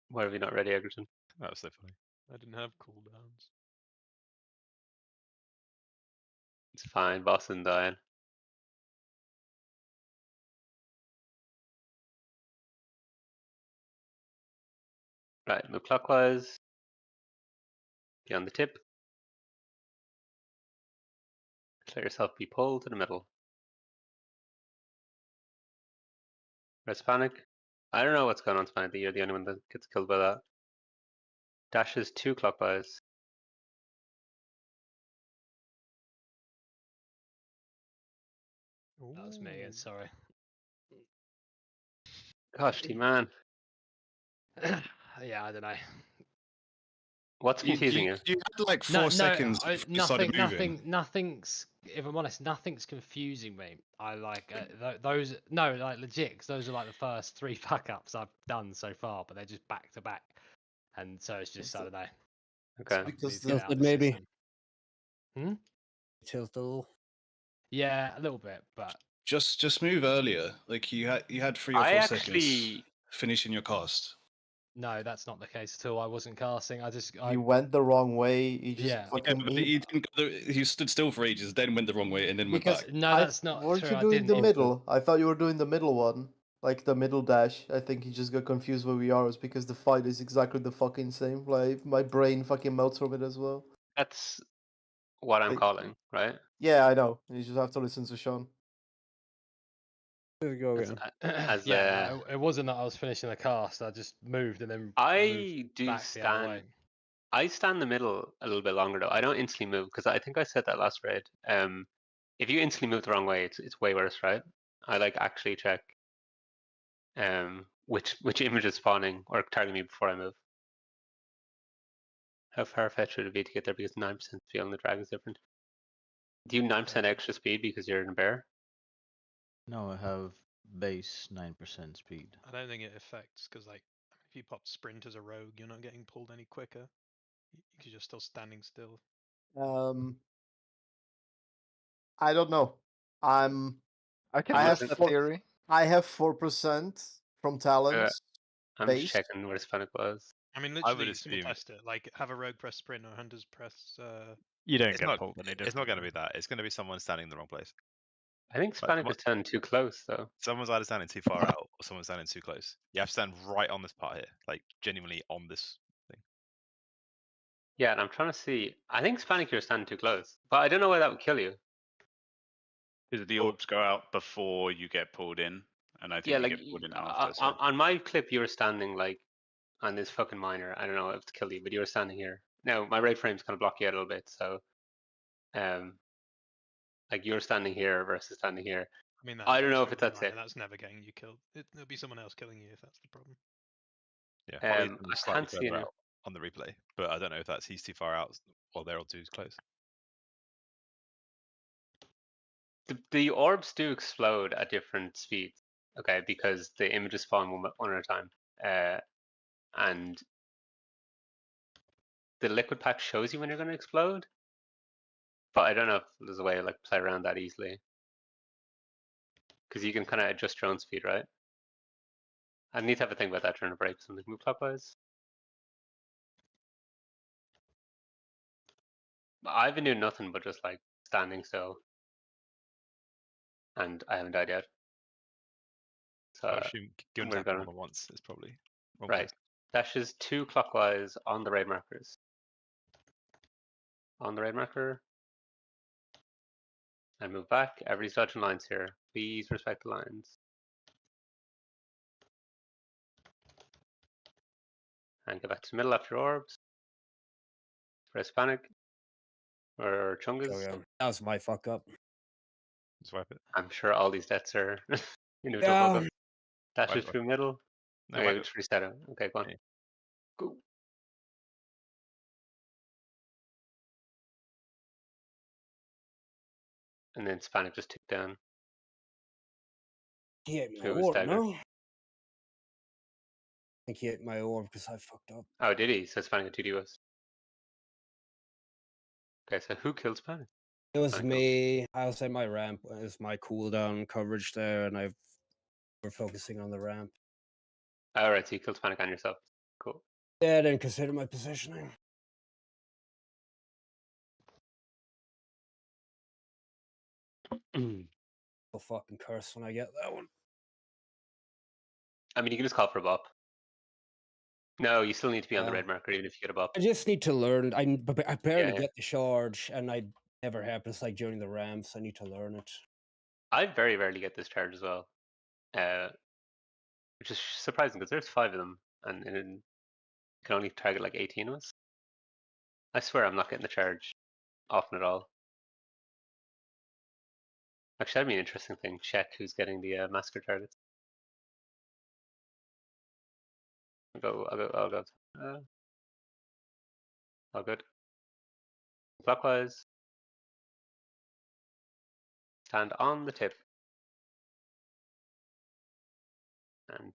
Why are we not ready, Egerton? That was so funny. I didn't have cooldowns. It's fine, Boston dying. Right, move clockwise. Be on the tip. Let yourself be pulled to the middle. Press panic. I don't know what's going on, Spanic. You're the only one that gets killed by that. Dashes 2 clockwise. That was me again, sorry. Gosh, man. Yeah, I don't know. What's confusing you? You had like 4 seconds before you started moving. Nothing's. If I'm honest, nothing's confusing me. I like those. No, like legit. 'Cause those are like the first 3 fuck ups I've done so far, but they're just back to back, and so it's just I don't know. Okay. Because Tilted maybe. Hmm. Tilted a little. Yeah, a little bit, but Just move earlier. Like you had 3 or 4 seconds finishing your cast. no, that's not the case at all. I wasn't casting. He went the wrong way. He just Yeah. Yeah, fucking. but he didn't go he stood still for ages, then went the wrong way, and then went Because back. No, that's not weren't true. you I doing the didn't. middle? I thought you were doing the middle one, like the middle dash. I think he just got confused where we are, is because the fight is exactly the fucking same. Like my brain fucking melts from it as well. That's what I'm Like- calling, right? Yeah, I know. You just have to listen to Sean. There you go As, again. Yeah, it wasn't that I was finishing the cast. I just moved and then I moved do back the other way. stand. I stand in the middle a little bit longer though. I don't instantly move because I think I said that last raid. If you instantly move the wrong way, it's way worse, right? I like actually check which image is spawning or targeting me before I move. How far fetched would it be to get there because 9% speed on the dragon is different? Do you 9% extra speed because you're in a bear? No, I have base 9% speed. I don't think it affects because like if you pop sprint as a rogue, you're not getting pulled any quicker because you're still standing still. I don't know. I can I have test that 4, theory. I have 4% from talents. I'm base. just checking where Hispanic was. I mean, I would literally, someone assume test it. Like, have a rogue press sprint or hunters press. You don't it's get not. pulled any It's not different. going to be that. It's going to be someone standing in the wrong place. I think Hispanic was standing too close though. Someone's either standing too far out or someone's standing too close. You have to stand right on this part here, like genuinely on this thing. Yeah, and I'm trying to see. I think Hispanic you're standing too close, but I don't know why that would kill you. Because the orbs go out before you get pulled in, and I think Yeah, you like get pulled in after. So on my clip, you were standing like on this fucking miner. I don't know if to kill you, but you were standing here. Now my raid frame's kind of block you out a little bit, so like you're standing here versus standing here. I mean, I don't know if that's it. That's never getting you killed. It'll be someone else killing you if that's the problem. Yeah, Holly's I slightly can't see further any. out on the replay, but I don't know if that's he's too far out or they're all too close. The orbs do explode at different speeds, okay, because the images spawn one at a time, and the liquid pack shows you when you're going to explode. But I don't know if there's a way to like play around that easily, because you can kind of adjust your own speed, right? I need to have a think about that during a break. Something move clockwise. I've been doing nothing but just like standing still, and I haven't died yet. So I assume given we're to happen gonna more than once, it's probably wrong right. place. Dashes 2 clockwise on the raid markers. On the raid marker. And move back. Everybody's dodging lines here. Please respect the lines. And get back to the middle after orbs. Press panic. Or chungas. Oh, yeah. That was my fuck up. Swipe it. I'm sure all these deaths are individual Yeah. fuck ups. Dashes Wipe it. through middle. No, Okay, wipe we it. just reset it. Okay, go on. Yeah. Go. And then Hispanic just ticked down. He ate my It was orb, staggered. no? I think he ate my orb because I fucked up. Oh, did he? So Hispanic 2D was. Okay, so who kills Panic? It was Panic me. I was at my ramp as my cooldown coverage there, and we're focusing on the ramp. Alright, so you killed Panic on yourself. Cool. Yeah, I didn't consider my positioning. I'll fucking curse when I get that one. I mean, you can just call for a bop. No, you still need to be on the red marker even if you get a bop. I just need to learn. I barely Yeah. get the charge, and I never happens like during the ramps. I need to learn it. I very rarely get this charge as well, which is surprising because there's 5 of them, and you can only target like 18 of us. I swear I'm not getting the charge often at all. Actually, that'd be an interesting thing. Check who's getting the massacre targets. I'll go. All good. Clockwise. Stand on the tip. And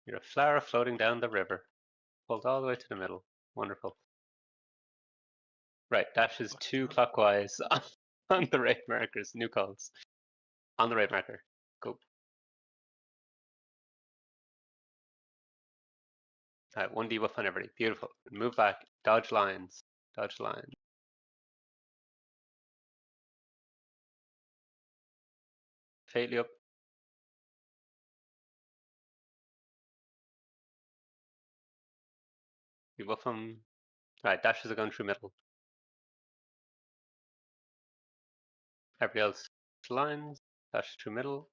you're a flower floating down the river. Pulled all the way to the middle. Wonderful. Right, dashes 2 clockwise on the red markers. New calls. On the red marker. Go. Alright, 1 debuff on everybody. Beautiful. Move back. Dodge lines. Dodge lines. Fatally up. Debuff them. Alright, dashes are going through middle. Everybody else lines. Dash through middle.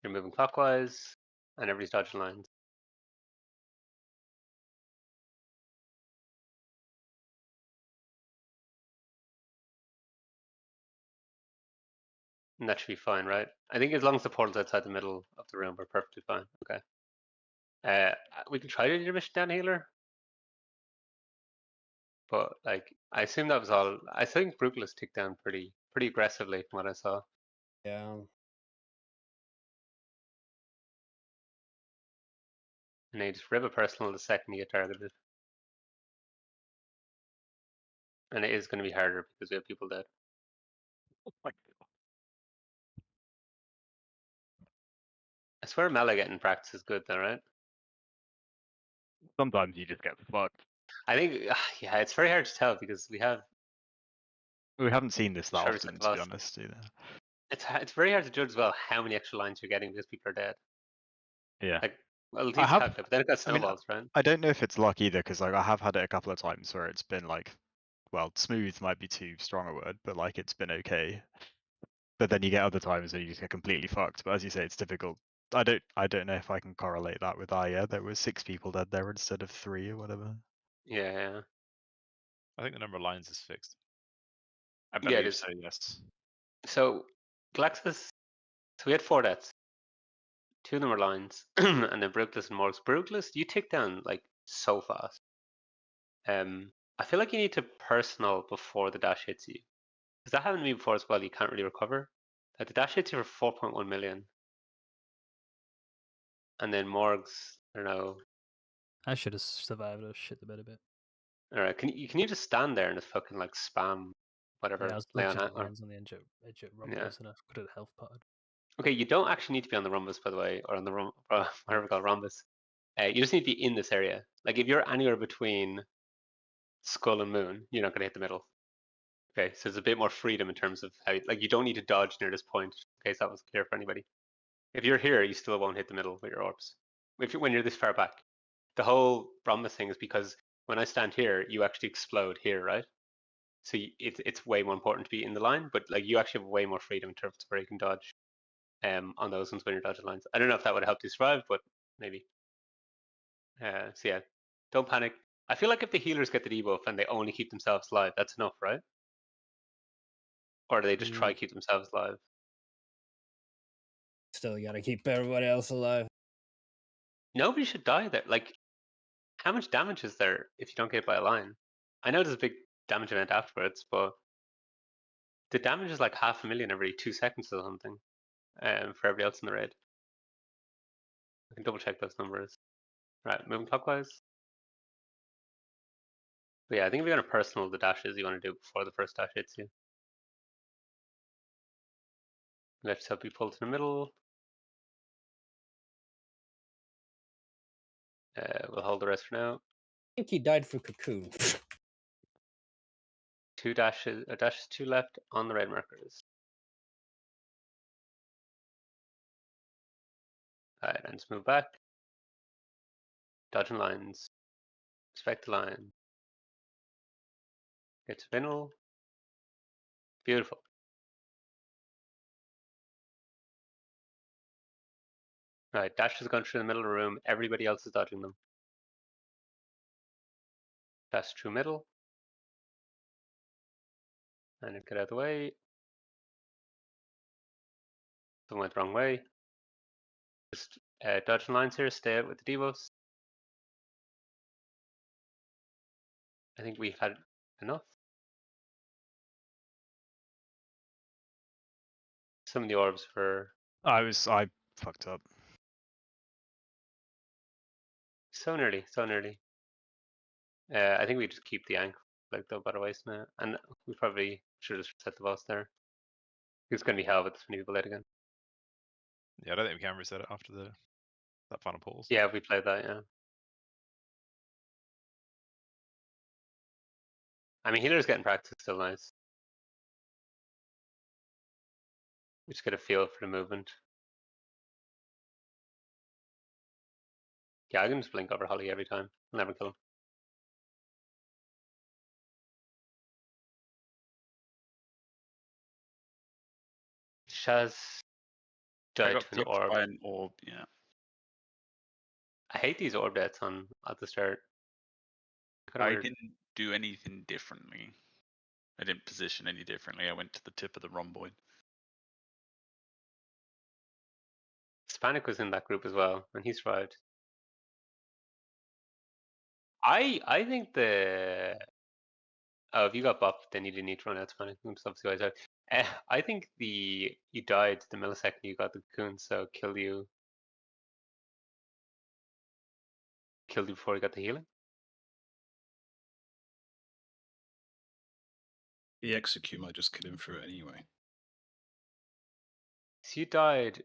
You're moving clockwise. And everybody's dodging lines. And that should be fine, right? I think as long as the portal's outside the middle of the room, we're perfectly fine. Okay. We can try to do your mission down healer. But like I assume that was all. I think Brutalist ticked down pretty aggressively from what I saw. Yeah. And they just rib a personal the second you get targeted. And it is going to be harder because we have people dead. Oh my God. I swear melee getting practice is good though, right? Sometimes you just get fucked. I think, yeah, it's very hard to tell because we haven't seen this that Travis often, at to be last. honest, either. It's very hard to judge as well how many extra lines you're getting because people are dead. Yeah. Like, well, at I least have. calculate, but then it got I mean, snowballs, right? I don't know if it's luck either, because like I have had it a couple of times where it's been like, well, smooth might be too strong a word, but like it's been okay. But then you get other times where you just get completely fucked. But as you say, it's difficult. I don't know if I can correlate that with there was 6 people dead there instead of 3 or whatever. Yeah. I think the number of lines is fixed. I Yeah, it believe is. so, yes. So Galaxus, so we had 4 deaths. 2 of them were lines, and then Brutalist and Morgs. Brutalist, you tick down like so fast. I feel like you need to personal before the dash hits you. Because that happened to me before as well, you can't really recover. Like the dash hits you for 4.1 million. And then Morgs, I don't know. I should have survived. I shit the bed a bit. Alright, can you just stand there and just fucking like spam whatever Yeah, I was lay on literally it? Or, lines on the edge of Rhombus and I could have health potted. okay, you don't actually need to be on the rhombus, by the way, or on the whatever we call rhombus. You just need to be in this area. Like if you're anywhere between Skull and Moon, you're not going to hit the middle. Okay, so there's a bit more freedom in terms of how, like, you don't need to dodge near this point, in case that was clear for anybody. If you're here, you still won't hit the middle with your orbs. When you're this far back. The whole rhombus thing is because when I stand here, you actually explode here, right? So it's way more important to be in the line, but like you actually have way more freedom in terms of where you can dodge on those ones when you're dodging lines. I don't know if that would help you survive, but maybe. So yeah, don't panic. I feel like if the healers get the debuff and they only keep themselves alive, that's enough, right? Or do they just try to keep themselves alive? Still gotta keep everybody else alive. Nobody should die there. Like, how much damage is there if you don't get by a line? I know there's a big damage event afterwards, but the damage is like 500,000 every 2 seconds or something for everybody else in the raid. I can double check those numbers. Right, moving clockwise. But yeah, I think if you're gonna personal the dashes, you want to do it before the first dash hits you. Let's help you pull to the middle. We'll hold the rest for now. I think he died for Cocoon. Two dashes, a dash is 2 left on the red markers. Alright, and just move back. Dodging lines. Respect the line. Get to middle. Beautiful. Alright, dash has gone through the middle of the room. Everybody else is dodging them. Dash through middle. And get out of the way. Someone went the wrong way. Just dodging lines here. Stay out with the debuffs. I think we had enough. Some of the orbs were I fucked up. so nearly, so nearly. I think we just keep the ankle like the better ways now, and we probably should have set the boss there. It's going to be hell with this many people late again. Yeah, I don't think we can reset it after that final pause. Yeah, we played that. Yeah. I mean, healer's getting practice still nice. We just get a feel for the movement. Yeah, I can just blink over Holly every time. I'll never kill him. Shaz I died got to an blocked orb. by an orb, yeah. I hate these orb deaths on at the start. Kinda I weird. didn't do anything differently. I didn't position any differently. I went to the tip of the rhomboid. Hispanic was in that group as well, and he survived. I think the if you got buffed, then you didn't need to run out Hispanic. That's obviously why I died. I think you died the millisecond you got the cocoon, so killed you before you got the healing. The execute might just kill him through it anyway. So you died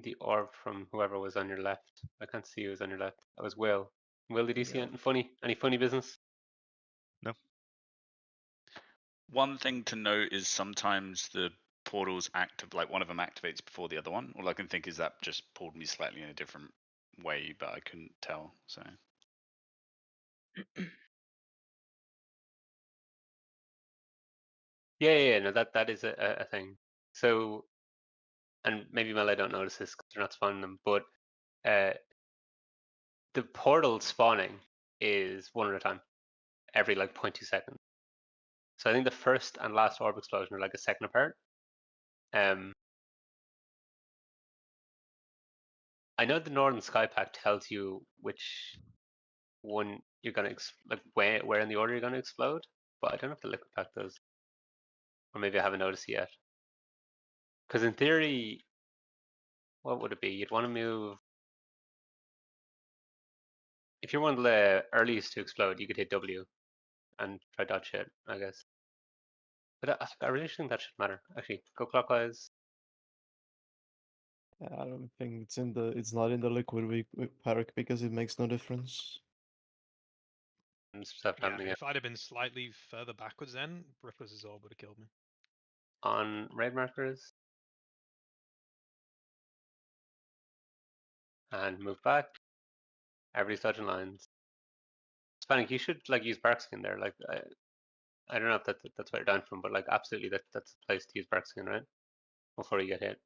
the orb from whoever was on your left. I can't see who was on your left. That was Will. Will, did you see anything funny? Any funny business? No. One thing to note is sometimes the portals active, like one of them activates before the other one. All I can think is that just pulled me slightly in a different way, but I couldn't tell. So Yeah, no, that is a thing. So, and maybe Mel, I don't notice this because they're not spawning them, but the portal spawning is one at a time, every like 0.2 seconds. So I think the first and last orb explosion are like a second apart. I know the Northern Sky Pack tells you which one you're gonna like where in the order you're gonna explode, but I don't know if the Liquid Pack does, or maybe I haven't noticed yet. Because in theory, what would it be? You'd want to move. If you're one of the earliest to explode, you could hit W and try dodge it, I guess. But I really think that should matter. Actually, go clockwise. I don't think it's not in the liquid pack because it makes no difference. Stuff Yeah, happening if I'd have been slightly further backwards, then Rippler's orb would have killed me. on red markers. And move back. Everybody's dodging lines. Hispanic, you should like use Bark Skin there. Like I don't know if that's where you're down from, but like absolutely that's the place to use Bark Skin, right? Before you get hit.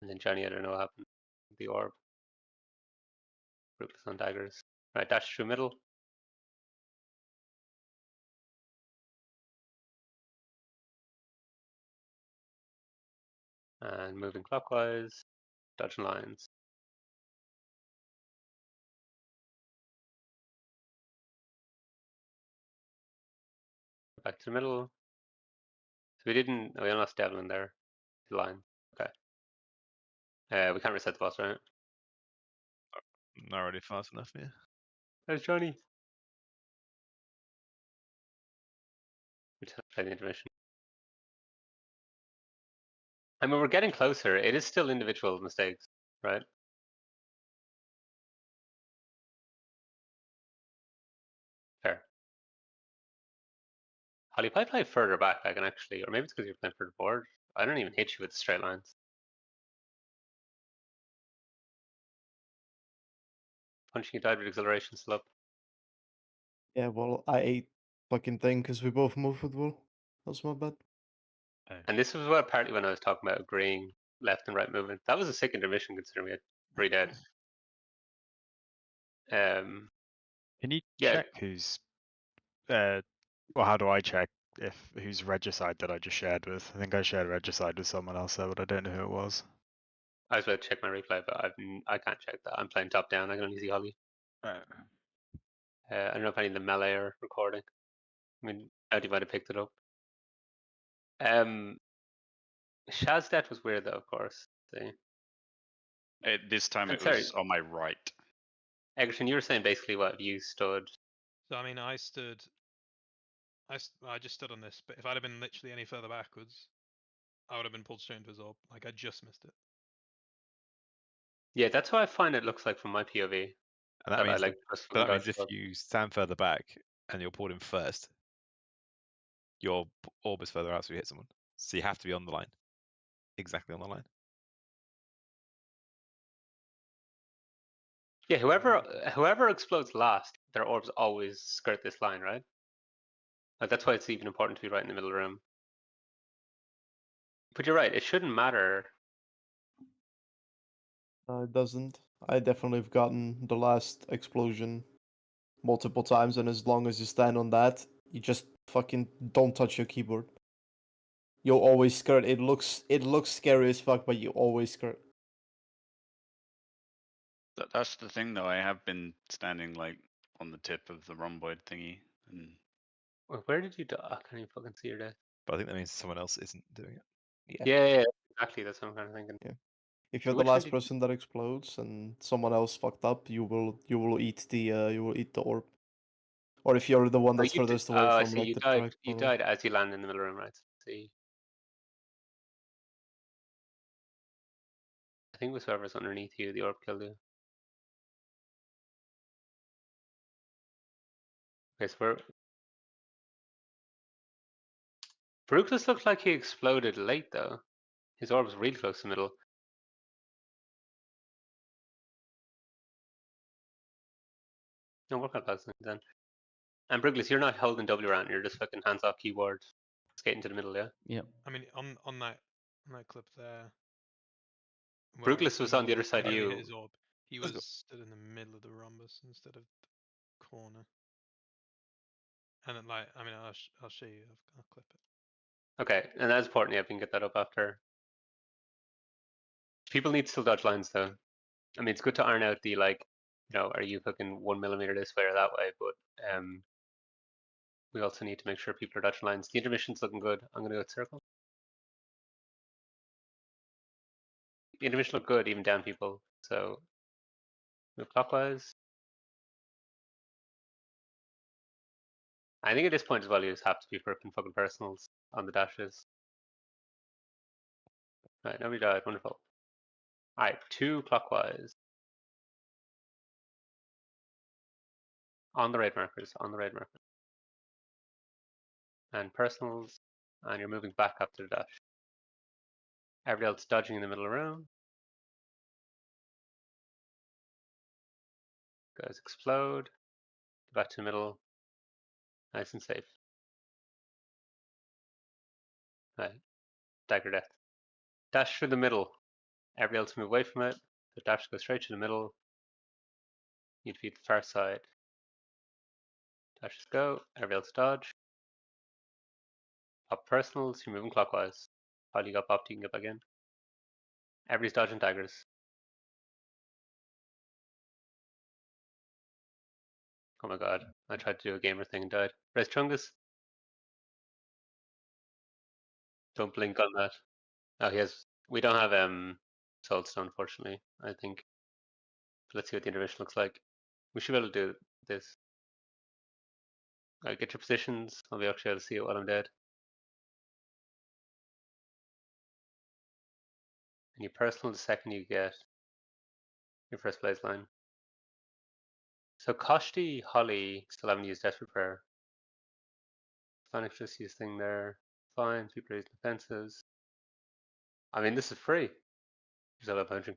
And then Johnny, I don't know what happened. The orb. Ruthless on daggers. Right, dash through middle. And moving clockwise. Dodging lines. Back to the middle. So we lost Devlin there. The line. Okay. We can't reset the boss, right? Not really fast enough, yeah. There's Johnny. We just have to play the intermission. I mean, we're getting closer. It is still individual mistakes, right? Fair. Holly, if I play further back, I can actually, or maybe it's because you're playing further forward. I don't even hit you with straight lines. Punching you died with acceleration still up. Yeah, well, I ate fucking thing because we both moved with Will. That's my bad. And this was what partly when I was talking about agreeing left and right movement. That was a sick intermission considering we had 3 dead. Can you Yeah. check who's well, how do I check if whose regicide that I just shared with? I think I shared regicide with someone else there, but I don't know who it was. I was about to check my replay, but I can't check that. I'm playing top down. I can only see Holly. Right. I don't know if any of the melee are recording. I mean, Audi might have picked it up. Shaz's death was weird though, of course. See. This time I'm it sorry. was on my right. Egerton, you were saying basically what you stood. So I mean, I just stood on this, but if I'd have been literally any further backwards, I would have been pulled straight into his orb. Like I just missed it. Yeah, that's how I find it looks like from my POV. And that means, I means if you stand further back and you're pulled in first, your orb is further out, so you hit someone. So you have to be on the line, exactly on the line. Yeah, whoever explodes last, their orbs always skirt this line, right? Like that's why it's even important to be right in the middle of the room. But you're right; it shouldn't matter. It doesn't. I definitely have gotten the last explosion multiple times, and as long as you stand on that, you just fucking don't touch your keyboard. You'll always skirt. It looks scary as fuck, but you always skirt. That's the thing, though. I have been standing like on the tip of the rhomboid thingy, and Where did you die? I can't even fucking see your death. But I think that means someone else isn't doing it. Yeah, exactly. That's what I'm kind of thinking. Yeah. If you're So the which one last did person that explodes and someone else fucked up, you will eat the orb. Or if you're the one that's furthest away I from see. like You the died. track. You died as you land in the middle room, right? See. I think it was whoever's underneath you, the orb killed you. Okay, so Baruchus looked like he exploded late though. His orb was really close to the middle. No, work out that then. And Bruglis, you're not holding W around, you're just fucking hands off keyboard, skating to the middle, yeah? Yep. I mean, on that clip there. Bruglis was on the other side of When he you. hit his orb, he was stood in the middle of the rhombus instead of the corner. And then, like, I mean, I'll show you. I'll clip it. Okay, and that's important. Yeah, we can get that up after. People need to still dodge lines though. I mean, it's good to iron out the like, you know, are you fucking 1 millimeter this way or that way? But we also need to make sure people are dodging lines. The intermission's looking good. I'm gonna go with circle. The intermission looked good, even down people. So move clockwise. I think at this point as well, you just have to be flipping fucking personals on the dashes. Right, nobody died. Wonderful. All right, 2 clockwise. On the raid markers, on the raid markers. And personals, and you're moving back up to the dash. Everybody else dodging in the middle of the room. Guys explode. Go back to the middle. Nice and safe. Right, dagger death. Dash through the middle. Everybody else move away from it. The dash goes straight to the middle. You defeat the far side. Dashes go. Everybody else dodge. Pop personals. You're moving clockwise. While you got popped, you can get back in. Everybody's dodging daggers. Oh my god. I tried to do a gamer thing and died. Res Chungus. Don't blink on that. Oh, he has. We don't have Soulstone, unfortunately, I think. Let's see what the intermission looks like. We should be able to do this. Get your positions. I'll be actually able to see it while I'm dead. And you personal the second you get your first blaze line. So Koshti, Holly still haven't used Desperate Prayer. Phoenix just used thing there. Fine, people raise defenses. I mean, this is free. There's a lot of punching.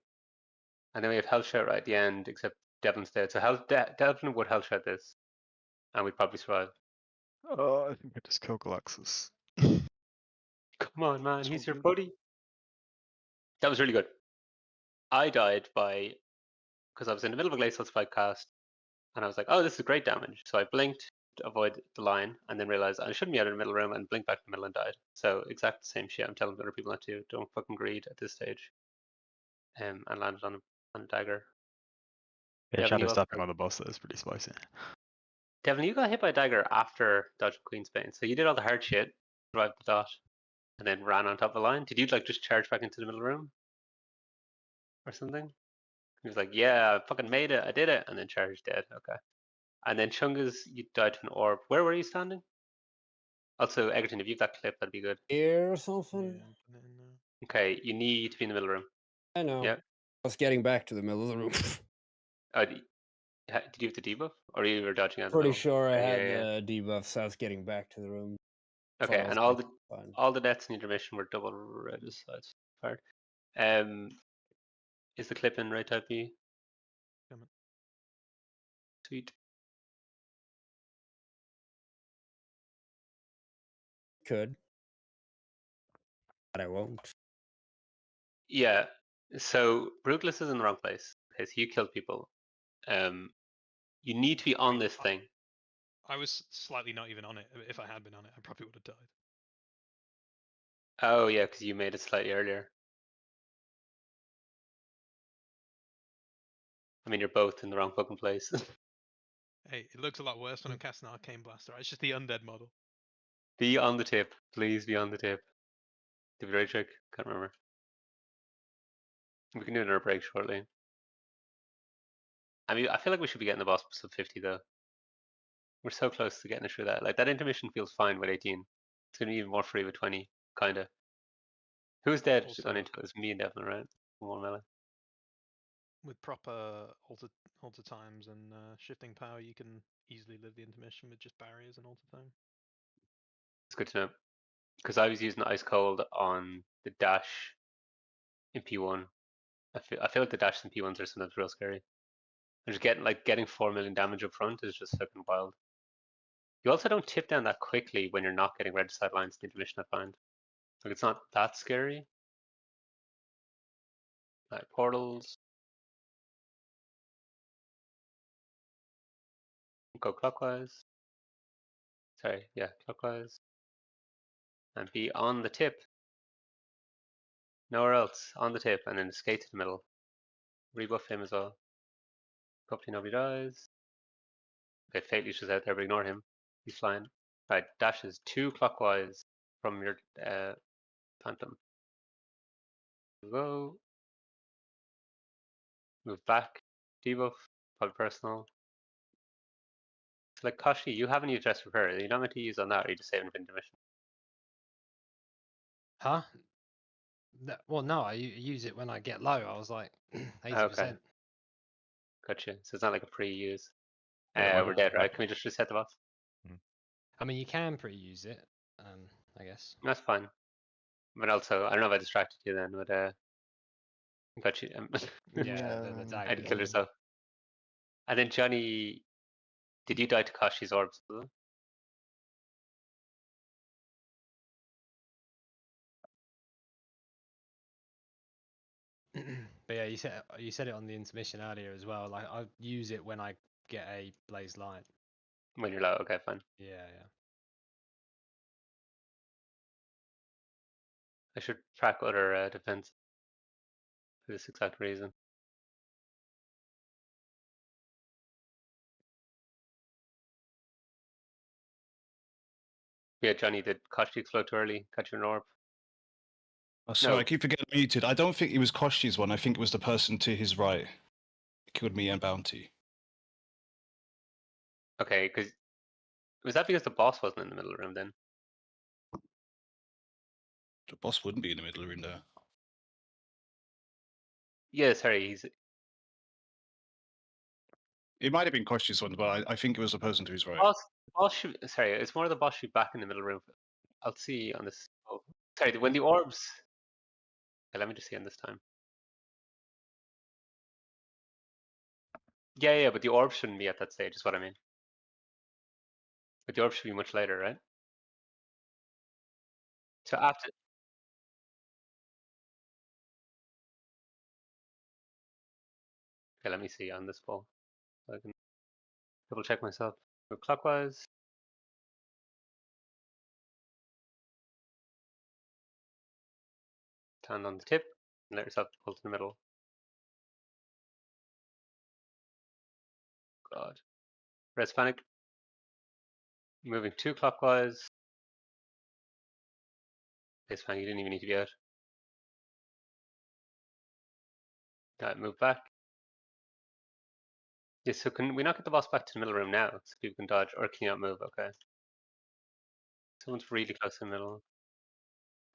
And then we have Hell Shout right at the end, except Devlin's dead. So Devlin would Hell Shout this, and we'd probably survive. Oh, I think I just killed Galaxus. Come on, man, he's your buddy. That was really good. I died because I was in the middle of a Glacial Spike cast, and I was like, oh, this is great damage. So I blinked to avoid the line, and then realized I shouldn't be out in the middle room, and blinked back in the middle and died. So exact same shit I'm telling other people not to. Don't fucking greed at this stage. And landed on a dagger. Yeah, Devin, shadow stepping on the boss, that is pretty spicy. Devin, you got hit by a dagger after dodging Queen's Bane, so you did all the hard shit, survived the dot, and then ran on top of the line. Did you like just charge back into the middle room? Or something? He was like, yeah, I fucking made it, I did it, and then charged dead, okay. And then Chungus, you died to an orb. Where were you standing? Also, Egerton, if you have that clip, that'd be good. Here or something? Okay, you need to be in the middle room. I know. Yeah. I was getting back to the middle of the room. Did you have the debuff? Or you were dodging out the Pretty middle? sure I Yeah, had yeah, yeah. the debuff, so I was getting back to the room. Okay, Thought I and was fine. all the deaths in intermission were double regis, so that's fired. Is the clip in right type B? Sweet. Could. But I won't. Yeah. So Brutalist is in the wrong place. Okay, so you killed people. You need to be on this thing. I was slightly not even on it. If I had been on it, I probably would have died. Oh yeah, because you made it slightly earlier. I mean, you're both in the wrong fucking place. Hey, it looks a lot worse when I'm casting Arcane Blaster. It's just the undead model. Be on the tip. Please be on the tip. Did we right trick? Can't remember. We can do another break shortly. I mean, I feel like we should be getting the boss sub 50 though. We're so close to getting it through that. Like, that intermission feels fine with 18. It's going to be even more free with 20, kind of. Who's dead Also- going into it? It's me and Devlin, right? More melee. With proper alter times and shifting power, you can easily live the intermission with just barriers and alter time. It's good to know. Because I was using Ice Cold on the dash in P1. I feel like the dashes in P1s are sometimes real scary. And just getting 4 million damage up front is just fucking wild. You also don't tip down that quickly when you're not getting red side lines in the intermission, I find. Like, it's not that scary. Like, portals. Go clockwise. Sorry, yeah, clockwise. And be on the tip. Nowhere else. On the tip, and then skate to the middle. Rebuff him as well. Hopefully nobody dies. Okay, Fately's just out there, but ignore him. He's flying. Right, dashes 2 clockwise from your phantom. Go. Move back. Debuff. Probably personal. So like Kashi, you haven't used Dress Repair. Are you not meant to use on that, or are you just saving for intermission? Huh? Well, no, I use it when I get low. I was like 80%. Okay. Gotcha. So it's not like a pre-use. Yeah, We're dead, right? Can we just reset the boss? I mean, you can pre-use it, I guess. That's fine. But also, I don't know if I distracted you then, but got you. Yeah, the I dagger. had to kill yourself. And then Johnny, did you die to Kashi's orbs? But yeah, you said it on the intermission earlier as well. Like, I use it when I get a blaze light. When you're low, okay, fine. Yeah, yeah. I should track other defense for this exact reason. Yeah, Johnny, did Kashi explode too early? Catch you an orb? Oh, sorry, I keep forgetting muted. I don't think it was Koshi's one. I think it was the person to his right. killed me and Bounty. Okay, because was that because the boss wasn't in the middle room then? The boss wouldn't be in the middle room there. Yeah, sorry, he's It might have been Kosh's one, but I think it was the person to his right. boss should. Sorry, it's more the boss should be back in the middle room. I'll see on this. Oh, sorry, when the orbs. Okay, let me just see on this time. Yeah, but the orb shouldn't be at that stage, is what I mean. But the orb should be much later, right? So after. Okay, let me see on this ball. So I can double check myself. Go clockwise. Stand on the tip and let yourself pull to the middle. God. Rest panic. Moving 2 clockwise. Base panic, you didn't even need to be out. Move back. Yeah, so can we not get the boss back to the middle room now so people can dodge, or can you not move? Okay. Someone's really close to the middle.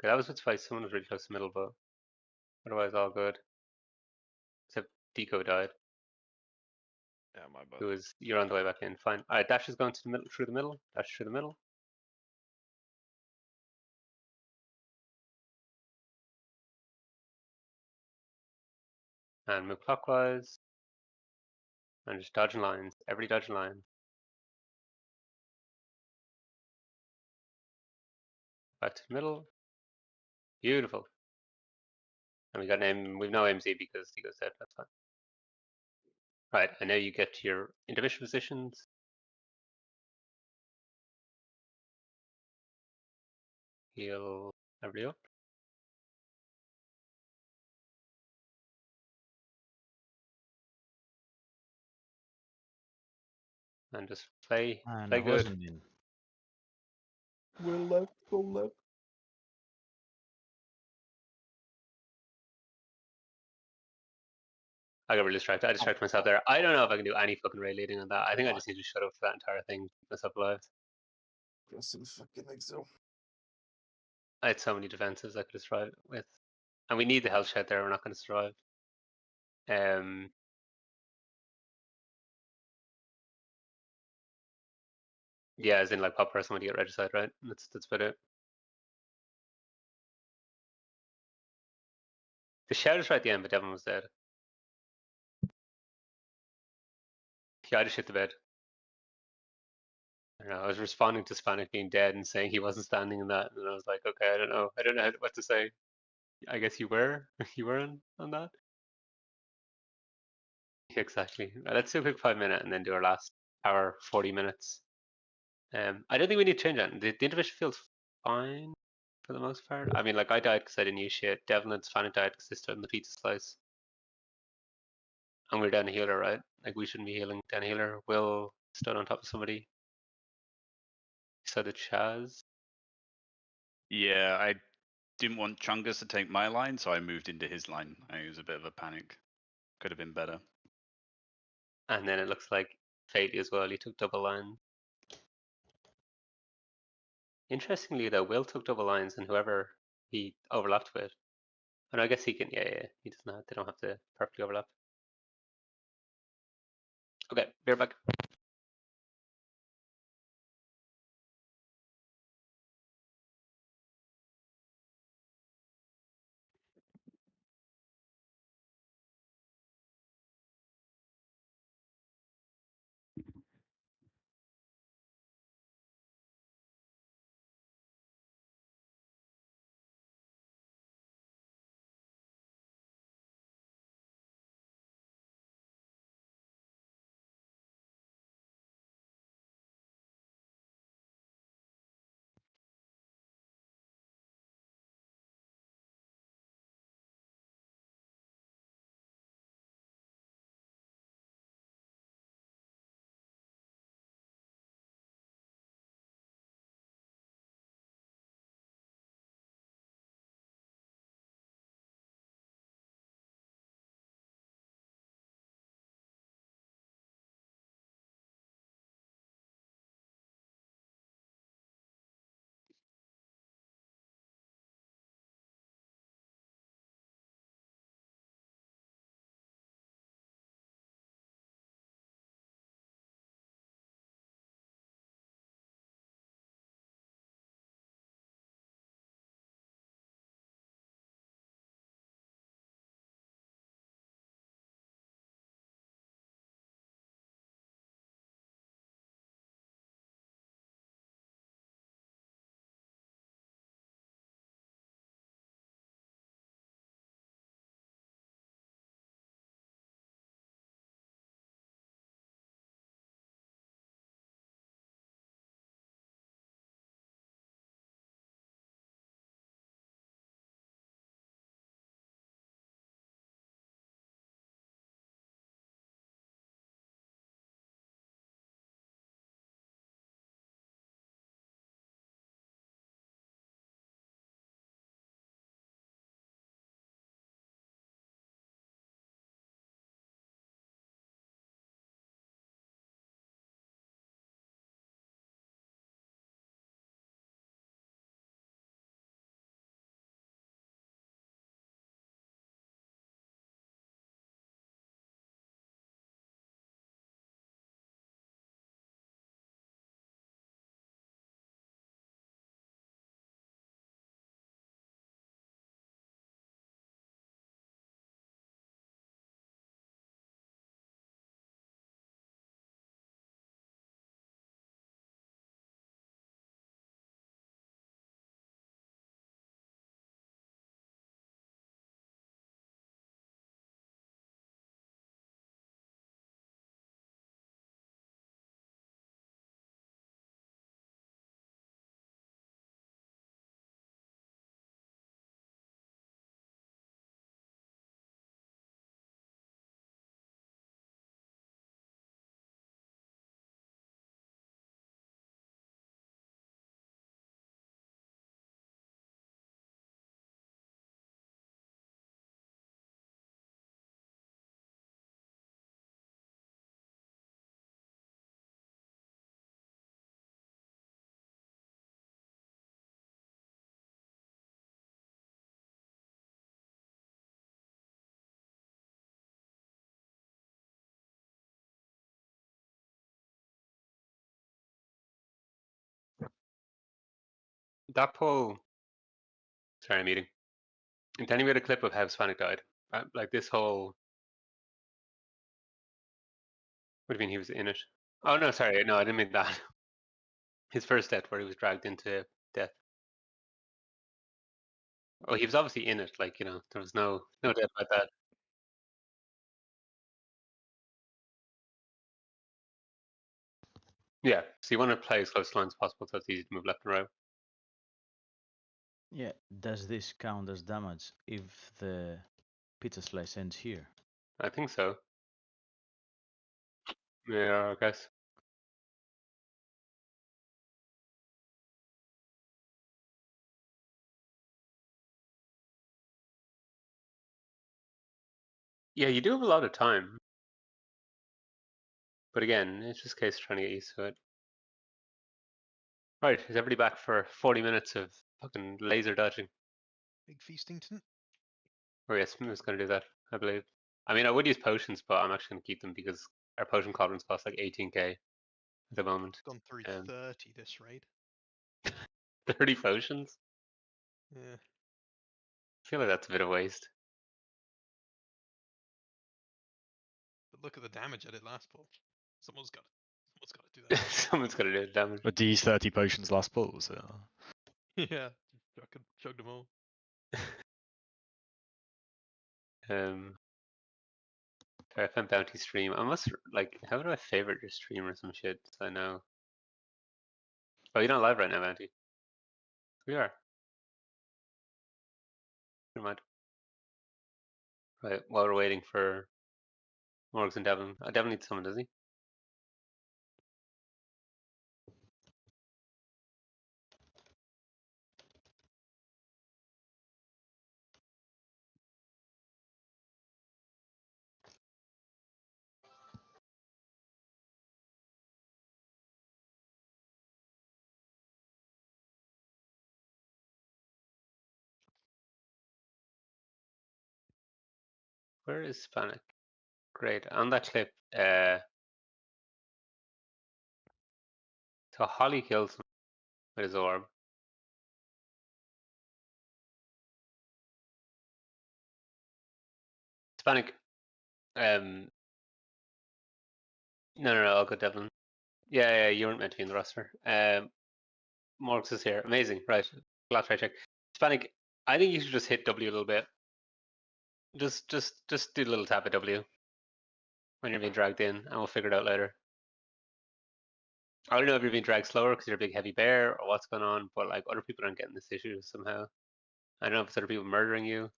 Okay, that was with spice. Someone was really close to the middle, but otherwise all good. Except Deco died. Yeah, my bad. You're on the way back in. Fine. Alright, Dash is going to the middle, through the middle. Dash through the middle. And move clockwise. And just dodging lines. Every dodging line. Back to the middle. Beautiful. And we've no MZ because Deco's dead. That's fine. Right, and now you get to your intermission positions. Heal everybody up. And just play And I good. wasn't in. We're left, go left. I got really distracted. I distracted myself there. I don't know if I can do any fucking raid leading on that. I think I just need to shut up for that entire thing. Keep myself alive. Pressing fucking exo. I had so many defenses I could have survived with. And we need the health shed there, we're not going to survive. Yeah, as in like pop for someone to get regicide, right? That's about it. The shout is right at the end, but Devon was dead. Yeah, I just hit the bed. I don't know, I was responding to Spanik being dead and saying he wasn't standing in that, and I was like, okay, I don't know what to say. I guess you were, you were on that. Exactly. Let's do a quick 5-minute and then do our last hour, 40 minutes. I don't think we need to change that. The intervention feels fine for the most part. I mean, like I died because I didn't use shit. Devlin and Spanik died because they stood in the pizza slice. And we're down a healer, right? Like we shouldn't be healing down a healer. Will stood on top of somebody. So did Chaz. Yeah, I didn't want Chungus to take my line, so I moved into his line. It was a bit of a panic. Could have been better. And then it looks like Fately as well. He took double line. Interestingly, though, Will took double lines, and whoever he overlapped with. And I guess he can. Yeah. He doesn't have. They don't have to perfectly overlap. Okay, beer back. That poll. Sorry, I'm eating. And then we had a clip of how Hispanic died. Like this whole. What do you mean he was in it? Oh no, sorry, no, I didn't mean that. His first death, where he was dragged into death. Oh, he was obviously in it. Like, you know, there was no doubt about that. Yeah, so you want to play as close to line as possible so it's easy to move left and right. Yeah, does this count as damage if the pizza slice ends here? I think so. Yeah, I guess. Yeah, you do have a lot of time. But again, it's just a case of trying to get used to it. Right, is everybody back for 40 minutes of fucking laser dodging? Big Feastington. Or yes, I was going to do that, I believe. I mean, I would use potions, but I'm actually going to keep them because our potion cauldrons cost like 18k at the moment. Gone through 30 this raid. 30 potions? Yeah. I feel like that's a bit of waste. But look at the damage I did last pull. Someone's got to do that. Someone's got to do the damage. But do you use 30 potions last pull? So... Yeah, I could chug them all. Sorry, I found Bounty stream. I must like. How do I favorite your stream or some shit? So I know. Oh, you're not live right now, Bounty. We are. Never mind. Right, while we're waiting for Morgs and Devon. Devon needs someone, does he? Where is Hispanic? Great. On that clip, so Holly kills him with his orb. Hispanic. No, I'll go Devlin. Yeah, you weren't meant to be in the roster. Morgs is here. Amazing. Right. Last try check. Hispanic, I think you should just hit W a little bit. Just do a little tap at W when you're being dragged in, and we'll figure it out later. I don't know if you're being dragged slower because you're a big heavy bear or what's going on, but like other people aren't getting this issue somehow. I don't know if it's other people murdering you.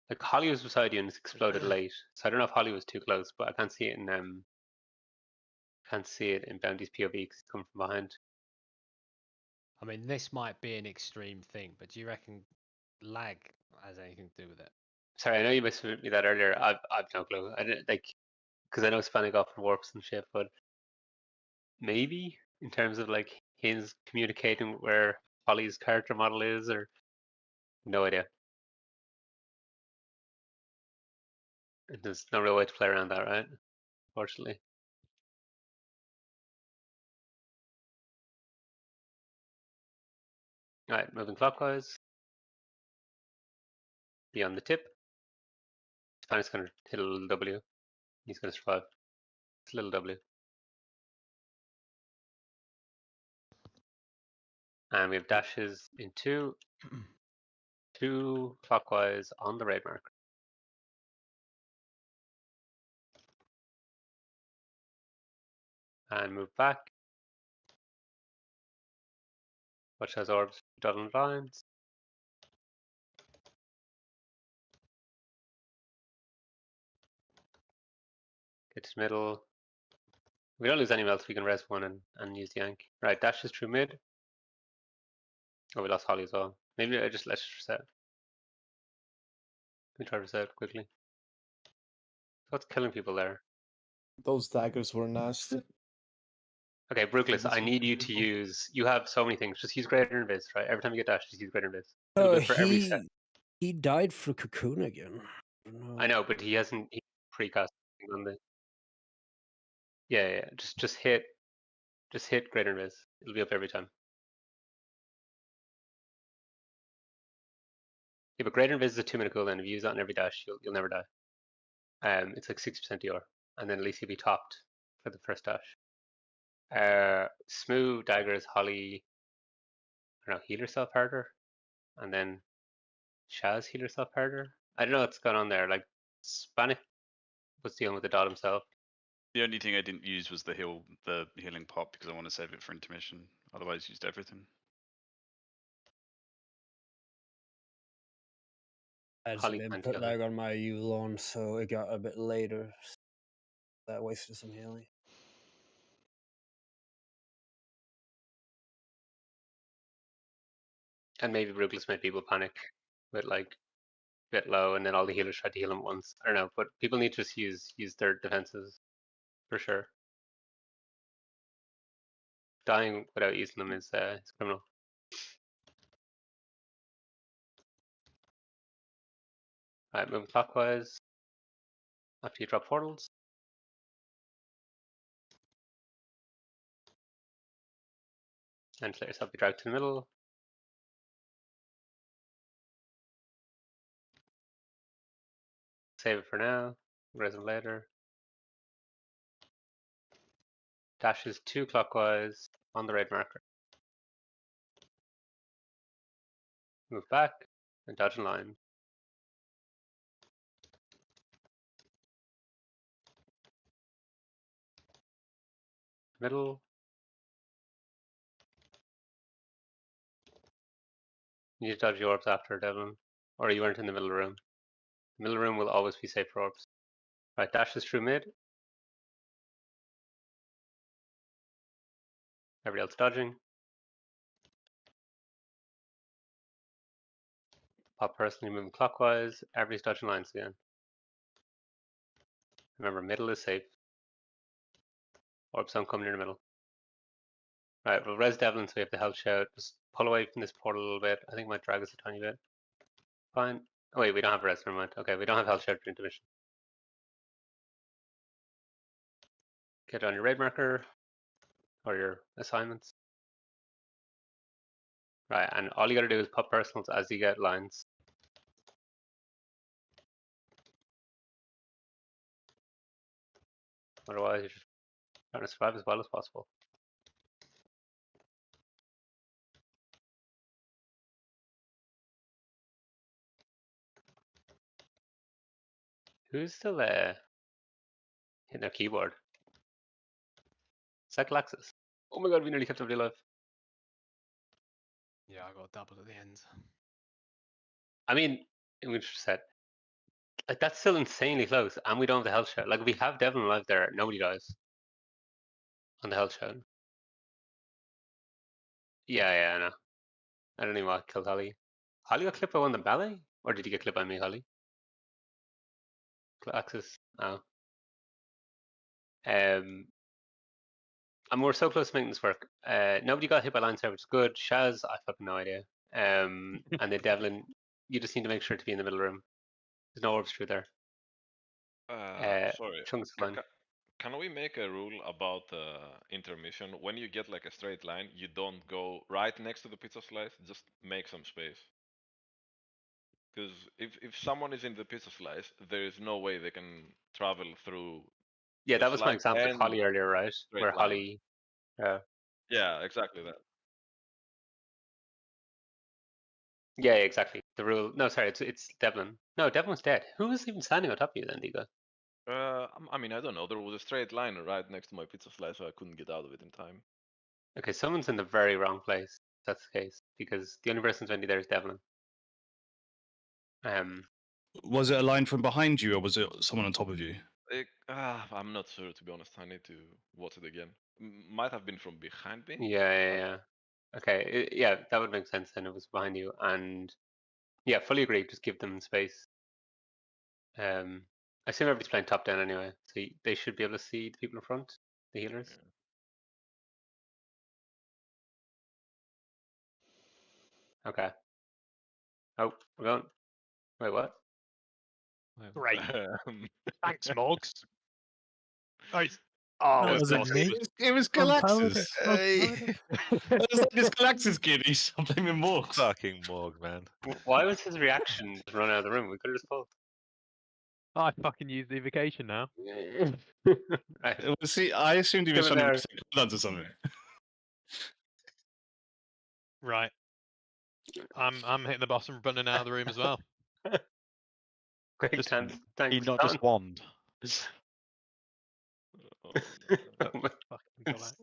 Like Holly was beside you and it's exploded late, so I don't know if Holly was too close, but I can't see it in Bounty's POV because he's coming from behind. I mean, this might be an extreme thing, but do you reckon lag has anything to do with it? Sorry, I know you messaged me that earlier. I've no clue. I didn't like because I know Hispanic often warps and shit, but maybe in terms of like his communicating where Holly's character model is, or no idea. There's no real way to play around that, right? Unfortunately. Alright, moving clockwise. Beyond the tip. Hispanic's gonna hit a little W. He's gonna survive. It's a little W. And we have dashes in two clockwise on the raid marker. And move back. Watch those orbs dotted lines. Get to the middle. We don't lose any else, we can res one and use the yank. Right, dashes through mid. Oh, we lost Holly as well. Maybe I just let's reset. Let me try to reset quickly. What's killing people there? Those daggers were nasty. Okay, Brookless, I need you to use. You have so many things. Just use Greater Invis, right? Every time you get dash, just use Greater Invis. It'll do it for every set. He died for Cocoon again. I know, but he hasn't precast on the. Yeah. Just hit Greater Invis. It'll be up every time. Yeah, but greater invis is a 2-minute cooldown. If you use that on every dash, you'll never die. It's like 60% DR, and then at least you'll be topped for the first dash. Smooth daggers, Holly. I don't know, heal yourself harder, and then Shaz heal yourself harder. I don't know what's going on there. Like Spanic was dealing with the dot himself. The only thing I didn't use was the healing pop because I want to save it for intermission. Otherwise, used everything. I just Holly didn't can't put heal. lag on my Yule on, so it got a bit later. That wasted some healing. And maybe Ruthless made people panic with like get low, and then all the healers tried to heal him at once. I don't know, but people need to just use their defenses for sure. Dying without using them is criminal. Alright, moving clockwise. After you drop portals. And let yourself be dragged to the middle. Save it for now. Resin later. Dashes 2 clockwise on the red marker. Move back and dodge in line. Middle. You need to dodge the orbs after, Devlin. Or you weren't in the middle room. The middle room will always be safe for orbs. Right, dashes through mid. Everybody else dodging. Pop personally moving clockwise. Everybody's dodging lines again. Remember, middle is safe. Orbs don't come near the middle. Right, we'll res Devlin so we have the health shout. Just pull away from this portal a little bit. I think it might drag us a tiny bit. Fine. Oh wait, we don't have res, never mind. Okay, we don't have health shout for intermission. Get on your raid marker or your assignments. Right, and all you gotta do is pop personals as you get lines. Otherwise, you're just trying to survive as well as possible. Who's still hitting their keyboard? Is that Galaxis? Oh my god, we nearly kept everybody alive. Yeah, I got a double at the end. I mean, we just said, like, that's still insanely close, and we don't have the health shot. Like, if we have Devlin alive there, nobody dies on the health shot. Yeah, I know. I don't even want to kill Holly. Holly got clipped by one of the ballet? Or did you get clipped by me, Holly? Axis. Oh. And we're so close to making this work. Nobody got hit by line server, which is good. Shaz, I fucking no idea. And then Devlin, you just need to make sure to be in the middle room. There's no orbs through there. Sorry. Chunks line. Can we make a rule about intermission? When you get like a straight line, you don't go right next to the pizza slice. Just make some space. Because if someone is in the pizza slice, there is no way they can travel through. Yeah, the that was my slice example of and Holly earlier, right? straight Where line. Holly. Yeah, exactly that. Yeah, exactly. The rule. No, sorry, it's Devlin. No, Devlin's dead. Who was even standing on top of you then, Digo? I mean, I don't know. There was a straight line right next to my pizza slice, so I couldn't get out of it in time. Okay, someone's in the very wrong place. If that's the case, because the only person standing there is Devlin. Was it a line from behind you, or was it someone on top of you? I'm not sure, to be honest. I need to watch it again. Might have been from behind me. Yeah. Okay, yeah, that would make sense then. It was behind you, and yeah, fully agree. Just give them space. I assume everybody's playing top down anyway, so they should be able to see the people in front, the healers. Okay. Oh, we're going. Wait, what? Great. Thanks, Morgs. Nice. Oh, It wasn't was, me. it was On Galaxus. Paladin. It was like this Galaxus kid. He's blaming Morgs. Fucking Morg, man. Why was his reaction to run out of the room? We could have just pulled. I fucking used the evocation now. Right. See, I assumed he was Come in trying there. to say cooldowns or something. Right. I'm hitting the bottom, running out of the room as well. Quick, Just thanks. He not just wand. Oh my- Fucking Galactus.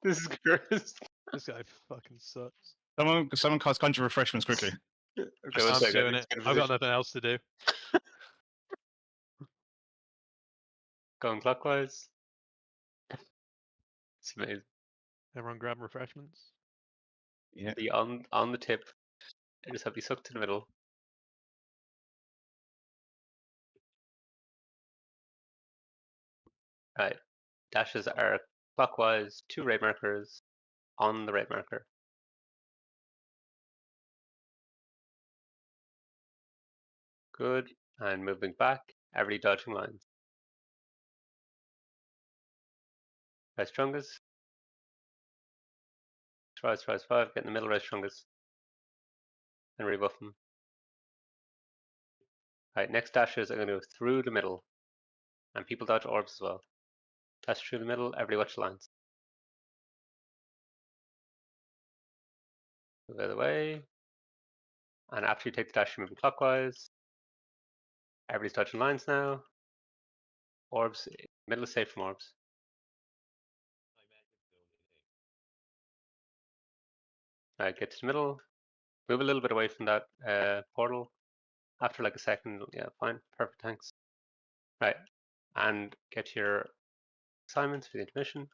This is gross. This guy fucking sucks. Someone cast Conjure Refreshments quickly. Okay, Just one I'm second. doing Let's it. get a I've got position. nothing else to do. Going clockwise. It's amazing. Everyone grab refreshments. Yeah. Be on the tip. I just have you sucked to the middle. Right. Dashes are clockwise, 2 raid markers on the raid marker. Good. And moving back, every dodging lines. Rise strongest. Rise, get in the middle, rise strongest. And rebuff them. Right, next dashes are going to go through the middle. And people dodge orbs as well. Dash through the middle, everybody watch the lines. Move out of the way. And after you take the dash, you're moving clockwise. Everybody's dodging lines now. Orbs, middle is safe from orbs. Right, get to the middle. Move a little bit away from that portal. After like a second, yeah, fine, perfect, thanks. Right, and get your assignments for the intermission.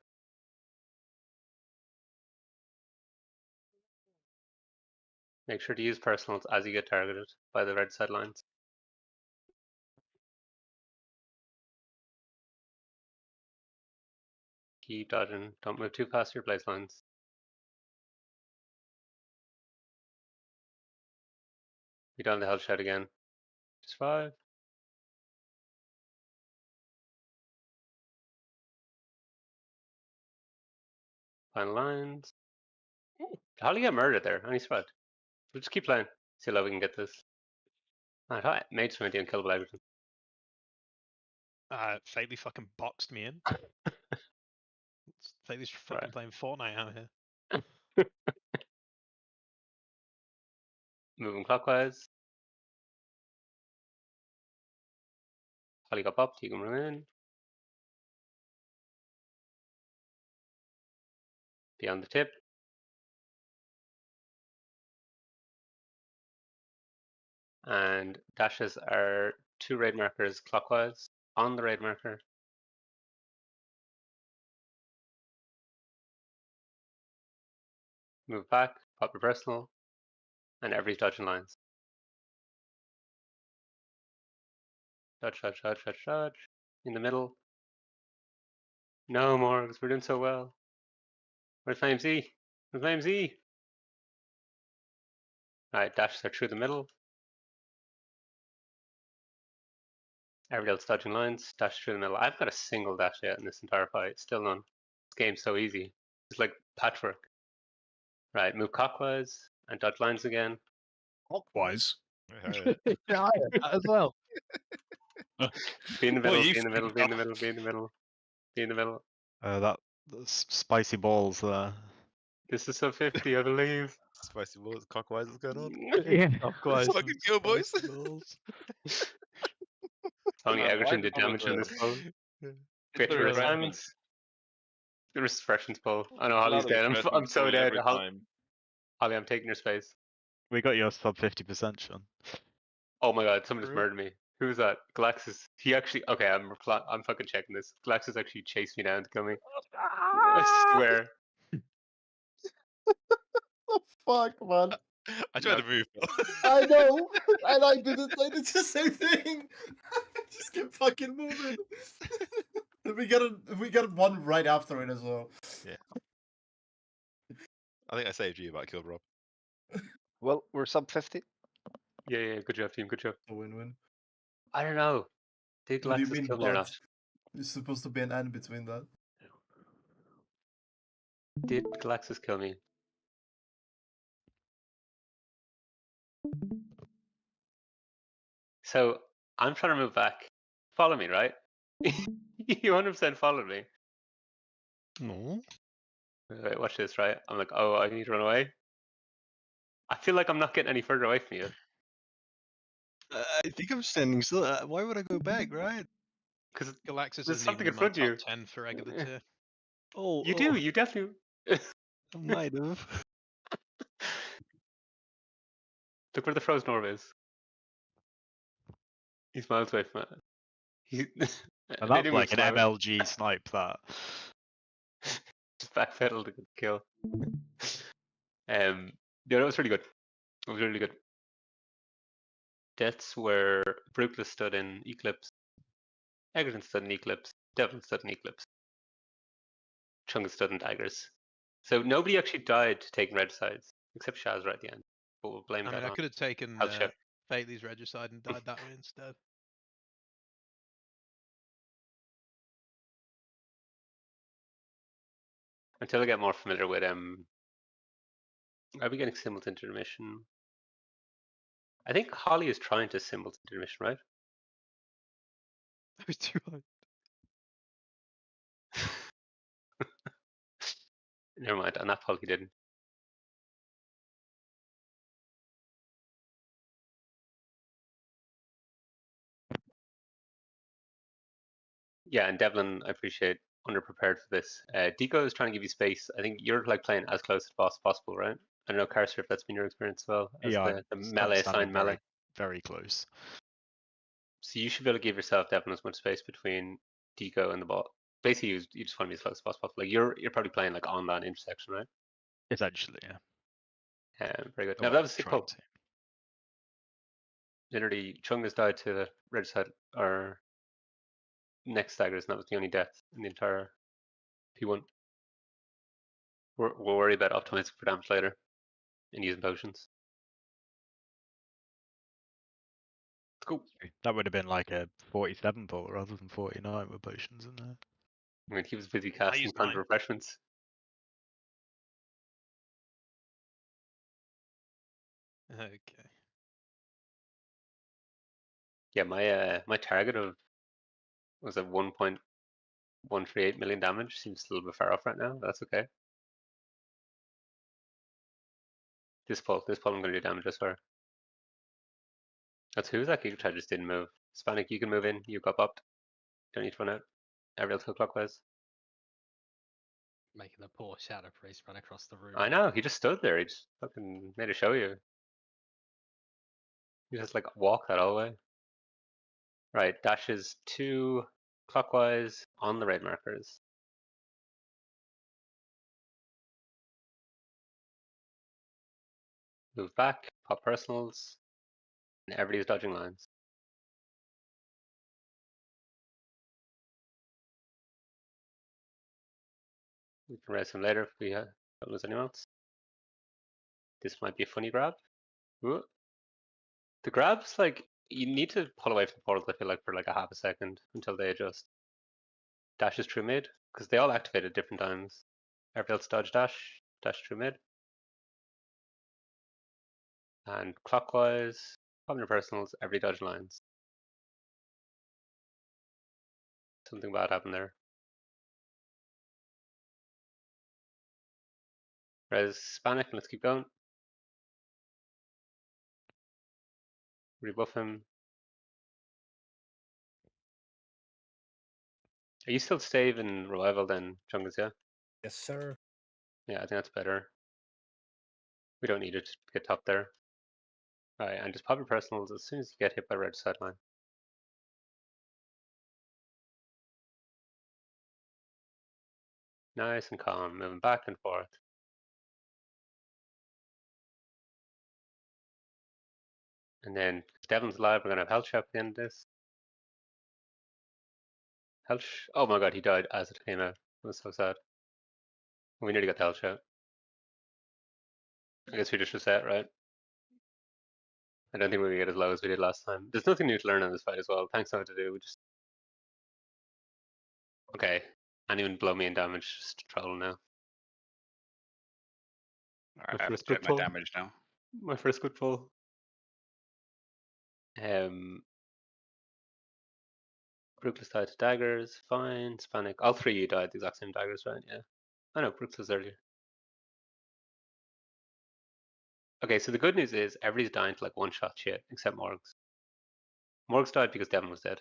Make sure to use personals as you get targeted by the red side lines. Keep dodging, don't move too fast your blaze lines. Be done the hell shout again. Just 5. Final lines. How do you get murdered there? Any spread? We'll just keep playing. See how low we can get this. I thought Mage 20 and killable everything. Fately fucking boxed me in. Fately's fucking Right. playing Fortnite out here. Moving clockwise. Holly got popped, you can run in. Be on the tip. And dashes are 2 raid markers clockwise on the raid marker. Move back, pop your personal, and everybody's dodging lines. Dodge, dodge, dodge, dodge, dodge. In the middle. No more, because we're doing so well. Where's Flame Z? Where's Flame Z? Alright, dashes are through the middle. Everybody else dodging lines, dash through the middle. I've got a single dash yet in this entire fight, still none. This game's so easy. It's like patchwork. Right, move clockwise and dodge lines again. Clockwise? Yeah, as well. Be in the middle, Well, be in the middle, be in the middle, be in the middle, be in the middle. That's spicy balls there. This is sub 50, I believe. Spicy balls, clockwise, what's going on? Yeah, clockwise. Let's fucking go, boys. Only Why Egerton the did damage on this pull. Get your refreshments. assignments. The refreshments pull. I know A Holly's lot of dead. I'm refreshments so pull dead. every time. Holly, I'm taking your space. We got your sub 50%, Sean. Oh my god, someone just murdered me. Who's that? Galaxus. He actually. Okay, I'm fucking checking this. Galaxus actually chased me down to kill me. I swear. Oh fuck, man. I tried to move. I know, and I did the same thing. Just kept fucking moving. we got one right after it as well. Yeah. I think I saved you, but I killed Rob. Well, we're sub 50. Yeah, good job, team. Good job. A win-win. I don't know. Did What do you Galaxus mean, kill me or not? but? There's supposed to be an end between that. Did Galaxus kill me? So I'm trying to move back. Follow me, right? You 100% followed me. No. Wait, watch this, right? I'm like, oh, I need to run away. I feel like I'm not getting any further away from you. I think I'm standing still. Why would I go back, right? Because Galaxus there's isn't something even in in my front of top you. 10 for regular tier. Oh, You do. You definitely. I might have. Look where the frozen orb is. He's miles away from it. He, And maybe that's move like an slower. MLG snipe, that. Just backpedal to kill. Yeah, that was really good. It was really good. Deaths were Brutalist stood in Eclipse, Egerton stood in Eclipse, Devlin stood in Eclipse, Chungus stood in Daggers. So nobody actually died taking red sides, except Shaz right at the end. But we'll blame I that mean, I on could have taken health check. Fately's Regicide and died that way instead. Until I get more familiar with are we getting symbols into intermission? I think Holly is trying to symbols into intermission, right? That was too high. Never mind, on that poll he didn't. Yeah, and Devlin, I appreciate underprepared for this. Deco is trying to give you space. I think you're like playing as close to boss as possible, right? I don't know, Carcer, if that's been your experience as well, as Yeah, the I'm melee standing assigned melee. very close. So you should be able to give yourself Devlin as much space between Deco and the ball. Basically, you just want to be as close as possible. Like you're probably playing like on that intersection, right? Essentially, yeah. Very good. Oh, Now well, that was a sick trying pull. to. Literally, Chung has died to the red side or next staggers, and that was the only death in the entire P1. We'll worry about optimizing for damage later and using potions. Let's go. That would have been like a 47 pull rather than 49 with potions in there. I mean, he was busy casting tons of refreshments. Okay. Yeah, my target of was at 1.138 million damage. Seems a little bit far off right now, but that's okay. This pull I'm gonna do damage, I swear. That's who's that Giga Tide just didn't move. Hispanic, you can move in, you got bopped. Don't need to run out. Every go clockwise. Making the poor Shadow Priest run across the room. I know, he just stood there, he just fucking made a show you. You just like walk that all the way. Right, dashes 2 clockwise on the raid markers. Move back, pop personals, and everybody's dodging lines. We can raise him later if we don't lose anyone else. This might be a funny grab. Ooh. The grabs, like, you need to pull away from the portals, I feel like, for like a half a second until they adjust. Dash is true mid, because they all activate at different times. Everybody else dodge dash, dash true mid. And clockwise, popping your personals, every dodge lines. Something bad happened there. Res Hispanic, let's keep going. Rebuff him. Are you still stave in revival then, Chungus, yeah? Yes, sir. Yeah, I think that's better. We don't need it to get top there. Alright, and just pop your personals as soon as you get hit by red sideline. Nice and calm, moving back and forth. And then, if Devlin's alive, we're going to have health shot at the end of this. Oh my god, he died as it came out. It was so sad. We nearly got the health shot. I guess we just reset, right? I don't think we get as low as we did last time. There's nothing new to learn on this fight as well. Thanks not to do. We just okay. Anyone blow me in damage, just troll now. Alright, I have to check my damage now. My first good pull. Brooklyn's died to daggers, fine. Hispanic. All three of you died the exact same daggers, right? Yeah. I know, Brooks was earlier. Okay, so the good news is everybody's dying to like one shot shit, except Morgs. Morgs died because Devon was dead.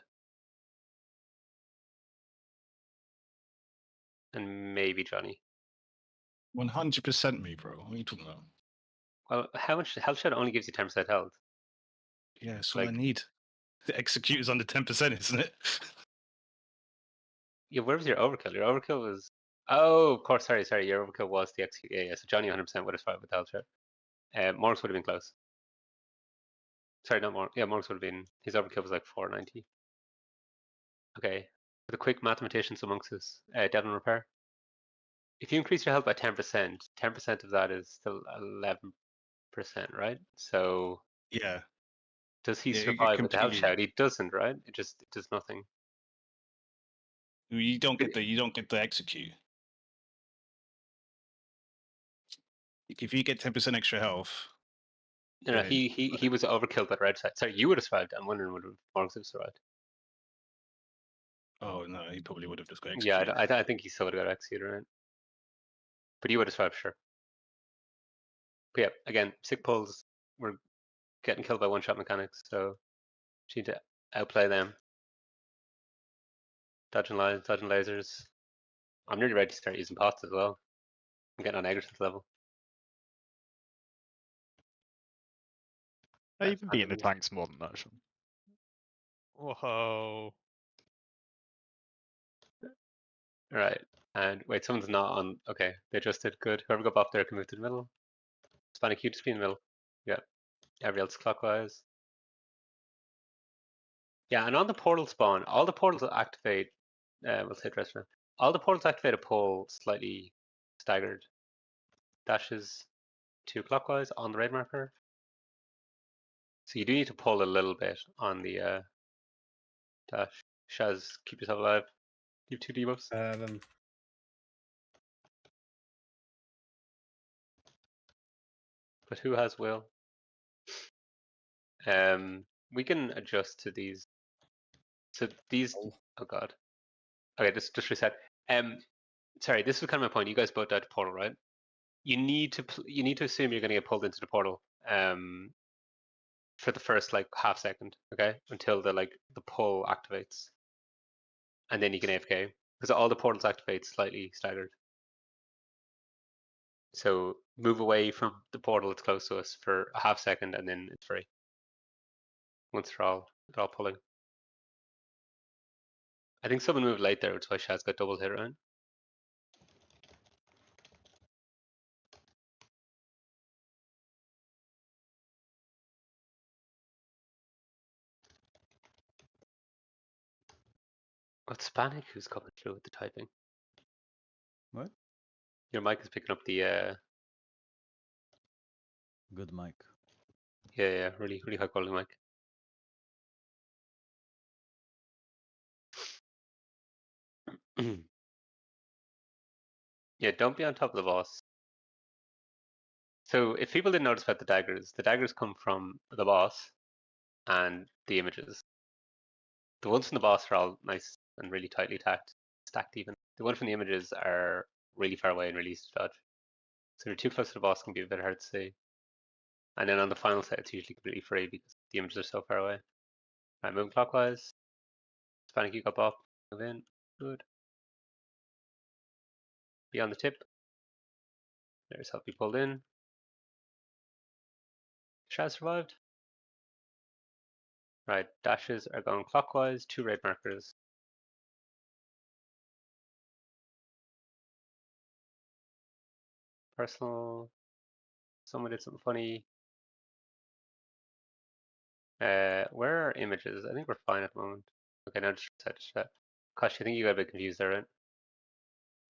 And maybe Johnny. 100% me, bro. What are you talking about? Well, how much health shed only gives you 10% health? Yeah, that's all I need. The execute is under 10%, isn't it? Yeah, where was your overkill? Your overkill was. Oh, of course. Sorry. Your overkill was the execute. Yeah. So Johnny 100% would have survived with the health shed. Morgs would have been close. Sorry, not Morgs. Yeah, Morgs would have been. His overkill was like 490. Okay. For the quick mathematicians amongst us, Devon repair. If you increase your health by 10%, 10% of that is still 11%, right? So Yeah. does he Yeah, survive with the health completely. shed? He doesn't, right? It does nothing. You don't get the execute. If you get 10% extra health. No, he was overkilled by the red side. Sorry, you would have survived. I'm wondering would Morgs have survived. Oh no, he probably would have just got Yeah, executed. I think he still would have got executed, right? But you would have survived, sure. But yeah, again, sick pulls were getting killed by one-shot mechanics, so you need to outplay them. Dodging lines, dodging lasers. I'm nearly ready to start using pots as well. I'm getting on Egerson's level. I've even beaten the tanks more than that, Sean. Whoa. Right. And wait, someone's not on. Okay, they just did good. Whoever got buffed there can move to the middle. Hispanic, you just be in the middle. Yeah. Every else clockwise. Yeah, and on the portal spawn, all the portals activate. We'll say restaurant. All the portals activate a pole slightly staggered. Dashes 2 clockwise on the raid marker. So you do need to pull a little bit on the dash. Shaz, keep yourself alive. You have 2 debuffs. But who has will? We can adjust to these. So these. Oh god. Okay, just reset. Sorry, this was kind of my point. You guys both died to portal, right? You need to assume you're going to get pulled into the portal. For the first like half second, okay, until the pull activates, and then you can AFK because all the portals activate slightly staggered. So move away from the portal that's close to us for a half second, and then it's free. Once they're all pulling. I think someone moved late there, which is why Shaz got double hit around. What's Hispanic? Who's coming through with the typing? What? Your mic is picking up the. Good mic. Yeah, really high quality mic. Yeah, don't be on top of the boss. So if people didn't notice about the daggers come from the boss and the images. The ones from the boss are all nice and really tightly stacked even. The one from the images are really far away and really easy to dodge. So if you're too close to the boss, it can be a bit hard to see. And then on the final set, it's usually completely free because the images are so far away. Right, moving clockwise. Hispanic, you got buff. Move in. Good. Be on the tip. There's help you pulled in. Shaz survived. Right, dashes are going clockwise, 2 raid markers. Personal. Someone did something funny. Where are images? I think we're fine at the moment. Okay, now just set. Kosh, I think you got a bit confused there, right?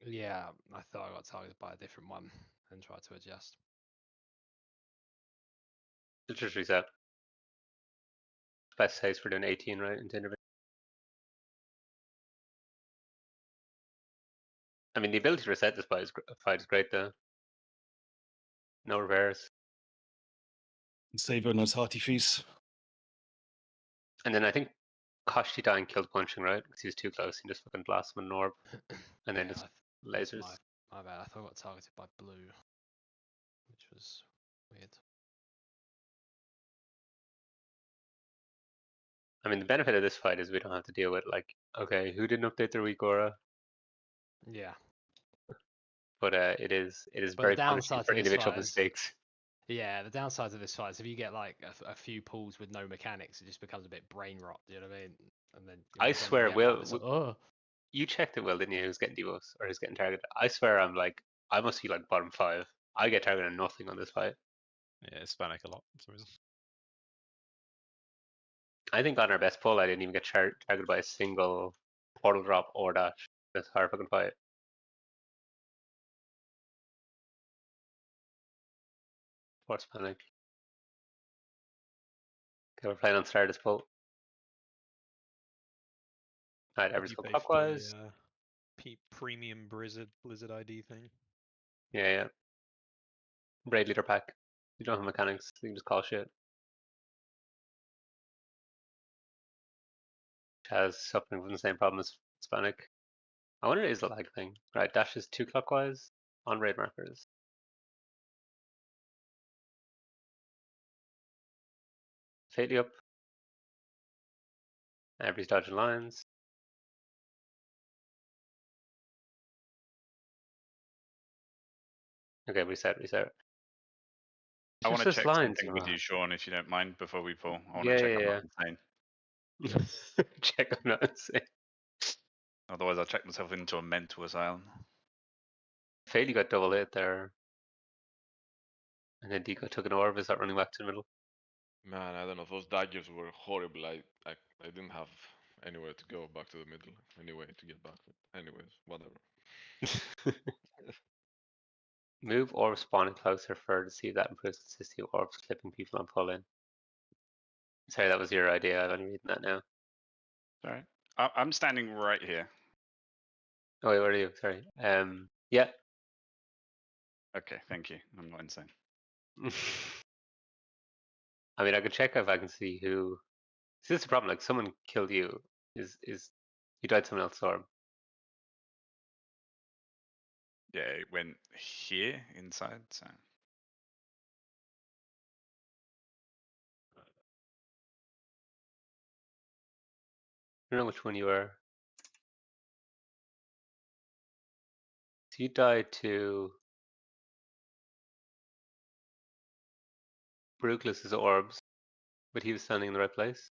Yeah, I thought I got targeted by a different one and tried to adjust. Just reset. Best case we're doing 18, right? Into intervention. I mean, the ability to reset this fight is great, though. No repairs. Save on those hearty fees. And then I think Koshti dying killed punching, right? Because he was too close. He just fucking blasted him with an orb. And then Yeah, just that's lasers. my bad. I thought I got targeted by blue, which was weird. I mean, the benefit of this fight is we don't have to deal with, like, okay, who didn't update their weak aura? Yeah. But it is But very the punishing downside for to this individual fight is, mistakes. yeah, the downside of this fight is if you get like a few pulls with no mechanics, it just becomes a bit brain rot. Do you know what I mean? And then I when swear, you get Will, fights, oh, you checked it, Will, didn't you? Who's getting debuffs or who's getting targeted? I swear, I'm like, I must be like bottom 5. I get targeted nothing on this fight. Yeah, it's Hispanic a lot for some reason. I think on our best pull, I didn't even get targeted by a single portal drop or dash. This hard fucking fight. Force panic. Okay, we're playing on Stardust pull. Alright, Did everyone's you go pay for clockwise. the premium Blizzard ID thing? Yeah, yeah. Raid leader pack. You don't have mechanics, you can just call shit. Chaz suffering from the same problem as Hispanic. I wonder if it is a lag thing. Right, dash is 2 clockwise on raid markers. Fatally up. Everybody's dodging lines. Okay, reset. I want to Just check lines, something with you, Sean, if you don't mind, before we pull. I want to check I'm not insane. Check I'm not insane. Otherwise, I'll check myself into a mental asylum. Failey got double hit there. And then Deco took an orb. Is that running back to the middle? Man, I don't know. Those daggers were horrible. I didn't have anywhere to go back to the middle. Anyway, to get back. Anyways, whatever. Move orb spawning closer for to see if that improves consistency of orbs clipping people on pull in. Sorry, that was your idea. I'm only reading that now. Sorry. I'm standing right here. Oh wait, where are you? Sorry. Yeah. Okay, thank you. I'm not insane. I mean, I could check if I can see who. See, this is the problem. Like, someone killed you. Is you died someone else's orb? Yeah, it went here inside. So I don't know which one you were. So you died to Bruclus's orbs, but he was standing in the right place.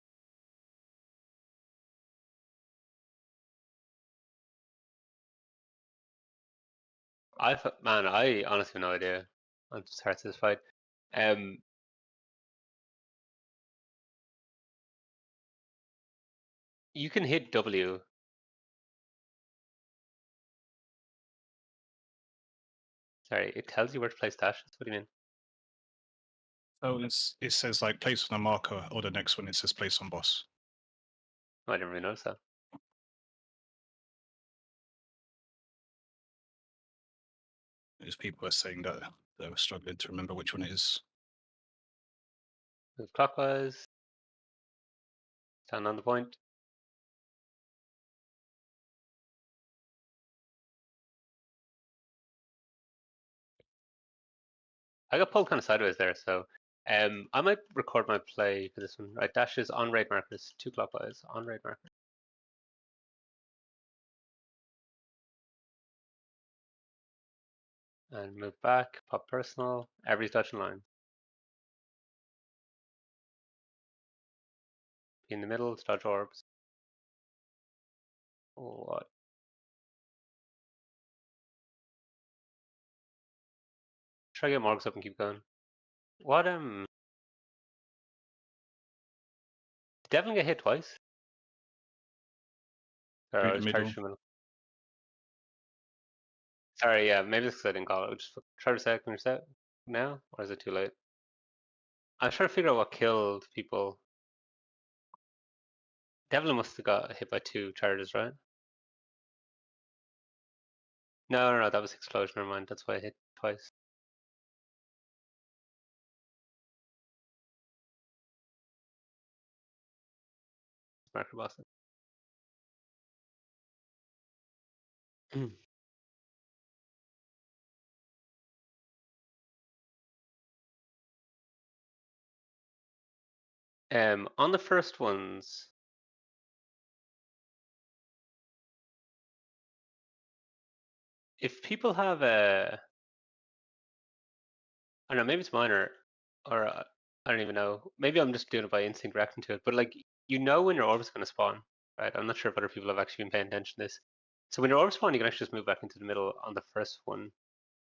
Man, I honestly have no idea. I'm just hard to this fight. You can hit W. Sorry, it tells you where to place dashes. What do you mean? So it says like place on a marker, or the next one it says place on boss. Oh, I didn't really notice that. There's people are saying that they were struggling to remember which one it is. Move clockwise. Stand on the point. I got pulled kind of sideways there, so I might record my play for this one. Right, dashes on raid markers, 2 clockwise on raid markers. And move back, pop personal. Everybody's dodging line. Be in the middle, dodge orbs. Oh, what? Try to get Morgs up and keep going. What did Devlin get hit twice? Sorry, I was charged middle. Sorry, yeah, maybe it's because I didn't call it. Just try to reset now, or is it too late? I'm trying to figure out what killed people. Devlin must have got hit by 2 charges, right? No, that was explosion. Never mind. That's why I hit twice. marker boss. On the first ones, if people have a, I don't know, maybe it's minor, or I don't even know. Maybe I'm just doing it by instinct, reacting to it. But like, you know when your orb's going to spawn, right? I'm not sure if other people have actually been paying attention to this. So when your orb spawn, you can actually just move back into the middle on the first one.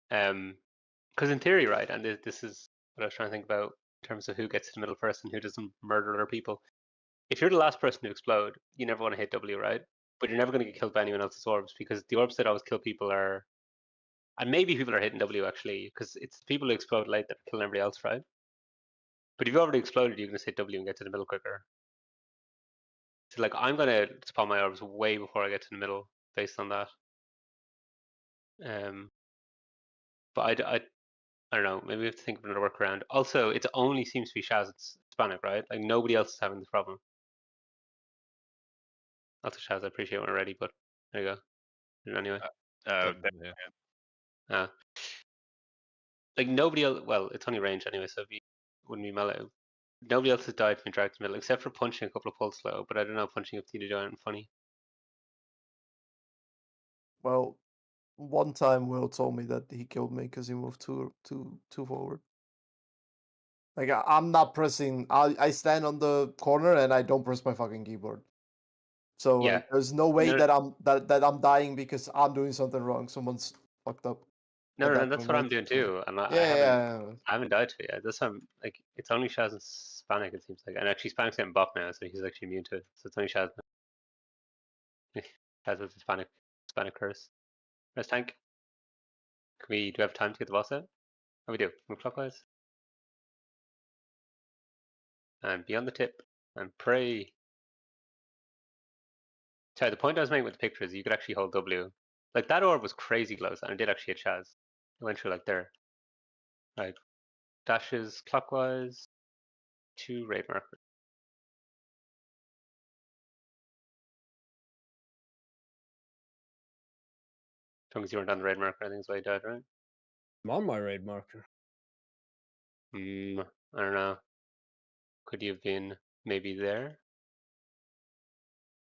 Because in theory, right, and this is what I was trying to think about in terms of who gets to the middle first and who doesn't murder other people. If you're the last person to explode, you never want to hit W, right? But you're never going to get killed by anyone else's orbs because the orbs that always kill people are, and maybe people are hitting W actually, because it's the people who explode late that are killing everybody else, right? But if you've already exploded, you can just hit W and get to the middle quicker. So like, I'm going to spawn my orbs way before I get to the middle based on that. But I don't know, maybe we have to think of another workaround. Also, it only seems to be Shaz that's Hispanic, right? Like nobody else is having this problem. Not to Shaz, I appreciate one already, but there you go. Anyway. Like nobody else, well, it's only range anyway, so it wouldn't be melee. Nobody else has died from dragged to middle, except for punching a couple of pulse slow, but I don't know, punching up the giant and funny. Well, one time Will told me that he killed me because he moved too forward. Like I'm not pressing. I stand on the corner and I don't press my fucking keyboard. So Yeah. like, there's no way that I'm dying because I'm doing something wrong. Someone's fucked up. No, that's what I'm doing too, and I haven't died to it yet. That's why I'm like, it's only Shaz and Hispanic, it seems like, and actually Hispanic's getting buffed now, so he's actually immune to it. So it's only Shaz. Shaz with Hispanic curse. Rest tank. Do we have time to get the boss out? Oh, we do. Move clockwise. And be on the tip. And pray. Sorry, the point I was making with the picture is you could actually hold W. Like that orb was crazy close, and it did actually hit Shaz. It went through like there. Right. Dashes clockwise. 2 raid markers. As long as you weren't on the raid marker, I think is why you died, right? I'm on my raid marker. I don't know. Could you have been maybe there?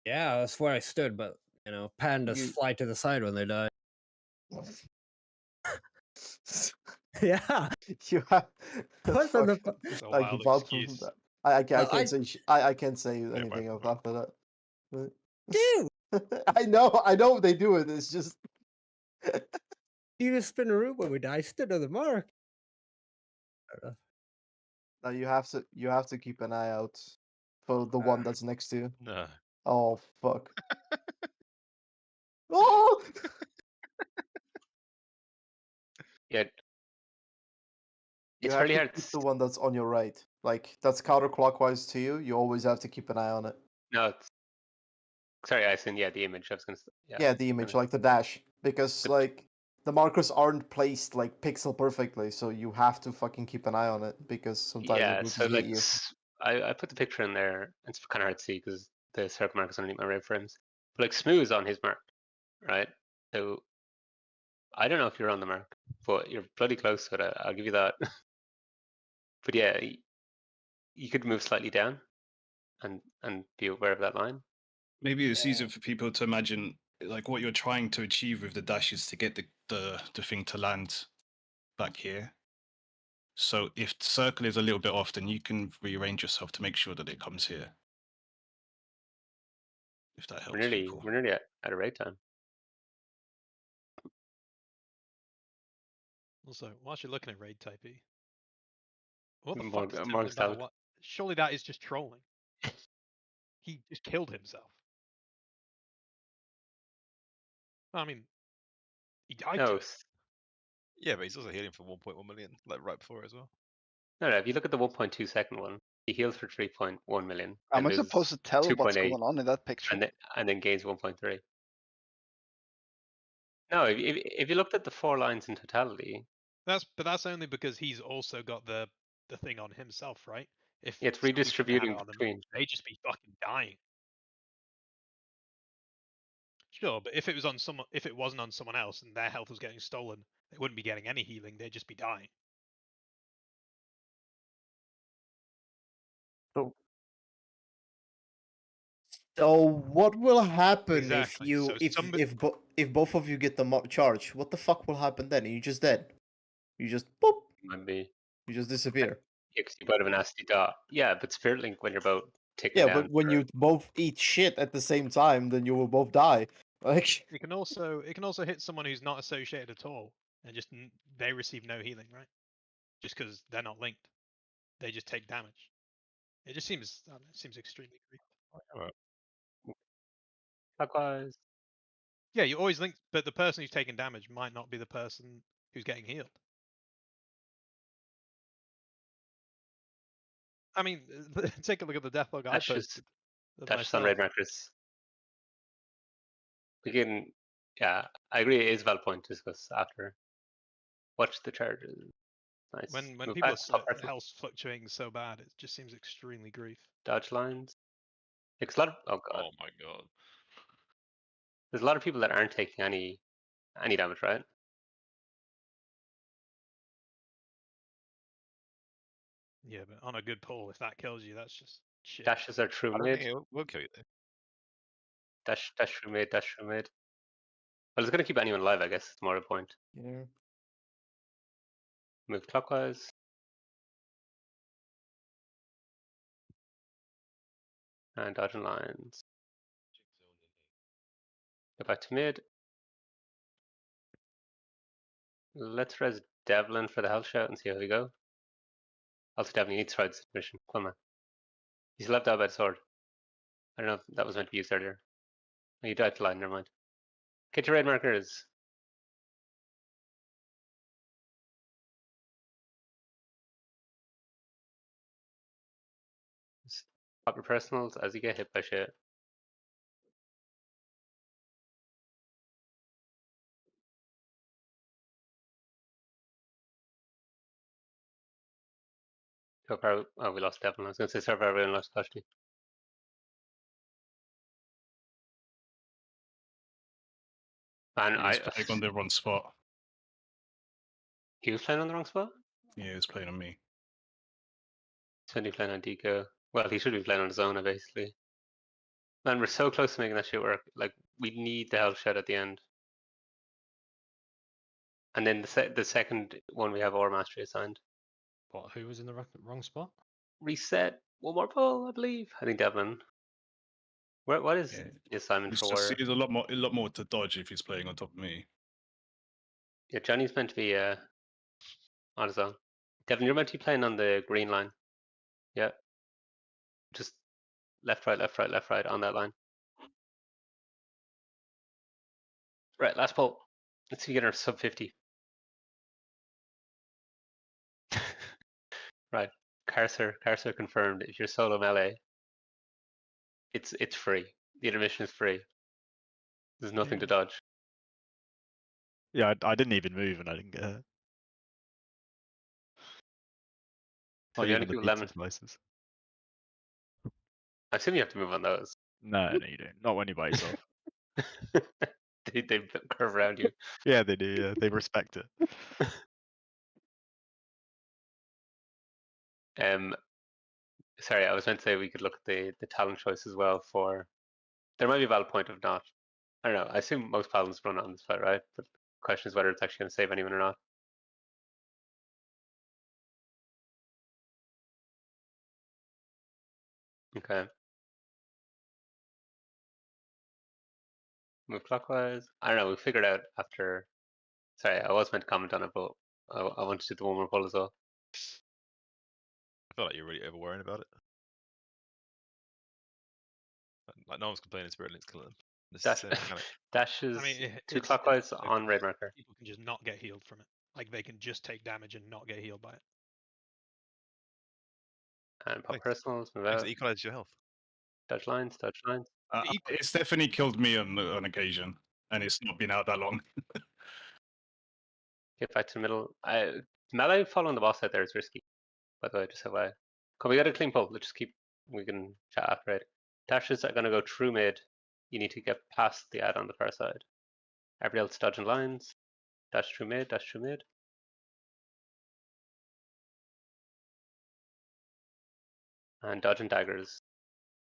Yeah, that's where I stood, but you know, pandas fly to the side when they die. Yeah. You have. What the fuck? I give up from that. I can't say. I can't say anything after that. But... Dude, I know they do it. It's just. You just spin a room when we die. I stood on the mark. Now you have to keep an eye out for the one that's next to you. No. Oh fuck. Oh. Yeah. You It's have really to hard. keep the one that's on your right. Like that's counterclockwise to you. You always have to keep an eye on it. No, it's. Sorry, I seen the image. I was gonna. Yeah, the image, like the dash, because like the markers aren't placed like pixel perfectly, so you have to fucking keep an eye on it because sometimes it will So just like hit you. I put the picture in there. It's kind of hard to see because the circle mark is underneath my red frames. But like Smooth on his mark, right? So I don't know if you're on the mark, but you're bloody close to it. I'll give you that. But yeah, you could move slightly down, and be aware of that line. Maybe it's easier for people to imagine like what you're trying to achieve with the dash is to get the thing to land back here. So if the circle is a little bit off, then you can rearrange yourself to make sure that it comes here. If that helps people. We're nearly at a raid time. Also, whilst you're looking at raid type E, what the More- fuck is more Temple Battle? stout. What? Surely that is just trolling. He just killed himself. I mean, he died to No, it. Yeah, but he's also healing for 1.1 million, like right before as well. no. If you look at the 1.2 second one, he heals for 3.1 million. Am I loses supposed to tell what's 2.8, going on in that picture? and then gains 1.3. No, if you looked at the 4 lines in totality, But that's only because he's also got the thing on himself, right? If it's somebody didn't have redistributing it on them, between. they just be fucking dying. Sure, but if it was on someone, if it wasn't on someone else and their health was getting stolen, they wouldn't be getting any healing. They'd just be dying. So what will happen Exactly. if you So if both of you get the charge? What the fuck will happen then? You just dead. You just boop. Might be. You just disappear. Yeah, 'cause you're out of a nasty dot. Yeah, but Spirit Link when you're about ticking Yeah, down. but when you both eat shit at the same time, then you will both die. Like it can also hit someone who's not associated at all, and just they receive no healing, right? Just because they're not linked, they just take damage. It just seems I don't know, it seems extremely creepy. Clockwise. Yeah, you're always linked, but the person who's taking damage might not be the person who's getting healed. I mean, take a look at the deathlog I That's posted. just of that's just on myself. raid markers. We can, yeah, I agree. It is a valid point to discuss after. Watch the charges. Nice. When Move people back, pop are right, health fluctuating so bad, it just seems extremely grief. dodge lines. It's a lot of, oh god. Oh my god. There's a lot of people that aren't taking any damage, right? Yeah, but on a good pull, if that kills you, that's just shit. Dashes are true I don't mid. think it will kill you though. Dash through mid, dash through mid. Well, it's gonna keep anyone alive, I guess. It's more a point. Yeah. Move clockwise. And dodging lines. Go back to mid. Let's res Devlin for the health shout and see how we go. Also, Devlin, you need to try this mission. Come on, man. He's left out by the sword. I don't know if that was meant to be used earlier. Oh, you died to line, never mind. Get your raid markers. Just pop your personals as you get hit by shit. So far, oh, we lost Devlin. I was going to say so far everyone lost Custody. And He was playing on the wrong spot. He was playing on the wrong spot? Yeah, he was playing on me. Shouldn't he playing on Deco? Well, he should be playing on his own, basically. Man, we're so close to making that shit work. Like, we need the health shed at the end. And then the second one we have our mastery assigned. What? Who was in the wrong spot? Reset. One more pull, I believe. I think Devlin. What is the assignment It's for just where? he's a lot more to dodge if he's playing on top of me. Yeah, Johnny's meant to be on his own. Devlin, you're meant to be playing on the green line. Yeah. Just left, right, left, right, left, right on that line. Right, last pull. Let's see, get our sub 50. Right, Carcer confirmed. If you're solo melee, it's free. The intermission is free. There's nothing to dodge. Yeah, I didn't even move and I didn't get hurt. So Not the even only the people pizza left. slices. I assume you have to move on those. No, you don't. Not when you're by yourself. they curve around you. Yeah, they do. Yeah, they respect it. Sorry, I was meant to say we could look at the talent choice as well for. There might be a valid point of not. I don't know. I assume most paladins run on this fight, right? But the question is whether it's actually going to save anyone or not. Okay. Move clockwise. I don't know. We figured out after. Sorry, I was meant to comment on it, but I wanted to do the one more pull as well. I feel like you're really over worrying about it. Like no one's complaining Spirit Link's killing them. This is the same mechanic. Dashes I mean, two clockwise on raid marker. People can just not get healed from it. Like they can just take damage and not get healed by it. And pop personals, move Thanks, out. it equalizes your health. Dodge lines, dodge lines. It's definitely killed me on occasion, and it's not been out that long. Get back to the middle. Melee following the boss out there is risky. By the way, just have I. Come, we got a clean pull. Let's just keep. We can chat after it. Dashes are gonna go true mid. you need to get past the ad on the far side. Everybody else dodging lines. Dash through mid, dash through mid. And dodging daggers.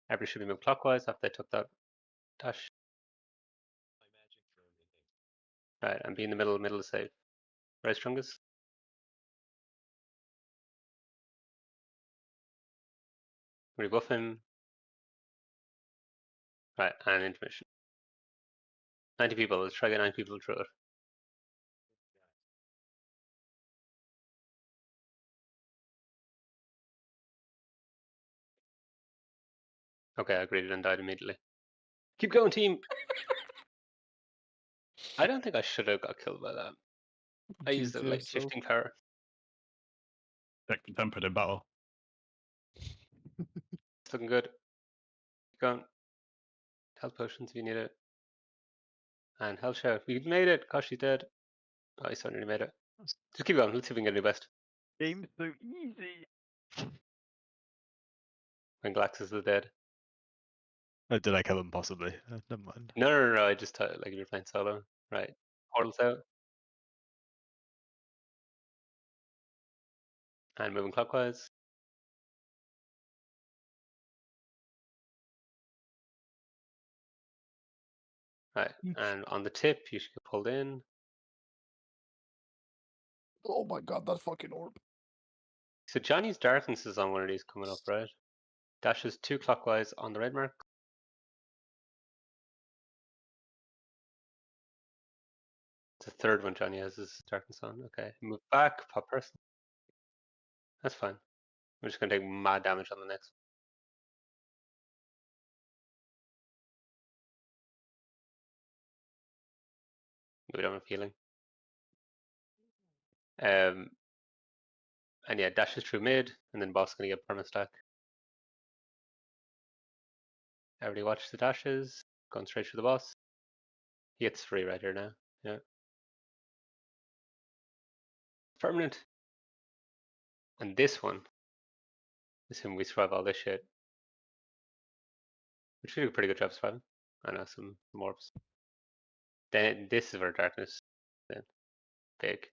Everybody should be moved clockwise after they took that dash. Right, and be in the middle. Middle is safe. Right, strongest. Rebuff him. Right, and intermission. 90 people. Let's try to get 9 people through it. Okay, I agreed and died immediately. Keep going, team. I don't think I should have got killed by that. I used it like shifting power. Check the temper in battle. It's looking good. Keep going. Health potions if you need it. And health shout. We made it. Gosh, he's dead. Oh, he certainly made it. Just keep going. Let's see if we can get a new best. Game's so easy. When Glaxus is dead. Oh, did I kill him possibly? Never mind. No. I just thought like if you're playing solo. Right. Portals out. And moving clockwise. Right. And on the tip, you should get pulled in. Oh my god, that fucking orb. So Johnny's Darkness is on one of these coming up, right? Dashes 2 clockwise on the red mark. It's the third one Johnny has his Darkness on. Okay. Move back, pop person. That's fine. We're just gonna take mad damage on the next one. We don't have healing. And yeah, dashes through mid, and then boss gonna get perma stack. Everybody watch the dashes. Going straight through the boss. He gets free right here now. Yeah. Permanent. And this one. Assuming we survive all this shit. Which we do a pretty good job surviving. I know some orbs. Then this is where darkness then big.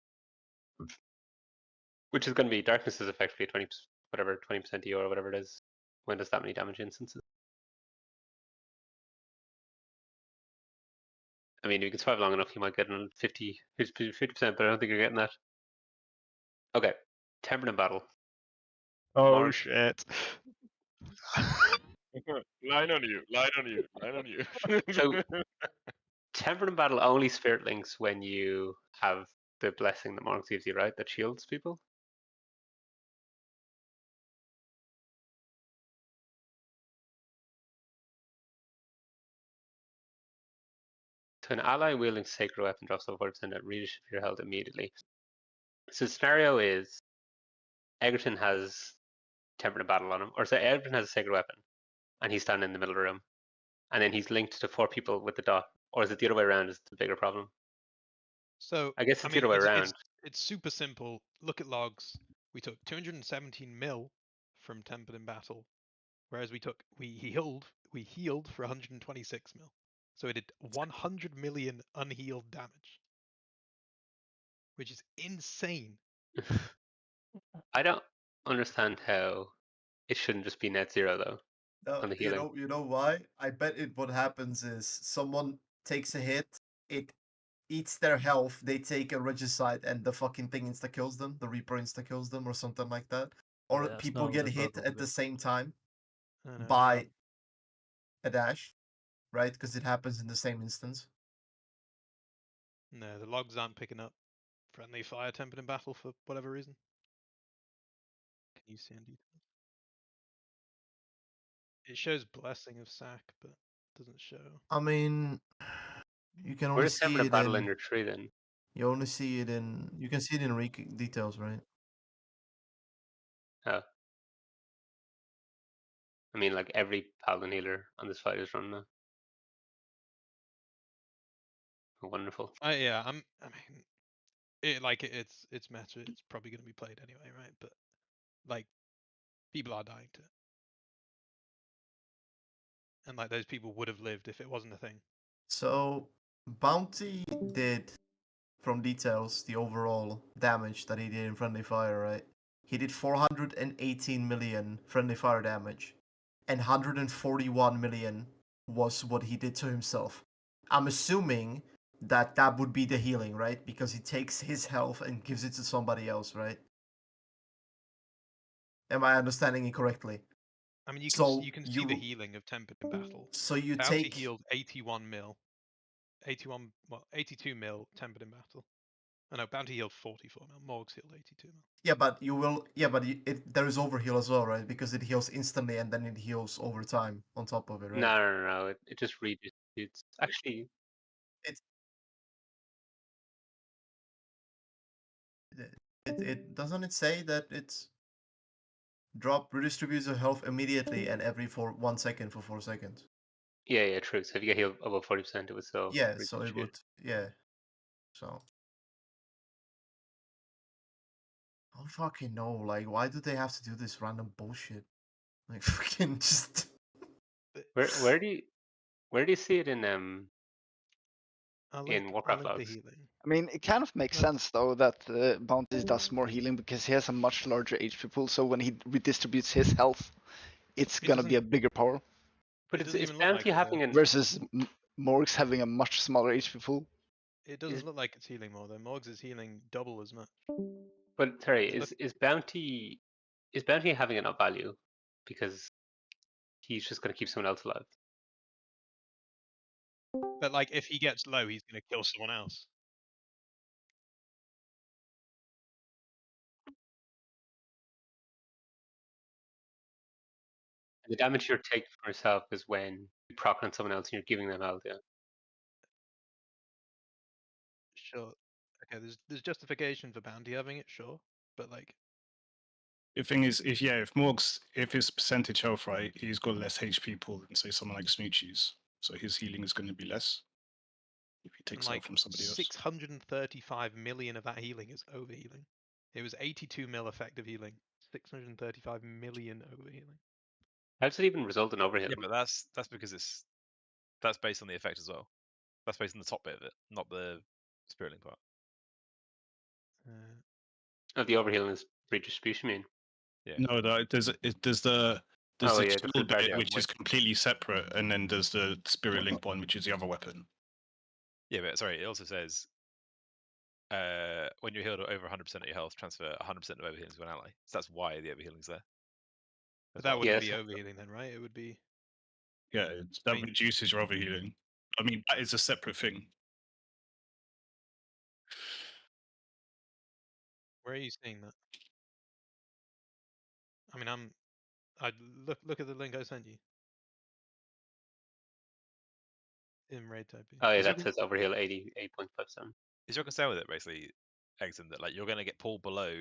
Which is gonna be darkness is effectively 20 whatever 20% EO or whatever it is. When does that many damage instances? I mean, if you can survive long enough, you might get 50%, but I don't think you're getting that. Okay, Tempered in Battle. Oh shit. Line on you, line on you, line on you. So, Tempered in Battle only spirit links when you have the blessing that Monarch gives you, right? That shields people? So an ally wielding sacred weapon drops over 40% at reach if you're held immediately. So the scenario is Egerton has Tempered in Battle on him, or so Egerton has a sacred weapon, and he's standing in the middle of the room, and then he's linked to 4 people with the dot, or is it the other way around? Is the bigger problem? So I guess it's the other way around. It's super simple. Look at logs. We took 217 mil from Tempered in Battle, whereas we healed for 126 mil. So it did 100 million unhealed damage, which is insane. I don't understand how it shouldn't just be net zero though. No, On the healing. you know why? I bet what happens is someone takes a hit, it eats their health, they take a regicide, and the fucking thing insta kills them. The Reaper insta kills them, or something like that. Or Yeah, that's people not get the hit problem at the with same time I know, by a dash, right? Because it happens in the same instance. No, the logs aren't picking up friendly fire Tempered in Battle for whatever reason. Can you see in detail? It shows Blessing of Sack, but doesn't show. I mean, you can only Where's see Tempered in it Battle in in. your tree then? You only see it in. You can see it in details, right? Oh. I mean, like every Paladin healer on this fight is running now. Wonderful. Yeah, I mean, it's meta. It's probably going to be played anyway, right? But like, people are dying to it. and like those people would have lived if it wasn't a thing. So Bounty did, from details, the overall damage that he did in friendly fire, right? He did 418 million friendly fire damage, and 141 million was what he did to himself. I'm assuming that that would be the healing, right? Because he takes his health and gives it to somebody else, right? Am I understanding it correctly? I mean, you So can see the healing of Tempered in battle. So you Bounty take healed 81 mil, 82 mil Tempered in battle. Oh no, Bounty healed 44 mil. Morgs healed 82 mil. Yeah, but you will. Yeah, but there is overheal as well, right? Because it heals instantly and then it heals over time on top of it, right? No. It just redistributes. Actually, It doesn't it say that it's redistributes the health immediately and every 1 second for 4 seconds. yeah, true. So if you get healed above 40%, it would still Yeah, so it redistribute. would. Yeah, so. I don't fucking know. Like, why do they have to do this random bullshit? Like, fucking just. Where do you see it in Warcraft link the logs? healing. I mean, it kind of makes sense though that Bounty does more healing because he has a much larger HP pool. So when he redistributes his health, it's It gonna be a doesn't- bigger pool. But It it's doesn't even look Bounty like it, having though. an Versus Morgs having a much smaller HP pool. It doesn't look like it's healing more though. Morgs is healing double as much. But sorry, Look- is Bounty having enough value because he's just gonna keep someone else alive? But like, if he gets low, he's gonna kill someone else. The damage you're taking from yourself is when you proc on someone else and you're giving them health. Yeah. Sure. Okay, there's justification for Bounty having it, sure. But like, The thing is, if Morgs, if his percentage health right, he's got less HP pool than say someone like Smoochie's, so his healing is going to be less if he takes like health from somebody else. 635 million of that healing is overhealing. It was 82 mil effective healing. 635 million overhealing. How does it even result in overhealing? Yeah, but that's because that's based on the effect as well. That's based on the top bit of it, not the spirit link part. The overhealing is redistribution, you mean? Yeah. No, there's the Oh, the yeah, shield good party bit, which is outward. completely separate, and then there's the spirit link one, which is the other weapon. Yeah, but sorry, it also says when you're healed over 100% of your health, transfer 100% of overhealing to an ally. So that's why the overhealing's there. But that wouldn't be overhealing then, right? It would be. Yeah, that reduces your overhealing. I mean, that is a separate thing. Where are you seeing that? I mean, I look at the link I sent you. In raid typing. Oh yeah, that says overheal 88.57. Is your concern with it basically, Exton, that like you're going to get pulled below,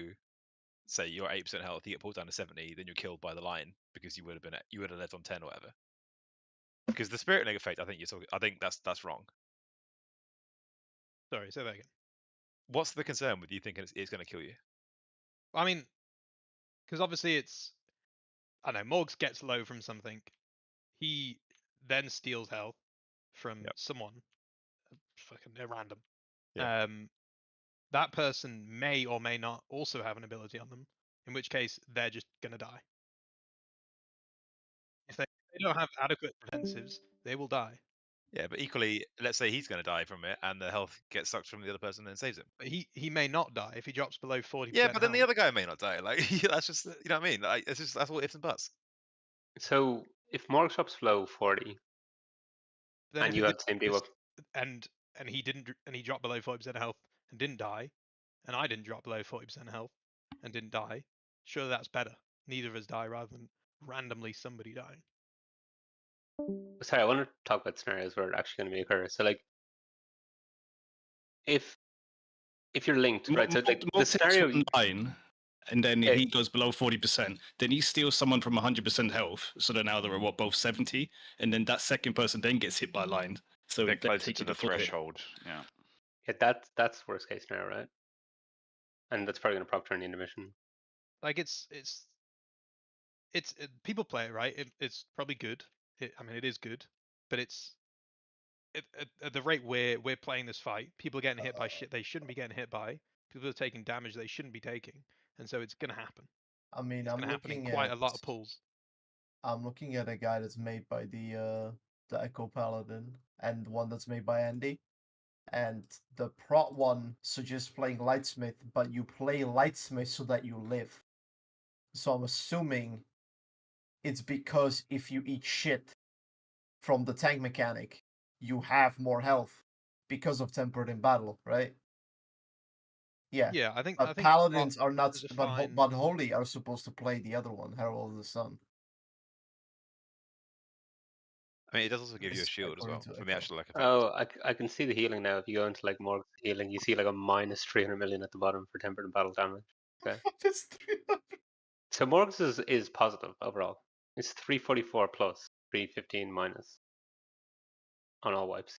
say you're 8% health, you get pulled down to 70, then you're killed by the line because you would have lived on 10 or whatever. Because the spirit link effect, I think that's wrong. Sorry, say that again. What's the concern with you thinking it's going to kill you? I mean, because obviously it's, I don't know, Morgs gets low from something. He then steals health from someone, fucking random. Yeah. That person may or may not also have an ability on them, in which case they're just gonna die. If they don't have adequate defensives, they will die. Yeah, but equally, let's say he's going to die from it, and the health gets sucked from the other person and saves him. But he may not die if he drops below 40%. Yeah, but then the health. other guy may not die. Like that's just, you know what I mean? Like that's all ifs and buts. So if Morg drops below 40, Then and if you it have the same deal, and he dropped below 40% health and didn't die, and I didn't drop below 40% health and didn't die, sure, that's better. Neither of us die rather than randomly somebody dying. sorry, I want to talk about scenarios where it actually going to occur. So like, if you're linked, right? So like the scenario line, and then he goes below 40%. Then he steals someone from 100% health, so then now they're both 70, and then that second person then gets hit by line. So They're closer taking to the full hit. threshold. Yeah. Yeah, that's worst case scenario, right? And that's probably going to proc turn the intermission. Like it's people play it right. It's probably good. I mean, it is good, but it's at the rate we're playing this fight, people are getting hit by shit they shouldn't be getting hit by. People are taking damage they shouldn't be taking, and so it's gonna happen. I mean, It's I'm gonna happen in looking quite at a lot of pulls. I'm looking at a guy that's made by the Echo Paladin and one that's made by Andy. And the prot one suggests playing Lightsmith, but you play Lightsmith so that you live. So I'm assuming it's because if you eat shit from the tank mechanic, you have more health because of Tempered in Battle, right? Yeah. Yeah, I think Paladins are not, there's a but fine- but Holy are supposed to play the other one, Herald of the Sun. I mean, it does also give you a Yes, shield as according well to from the Echo. actual like effect. Oh, I can see the healing now. If you go into like Morg's healing, you see like a minus 300 million at the bottom for tempered and battle damage. Okay. That's 300. So Morg's is positive overall. It's 344 plus 315 minus on all wipes.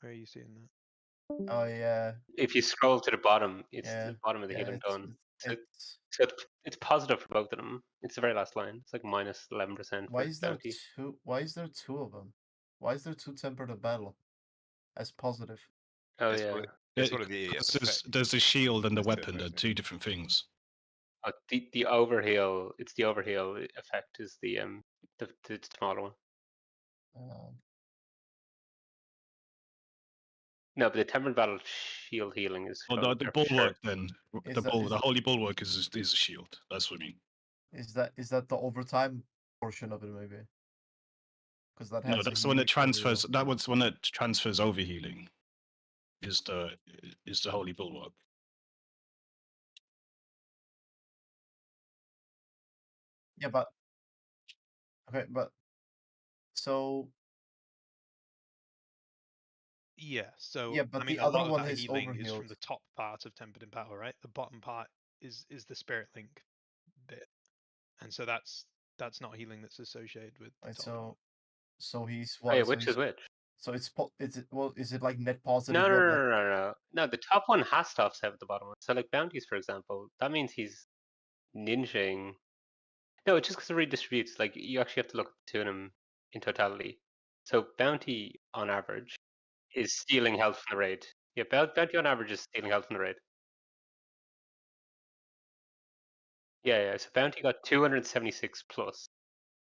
Where are you seeing that? Oh yeah. If you scroll to the bottom, it's Yeah. the bottom of the Yeah, healing it's- done. it's- So it's positive for both of them. It's the very last line. It's like minus 11% Why for is there bounty. two? Why is there two of them? Why is there two Tempered in Battle as positive? Oh It's yeah. probably, it's probably the effect. There's the shield and the It's weapon. They're mostly. two different things. The overheal. It's the overheal effect is the smaller one. No, but the tempered battle shield healing is. Oh, the for sure. bulwark then. Is that- is The it- holy bulwark is a shield. That's what I mean. Is that the overtime portion of it maybe? Because that No, has that's a the one that huge transfers. overheal. That one's the one that transfers over healing. Is the holy bulwark. Yeah, but okay, but so Yeah, so Yeah, but I mean, the a other lot of one that is healing is from overhealed. the top part of Tempered in Battle, right? The bottom part is the Spirit Link bit, and so that's not healing that's associated with the Right, top part. so he's Oh, yeah, what? So which is he's which? so it's is it well? Is it like net positive? No, no, what, no, like- no, no, no. No, the top one has to offset with the bottom one. So, like bounties, for example, that means he's ninjaing. No, it's just because it redistributes. Like you actually have to look at the two of them in totality. So bounty on average is stealing health from the raid. Yeah, bounty on average is stealing health from the raid. Yeah. So bounty got 276 plus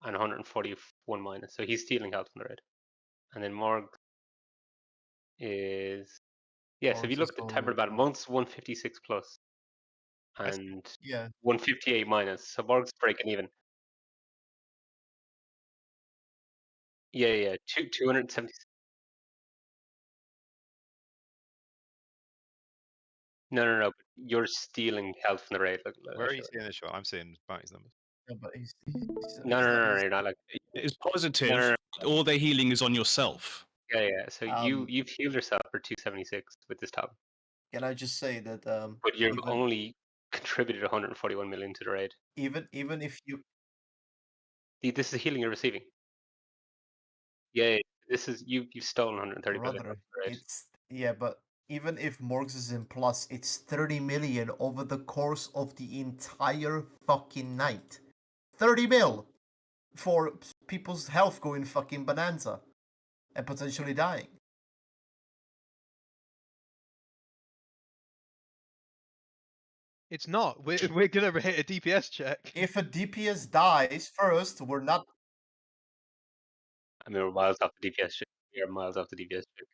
and 141 minus. So he's stealing health from the raid. And then Morg is so if you Morg's look is at the totally tempered battle, okay. Morg's 156 plus and Yeah. 158 minus. So Morg's breaking even. Yeah. 270. No. But you're stealing health from the raid. Look, Where are you seeing this shot? I'm seeing bounties numbers. Yeah, but he's No. You're not like. It's positive. No. All the healing is on yourself. Yeah. So Um, you've healed yourself for 276 with this top, Can I just say that but you've even only contributed 141 million to the raid. even if you This is the healing you're receiving. Yeah. This is you've stolen 130 million. brother, Off the raid. it's but even if Morgs is in plus, it's 30 million over the course of the entire fucking night. 30 mil for people's health going fucking bonanza and potentially dying. It's not. We're gonna hit a DPS check. If a DPS dies first, we're not. I mean, we're miles off the DPS check. We're miles off the DPS check.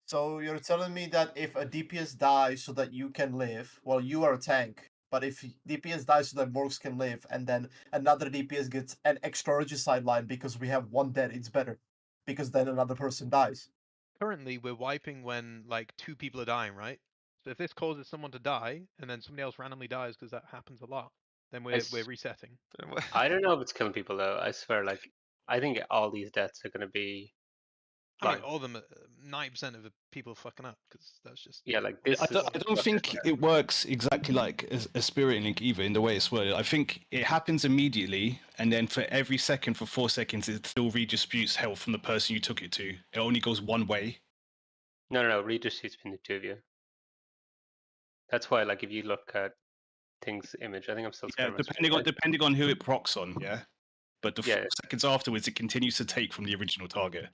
So you're telling me that if a DPS dies so that you can live, well, you are a tank. But if DPS dies so that Morgs can live, and then another DPS gets an extra regicide line because we have one dead, it's better. Because then another person dies. Currently, we're wiping when like 2 people are dying, right? So if this causes someone to die, and then somebody else randomly dies because that happens a lot, then we're resetting. I don't know if it's killing people though. I swear, like, I think all these deaths are going to be. I mean, Like, all of them, 90% of the people fucking up because that's just. yeah, like this. I don't think it works exactly like a Spirit Link either in the way it's worded. I think it happens immediately, and then for every second, for 4 seconds, it still redistributes health from the person you took it to. It only goes one way. No. Redistributes between the two of you. That's why, like, if you look at things image, I think I'm still. Yeah, depending on who it procs on. Yeah. but the 4 seconds afterwards, it continues to take from the original target.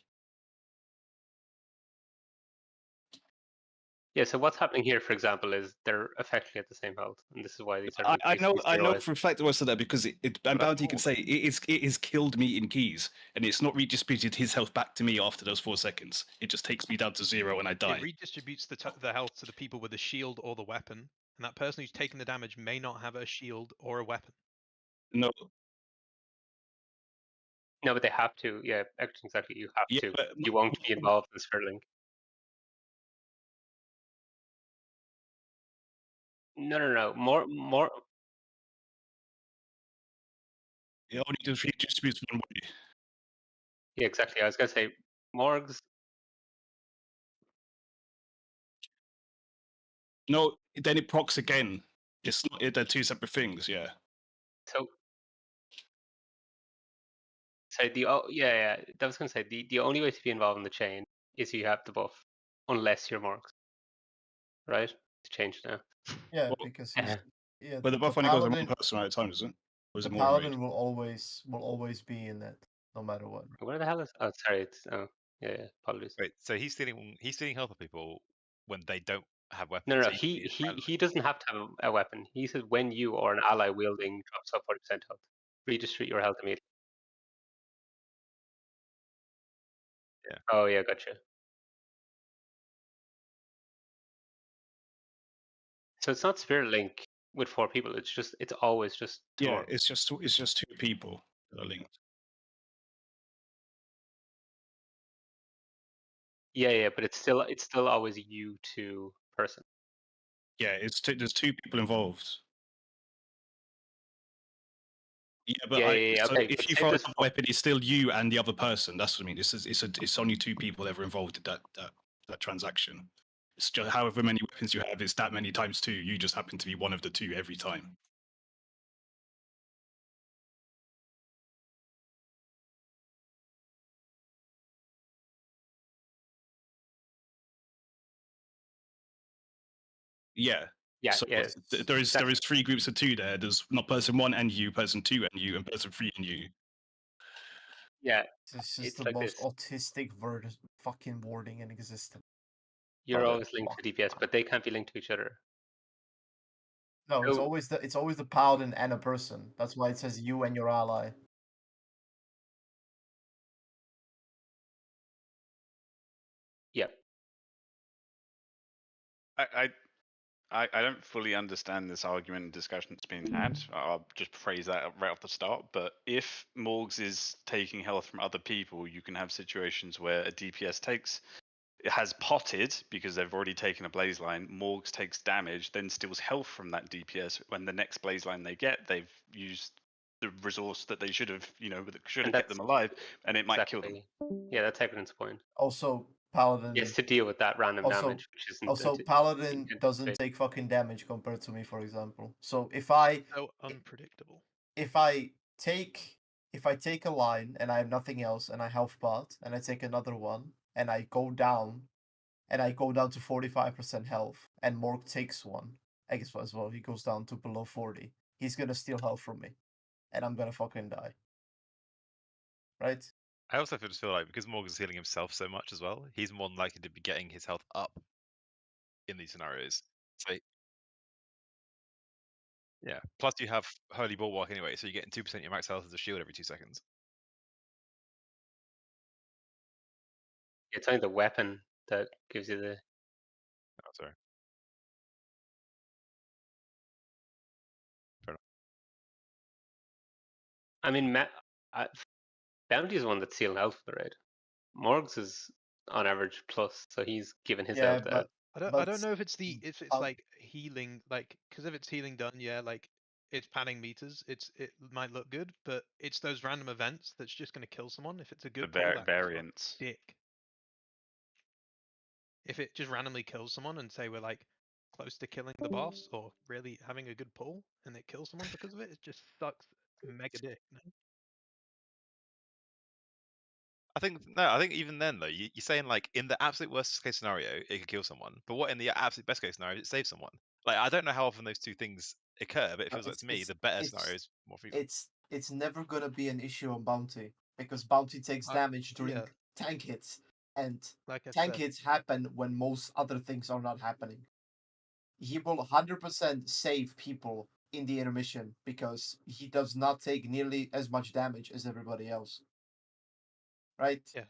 Yeah, so what's happening here, for example, is they're effectively at the same health, and this is why these are. I know for a fact it was that because and Bounty can say it has killed me in keys, and it's not redistributed his health back to me after those 4 seconds. It just takes me down to 0 and I die. It redistributes the health to the people with the shield or the weapon, and that person who's taking the damage may not have a shield or a weapon. No. No, but they have to. Yeah, exactly. You have Yeah, to. but You won't be involved in Sterling. No. More. It only just redistributes one way. Yeah, exactly. I was gonna say Morgs. No, then it procs again. It's not. They're 2 separate things. Yeah. So yeah. I was gonna say the only way to be involved in the chain is you have the buff, unless you're Morgs, right? To change now. Yeah, because he's yeah. But the buff only goes on one paladin, person at a time, doesn't it? Or is the it more than paladin will always be in it, no matter what. Where the hell is? Oh, sorry. It's yeah. Apologies. Wait, so he's stealing health of people when they don't have weapons. No. so He doesn't have to have a weapon. He says when you or an ally wielding drops up 40% health, redistribute your health immediately. Yeah. Oh yeah, gotcha. So it's not Spirit Link with 4 people. It's always just Yeah, Tor. it's just 2 people that are linked. Yeah, but it's still always you to person. Yeah, there's 2 people involved. Yeah, but so okay, if but you say fire there's a weapon, it's still you and the other person. That's what I mean. It's only 2 people ever involved in that transaction. It's just however many weapons you have, it's that many times 2. You just happen to be one of the 2 every time. Yeah, So there is 3 groups of 2 there. There's not person 1 and you, person 2 and you, and person 3 and you. Yeah, This is it's the like most this. autistic fucking wording in existence. You're always linked to DPS, but they can't be linked to each other. No, it's always the paladin and a person. That's why it says you and your ally. Yeah. I don't fully understand this argument and discussion that's being had. I'll just phrase that right off the start. But if Morgs is taking health from other people, you can have situations where a DPS has potted because they've already taken a blaze line. Morgs takes damage, then steals health from that DPS. When the next blaze line they get, they've used the resource that they should have, that should have kept them alive, and it might kill them. Yeah, that's Evidence Point. Also, paladin. Yes, to deal with that random damage, which isn't. Also, paladin doesn't take fucking damage compared to me, for example. So if I so unpredictable. If I take a line and I have nothing else and I health pot and I take another one and I go down to 45% health and Morg takes one, I guess as well, he goes down to below 40. He's gonna steal health from me. And I'm gonna fucking die. Right? I also just feel like because Morgan's healing himself so much as well, he's more than likely to be getting his health up in these scenarios. So yeah. Plus you have Holy Bulwark anyway, so you're getting 2% of your max health as a shield every 2 seconds. It's only the weapon that gives you the. Oh, sorry. I mean, Bounty is the one that's sealing health for the raid. Morgs is on average plus, so he's given his health. I don't know if it's like healing, like because if it's healing done, yeah, like it's padding meters. It might look good, but it's those random events that's just going to kill someone. If it's a good pull, variants. Dick. If it just randomly kills someone and say we're like close to killing the boss or really having a good pull and it kills someone because of it, it just sucks mega dick. You know? I think even then though, you're saying like in the absolute worst case scenario, it could kill someone. But what in the absolute best case scenario, it saves someone? Like I don't know how often those two things occur, but it feels like to me the better scenario is more frequent. it's never gonna be an issue on bounty because bounty takes damage during yeah. tank hits, and Like I tank said, hits happen when most other things are not happening. He will 100% save people in the intermission because he does not take nearly as much damage as everybody else. Right? yeah.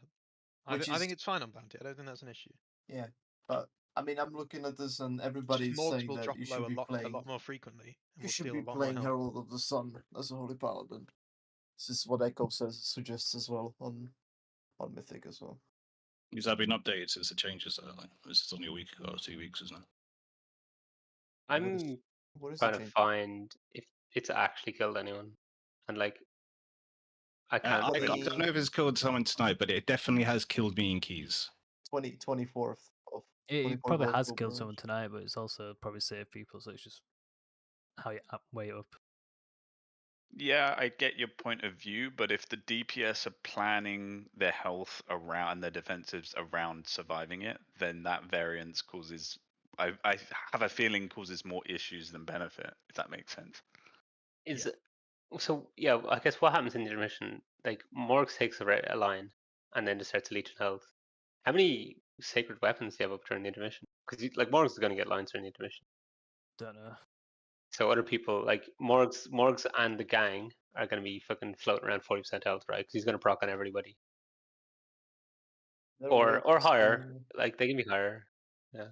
Which I is think it's fine on bounty. I don't think that's an issue. yeah, but I mean, I'm looking at this and Just everybody's Morgs saying will that drop you low should a be lot playing. more frequently, and You will should steal be a lot more playing health. Herald of the Sun as a Holy Paladin. This is what Echo suggests as well on Mythic as well. Has that been updated since the changes? Like, this is only a week or 2 weeks, isn't it? I'm what is trying the to change? find if it's actually killed anyone, and like I can't I see. don't know if it's killed someone tonight, but it definitely has killed me in keys. 24th of It 24th probably of has October, killed right? someone tonight, but it's also probably saved people, so it's just how you weigh it up. Yeah, I get your point of view, but if the DPS are planning their health around and their defensives around surviving it, then that variance causes, I have a feeling, causes more issues than benefit, if that makes sense. Is so yeah. I guess what happens in the intermission? Like Morgs takes a line, and then just starts leeching health. How many sacred weapons do you have up during the intermission? Because like Morgs is going to get lines during the intermission. Don't know. So other people like Morgs and the gang are going to be fucking floating around 40% health, right? Because he's going to proc on everybody, They're or higher. interesting. Like they can be higher. Yeah.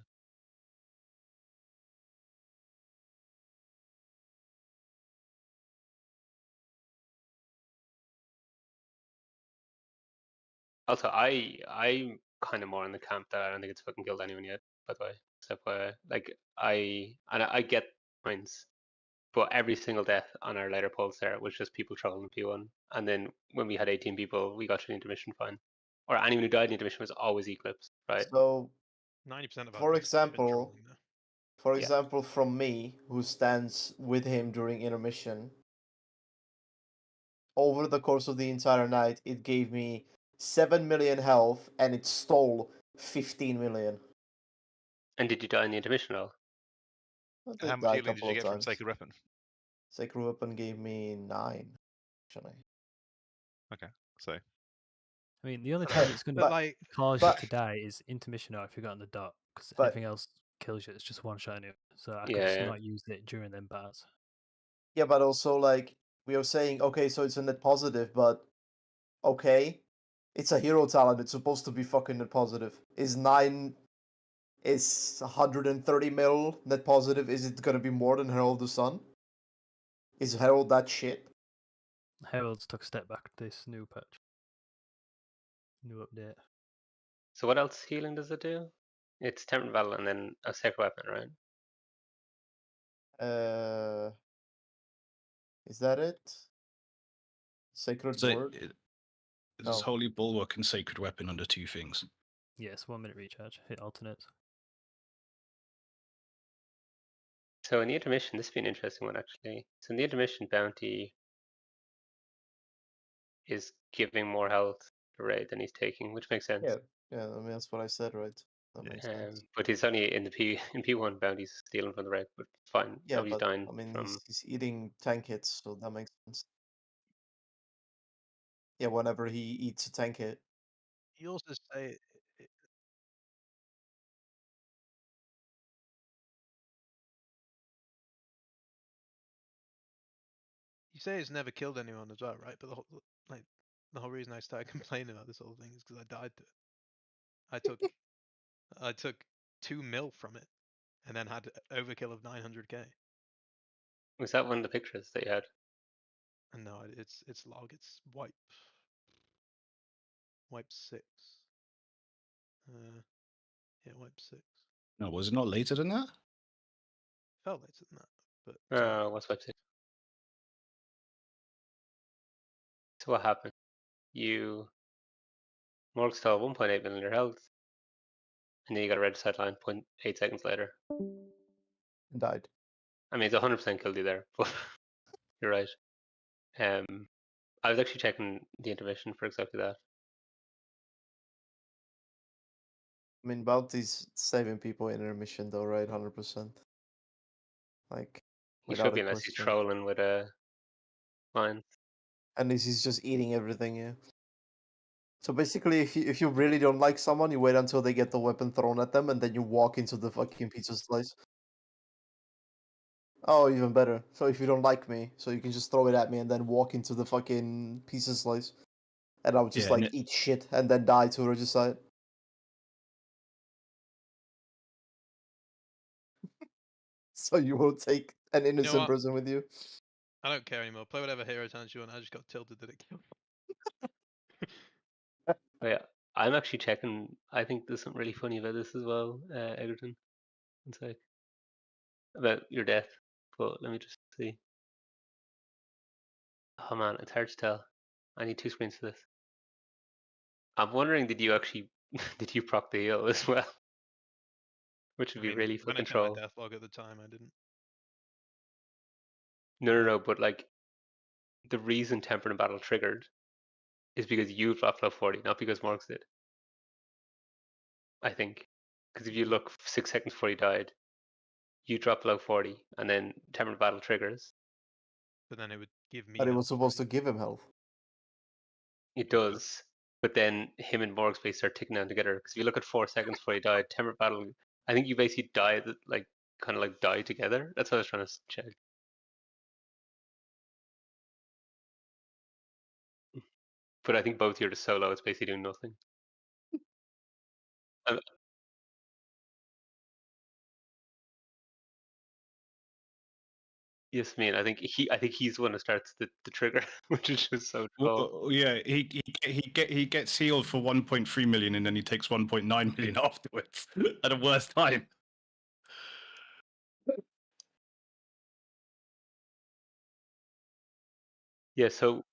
Also, I'm kind of more in the camp that I don't think it's fucking killed anyone yet. By the way, except like I get points, but every single death on our later polls there was just people trolling the P1, and then when we had 18 people, we got to the intermission fine, or anyone who died in the intermission was always Eclipse, right? So 90% of our for deaths have been example, trolling though. for Yeah. example, from me, who stands with him during intermission, over the course of the entire night, it gave me 7 million health and it stole 15 million. And did you die in the intermission at all? I How did much die a healing did couple you of get from times. Sacred Weapon? Sacred Weapon gave me 9, actually. Okay, so I mean, the only time it's going to like, cause you to die is intermission or if you got on the dot, because but- anything else kills you. It's just one shot anyway. So I could Yeah, just yeah. not use it during them parts. Yeah, but also, like, we are saying, okay, so it's a net positive, but okay, it's a hero talent. It's supposed to be fucking net positive. Is 130 mil net positive? Is it gonna be more than Herald of the Sun? Is Herald that shit? Herald's took a step back this new patch. New update. So what else healing does it do? It's Temperate Battle and then a Sacred Weapon, right? Is that it? Sacred So Word? there's No. Holy Bulwark and Sacred Weapon under 2 things. Yes, 1 minute recharge. Hit alternates. So in the intermission, this would be an interesting one actually. So in the intermission, bounty is giving more health to Raid than he's taking, which makes sense. Yeah, I mean that's what I said, right? That makes sense. But he's only in the P1 bounty's stealing from the Raid, but fine. Yeah, Nobody's but dying I mean from. he's eating tank hits, so that makes sense. Yeah, whenever he eats a tank hit. You also say you say it's never killed anyone as well, right? But the whole reason I started complaining about this whole thing is because I died to it. I took 2 mil from it, and then had overkill of 900k. Was that one of the pictures that you had? And no, it's log. It's wipe 6. Yeah, wipe 6. No, was it not later than that? Felt later than that, but What's website? So what happened? You Morg stole 1.8 million your health, and then you got a red sideline 0.8 seconds later. Died. I mean, it's 100% killed you there, but you're right. I was actually checking the intermission for exactly that. I mean Bounty's saving people in intermission though, right? 100%. Like He without should a be unless he's question. trolling with a line. and he's just eating everything. Yeah. So basically, if you really don't like someone, you wait until they get the weapon thrown at them, and then you walk into the fucking pizza slice. Oh, even better. So if you don't like me, so you can just throw it at me and then walk into the fucking pizza slice, and I would just Yeah, and like eat shit and then die to regicide. So you will take an innocent what? person with you. I don't care anymore. Play whatever hero turns you want. I just got tilted that it killed. Oh, yeah, I'm actually checking. I think there's something really funny about this as well, Egerton. One sec. About your death. But let me just see. Oh man, it's hard to tell. I need 2 screens for this. I'm wondering, did you actually did you proc the heal as well? Which would I be mean, really for when I checked my control. death log at the time, I didn't. No, but like the reason Tempered in Battle triggered is because you dropped low 40, not because Morgs did. I think. Because if you look 6 seconds before he died, you drop below 40, and then Tempered in Battle triggers. But then it would give me. But it was health, supposed to give him health. It does. But then him and Morg's base start ticking down together. Because if you look at 4 seconds before he died, Tempered Battle, I think you basically die, like, kind of like die together. That's what I was trying to check. But I think both you're just solo, it's basically doing nothing. Yes, man. I think he's the one that starts the trigger, which is just so troll. Yeah, he gets healed for 1.3 million, and then he takes 1.9 million afterwards at the worst time. Yeah, so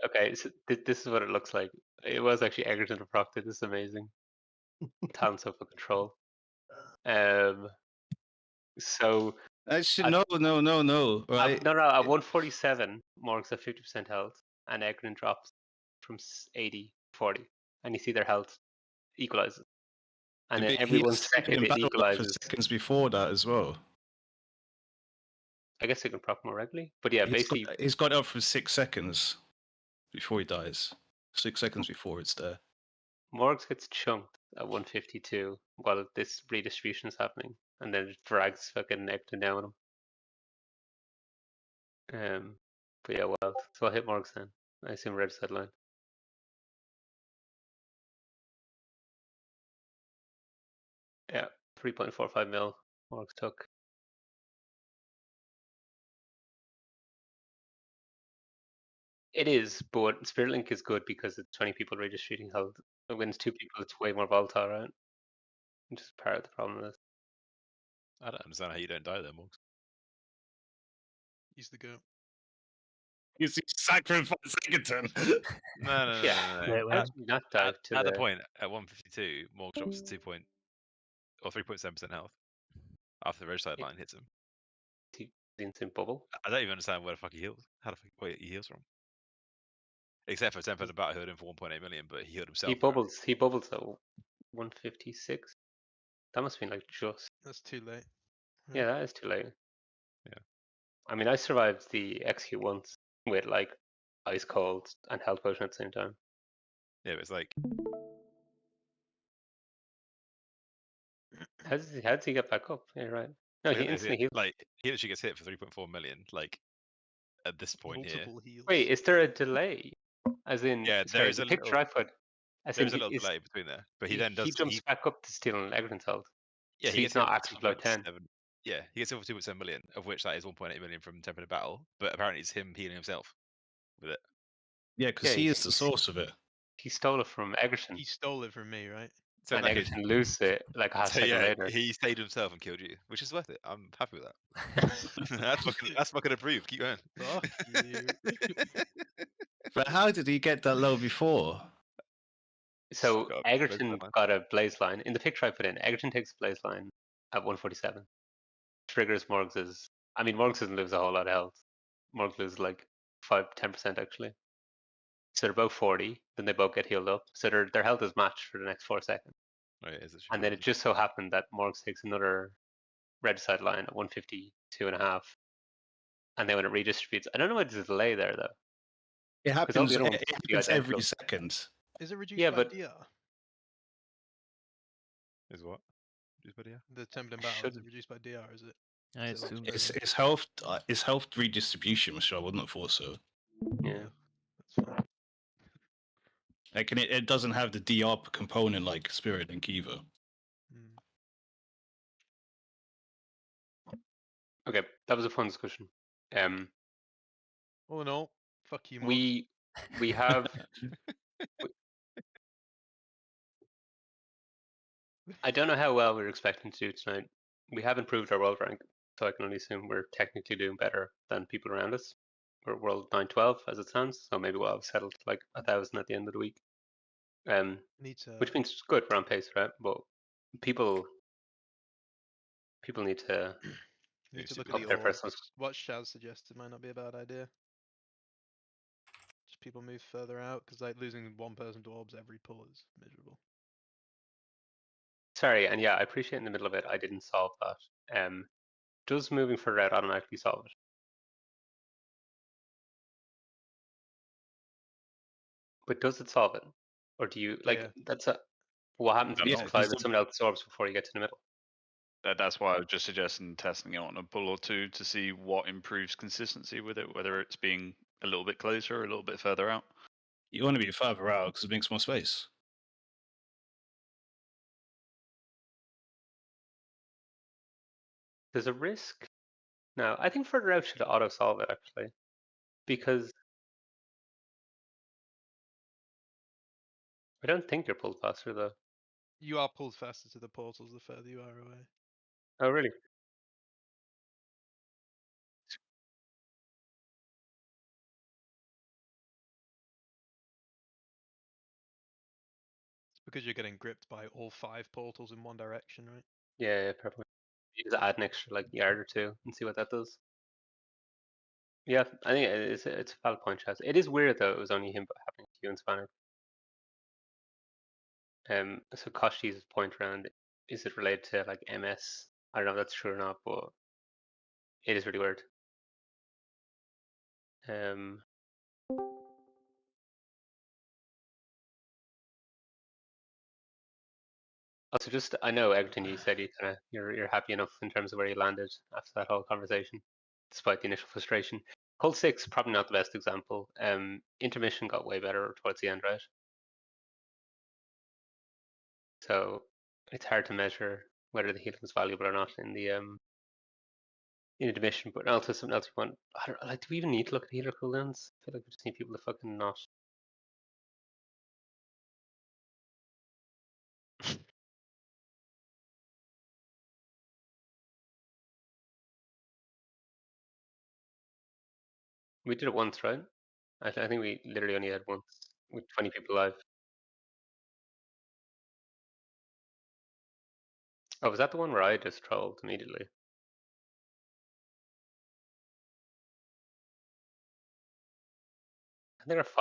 okay, so this is what it looks like. It was actually Egerton who procced it. This is amazing. Talents of control. So Actually, no. Right? no. At 147, Morg's at 50% health, and Egerton drops from 80 40, and you see their health equalizes. And then But every he 1 was second in it battle for equalizes. seconds before that as well. I guess they can proc more regularly, but yeah, basically he's got up for 6 seconds before he dies. 6 seconds before it's there. Morgs gets chunked at 152 while this redistribution is happening, and then it drags fucking Egerton down with him. But yeah, well, so I'll hit Morgs then. I assume red side line. Yeah, 3.45 mil Morgs took. It is, but Spirit Link is good because it's 20 people redistributing health. When it's 2 people, it's way more volatile, right? Which is part of the problem with this. I don't understand how you don't die there, Morgs. He's the goat. You see, sacrifice Egerton. No. How did you not die to At the point at 152, Morgs drops to 3.7% health after the red side line hits him. the instant bubble? I don't even understand where the fuck he heals. How the fuck where he heals from? Except for Tempered in Battle healed him for 1.8 million, but he healed himself. He bubbles at 156. That must have been like just. That's too late. Yeah, that is too late. Yeah. I mean, I survived the execute once with like ice cold and health potion at the same time. Yeah, but it's like. How does he get back up? Yeah, right. No, he instantly heals. Like he literally gets hit for 3.4 million. Like at this point Multiple here. heals. Wait, is there a delay? As in, Yeah, sorry, there's the a picture little. I put. As There's in, a little delay between there, but he then does. He jumps back up to steal an Egerton's health. Yeah, so he he's gets not hit actually below 10. Yeah, he gets hit for 2.7 million, of which that is 1.8 million from Tempered in Battle. But apparently, it's him healing himself with it. Yeah, because he is the source of it. He stole it from Egerton. He stole it from me, right? So and Egerton loses it like a half so second yeah, later. he saved himself and killed you, which is worth it. I'm happy with that. that's fucking approved. Keep going. Fuck you. But how did he get that low before? So Egerton got a blaze line. In the picture I put in, Egerton takes a blaze line at 147. Triggers Morgs's. I mean, Morgs doesn't lose a whole lot of health. Morgs loses like 10% actually. So they're both 40. Then they both get healed up. So their health is matched for the next 4 seconds. Oh, yeah, and then it just so happened that Morgs takes another red side line at 152.5, and then when it redistributes, I don't know why there's a delay there though. It 'Cause all happens. the other It ones seem to be happens every identical. second. Is it reduced Yeah, by but DR? Is what? Reduced by DR? The template in battle, is Shouldn't. it reduced by DR? Is it? I is it assume locked so. It's health. It's health redistribution, so I wouldn't have thought so. Yeah. That's fine. Like, and it doesn't have the DR component like Spirit and Kiva. Mm. Okay, that was a fun discussion. Oh no, fuck you, Mog. We have. I don't know how well we're expecting to do tonight. We have improved our world rank, so I can only assume we're technically doing better than people around us. We're world 912 as it stands, so maybe we'll have settled like 1,000 at the end of the week. Need to. Which means it's good, we're on pace, right? But people need to Need to look at up the their orbs. personal. What Shaz suggested might not be a bad idea. Just people move further out because like losing one person to orbs every pull is miserable. Sorry, and yeah, I appreciate in the middle of it I didn't solve that. Does moving further out automatically solve it? But does it solve it? Or do you like Yeah. that's a what happens if you Yeah, have to fight because with someone else absorbs before you get to the middle? That's why I was just suggesting testing it on a pull or two to see what improves consistency with it, whether it's being a little bit closer or a little bit further out. You want to be further out because it makes more space. There's a risk. No, I think further out should auto solve it actually. Because I don't think you're pulled faster though. You are pulled faster to the portals the further you are away. Oh really? It's because you're getting gripped by all 5 portals in one direction, right? Yeah, probably. You just add an extra like yard or two and see what that does. Yeah, I think it's a valid point, Chaz. It is weird though. It was only him happening to you in Spanish. So Koshi's point around, is it related to like MS? I don't know if that's true or not, but it is really weird. Also, just I know Egerton, you said you're happy enough in terms of where you landed after that whole conversation, despite the initial frustration. Cold 6 probably not the best example. Intermission got way better towards the end, right? So it's hard to measure whether the healing is valuable or not in the intermission. But also something else we want. I don't like. Do we even need to look at healer cooldowns? I feel like we just need people to fucking not. We did it once, right? I think we literally only had once with 20 people live. Oh, was that the one where I just trolled immediately? I think our